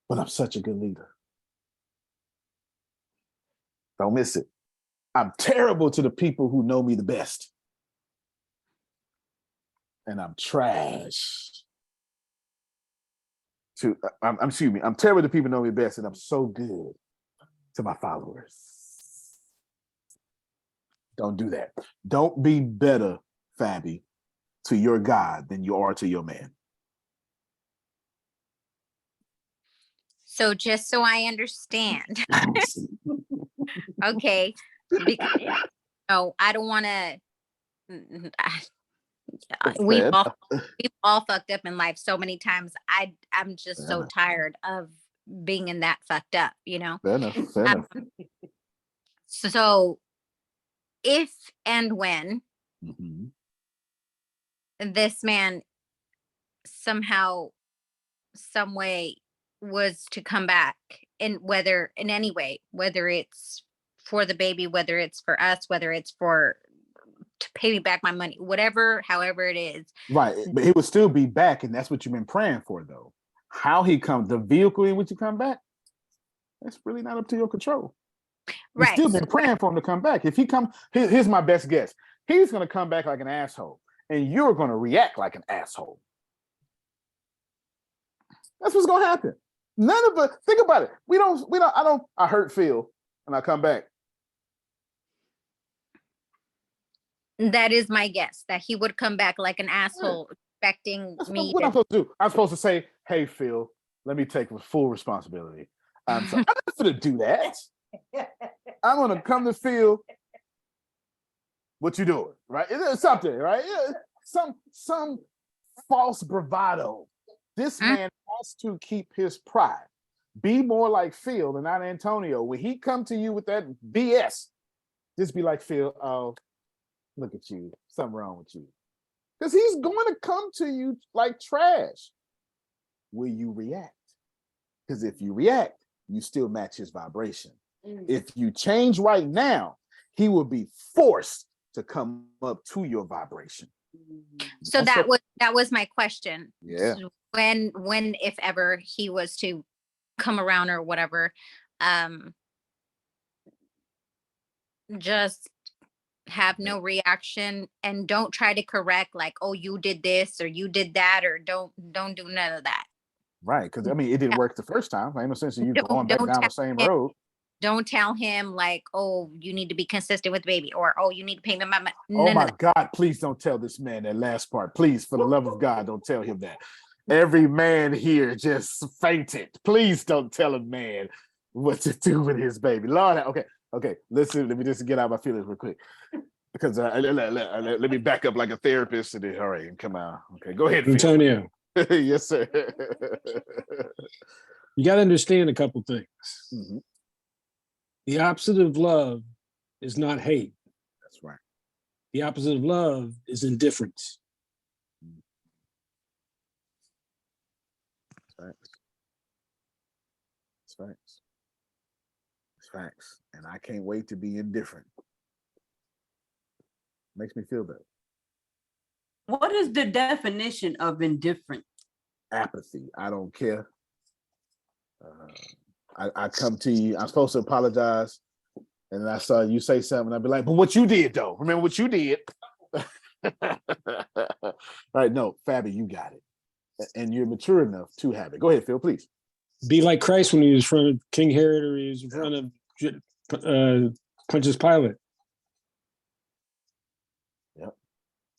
Speaker 1: but I'm such a good leader. Don't miss it. I'm terrible to the people who know me the best. And I'm trash to, I'm terrible to people who know me best, and I'm so good to my followers. Don't do that. Don't be better, Fabi, to your God than you are to your man.
Speaker 12: So just so I understand. Okay. Because, I don't want to. We've all fucked up in life so many times. I'm just so tired of being in that fucked up,
Speaker 1: Fair enough.
Speaker 12: So if and when this man somehow, some way was to come back, in any way, whether it's for the baby, whether it's for us, whether it's to pay me back my money, however it is.
Speaker 1: Right, but he would still be back, and that's what you've been praying for, though. How he comes, the vehicle in which you come back, that's really not up to your control. You've still been praying for him to come back. If he come, here's my best guess. He's going to come back like an asshole, and you're going to react like an asshole. That's what's going to happen. None of us, think about it. I hurt Phil. and I come back.
Speaker 12: That is my guess, that he would come back like an asshole, expecting me
Speaker 1: What I'm
Speaker 12: to.
Speaker 1: supposed to do? I'm supposed to say, "Hey, Phil, let me take full responsibility. I'm not going to do that. I'm going to come to Phil. What you doing? Right? It's something, right? Some false bravado. This man has to keep his pride. Be more like Phil and not Antonio. When he come to you with that BS, just be like, Phil, oh, look at you. Something wrong with you. Because he's going to come to you like trash. Will you react? Because if you react, you still match his vibration. If you change right now, he will be forced to come up to your vibration.
Speaker 12: So that was my question.
Speaker 1: Yeah.
Speaker 12: When if ever he was to come around or whatever, just have no reaction and don't try to correct, like, oh, you did this or you did that, or don't do none of that.
Speaker 1: Right, because I mean, it didn't work the first time. Ain't no sense in you going back down the same road.
Speaker 12: Don't tell him like, oh, you need to be consistent with baby, or oh, you need to pay me my money.
Speaker 1: Oh my God, please don't tell this man that last part. Please, for the love of God, don't tell him that. Every man here just fainted. Please don't tell a man what to do with his baby. Lord, okay. Listen, let me just get out my feelings real quick. Because let me back up like a therapist. And then, all right, come on. Okay, go ahead, Phil.
Speaker 4: Antonio.
Speaker 1: Yes, sir.
Speaker 4: You got to understand a couple things. Mm-hmm. The opposite of love is not hate.
Speaker 1: That's right.
Speaker 4: The opposite of love is indifference.
Speaker 1: Facts. It's facts. It's facts. And I can't wait to be indifferent. Makes me feel better.
Speaker 9: What is the definition of indifferent?
Speaker 1: Apathy. I don't care. I come to you. I'm supposed to apologize. And then I saw you say something. I'd be like, but what you did though? Remember what you did? All right. No, Fabi, you got it. And you're mature enough to have it. Go ahead, Phil, please.
Speaker 4: Be like Christ when he was in front of King Herod, or he was in front of Pontius Pilate.
Speaker 1: Yep.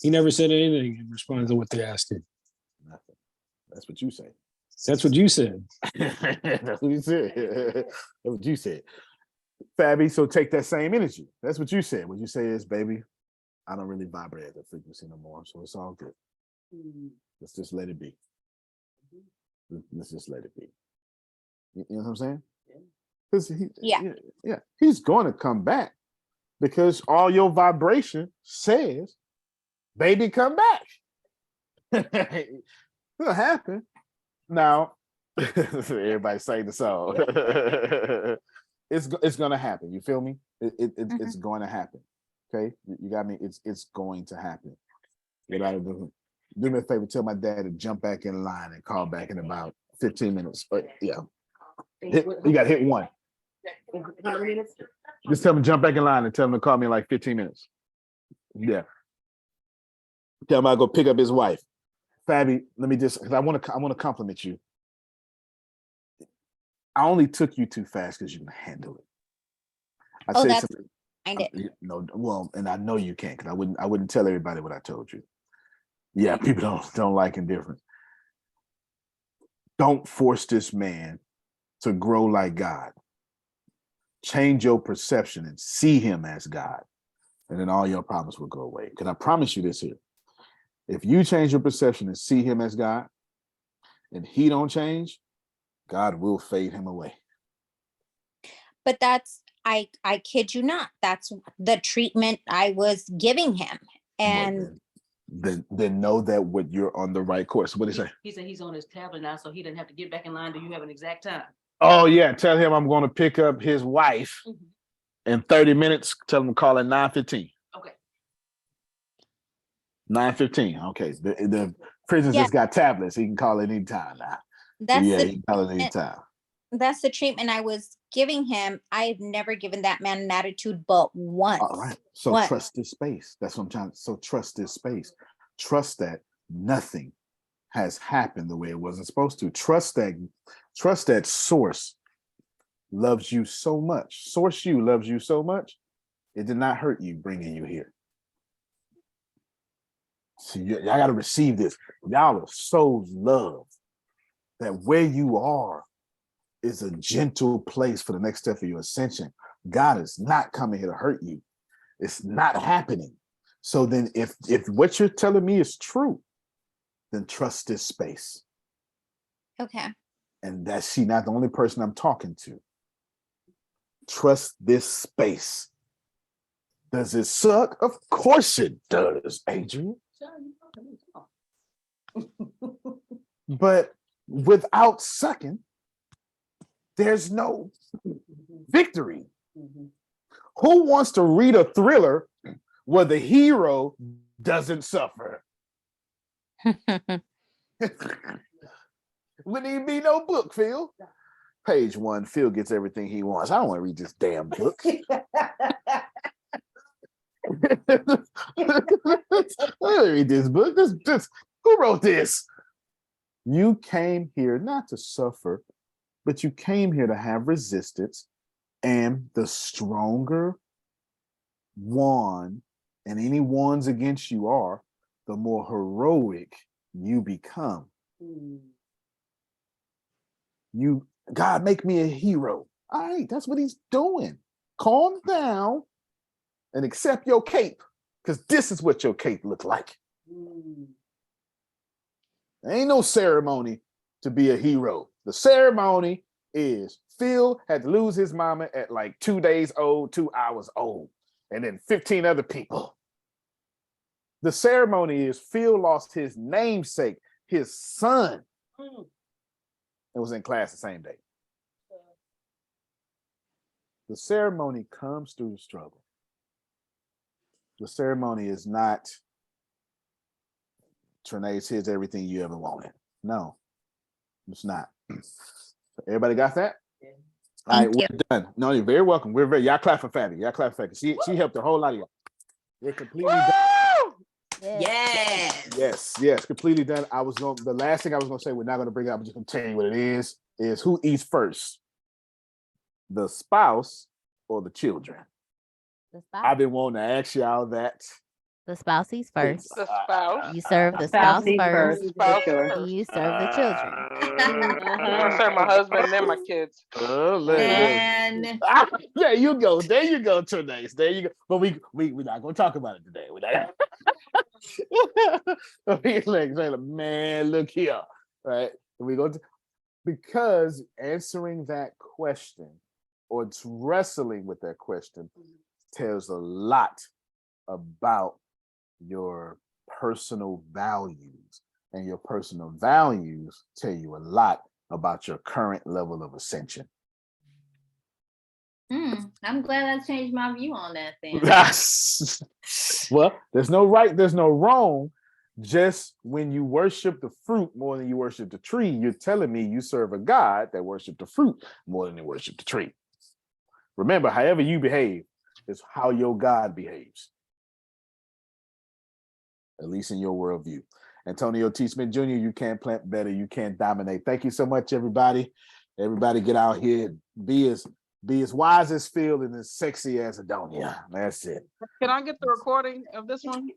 Speaker 4: He never said anything in response to what they asked him.
Speaker 1: Nothing. That's what you say.
Speaker 4: That's what you said.
Speaker 1: That's what you said. That's what you said. Fabi, so take that same energy. That's what you said. What you say is, baby, I don't really vibrate at that frequency no more, so it's all good. Let's just let it be. Let's just let it be. You know what I'm saying? Because he's going to come back because all your vibration says, baby, come back. It'll happen. Now, everybody saying the song. It's going to happen. You feel me? It's going to happen. Okay, you got me. It's going to happen. You gotta do me a favor. Tell my dad to jump back in line and call back in about 15 minutes. But yeah, you got to hit one. Just tell him to jump back in line and tell him to call me in like 15 minutes. Yeah. Tell him I'll go pick up his wife. Fabi, let me just, because I want to compliment you. I only took you too fast because you can handle it.
Speaker 12: That's I did.
Speaker 1: No, well, and I know you can't, because I wouldn't tell everybody what I told you. Yeah, people don't like indifference. Don't force this man to grow like God. Change your perception and see him as God, and then all your problems will go away. Because I promise you this here. If you change your perception and see him as God, and he don't change, God will fade him away.
Speaker 12: But that's, I kid you not, that's the treatment I was giving him. And
Speaker 1: then know that what you're on the right course. What did he say?
Speaker 2: He said he's on his tablet now, so he doesn't have to get back in line. Do you have an exact time?
Speaker 1: Oh yeah, tell him I'm going to pick up his wife in 30 minutes. Tell him to call at 9:15.
Speaker 2: Okay.
Speaker 1: 9:15. Okay. The prisoners just got tablets. He can call at any time now. He can call at any time.
Speaker 12: That's the treatment I was giving him. I've never given that man an attitude but once.
Speaker 1: All right. So trust this space. That's what I'm trying to. So trust this space. Trust that nothing has happened the way it wasn't supposed to. Trust that source loves you so much. Source you loves you so much. It did not hurt you bringing you here. See, y'all got to receive this. Y'all are so loved that where you are is a gentle place for the next step of your ascension. God is not coming here to hurt you. It's not happening. So then if what you're telling me is true, then trust this space.
Speaker 12: Okay.
Speaker 1: And that's she not the only person I'm talking to. Trust this space. Does it suck? Of course it does, Adrian. But without sucking, there's no victory. Who wants to read a thriller where the hero doesn't suffer? Wouldn't even be no book, Phil. Page 1, Phil gets everything he wants. I don't want to read this damn book. I don't read this book. This, who wrote this? You came here not to suffer, but you came here to have resistance. And the stronger one and any ones against you are, the more heroic you become. You, God, make me a hero. All right, that's what he's doing. Calm down and accept your cape, because this is what your cape look like. There ain't no ceremony to be a hero. The ceremony is Phil had to lose his mama at like 2 days old, 2 hours old, and then 15 other people. The ceremony is Phil lost his namesake, his son. It was in class the same day. The ceremony comes through the struggle. The ceremony is not Trinae's here's everything you ever wanted. No, it's not. Everybody got that? All right, we're done. No, you're very welcome. Y'all clap for Fabi. Y'all clap for Fabi. She helped a whole lot of y'all. We're completely done. Yes, completely done. The last thing I was gonna say, we're not gonna bring it up, I'm just gonna tell you what it is who eats first? The spouse or the children?
Speaker 5: The spouse.
Speaker 1: I've been wanting to ask y'all that.
Speaker 5: The spouse eats first.
Speaker 6: The spouse.
Speaker 5: You serve the
Speaker 8: Spouse
Speaker 5: spouse
Speaker 8: eats
Speaker 5: first.
Speaker 8: first, for sure.
Speaker 5: And you serve the children.
Speaker 6: I serve my husband and my kids.
Speaker 3: And
Speaker 1: There you go. There you go, Trinae. There you go. But we're not gonna talk about it today. We're not. like, man, look here, right? We go because answering that question or wrestling with that question tells a lot about your personal values, and your personal values tell you a lot about your current level of ascension.
Speaker 3: I'm glad I changed my view on that then.
Speaker 1: Well, there's no right, there's no wrong. Just when you worship the fruit more than you worship the tree, you're telling me you serve a God that worship the fruit more than you worship the tree. Remember, however you behave is how your God behaves. At least in your worldview. Antonio T. Smith Jr., you can't plant better, you can't dominate. Thank you so much, everybody. Everybody get out here, be as wise as Phil and as sexy as Adonia. That's it.
Speaker 15: Can I get the recording of this one?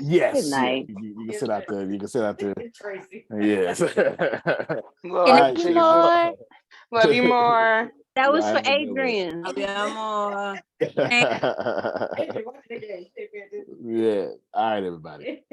Speaker 1: Yes.
Speaker 8: Good night.
Speaker 1: You can sit out there. You can sit out there. Yes.
Speaker 6: Love you,
Speaker 5: Lord.
Speaker 6: Love you more.
Speaker 2: That was for
Speaker 1: Right, it was.
Speaker 2: Adrian.
Speaker 1: Yeah. All right, everybody.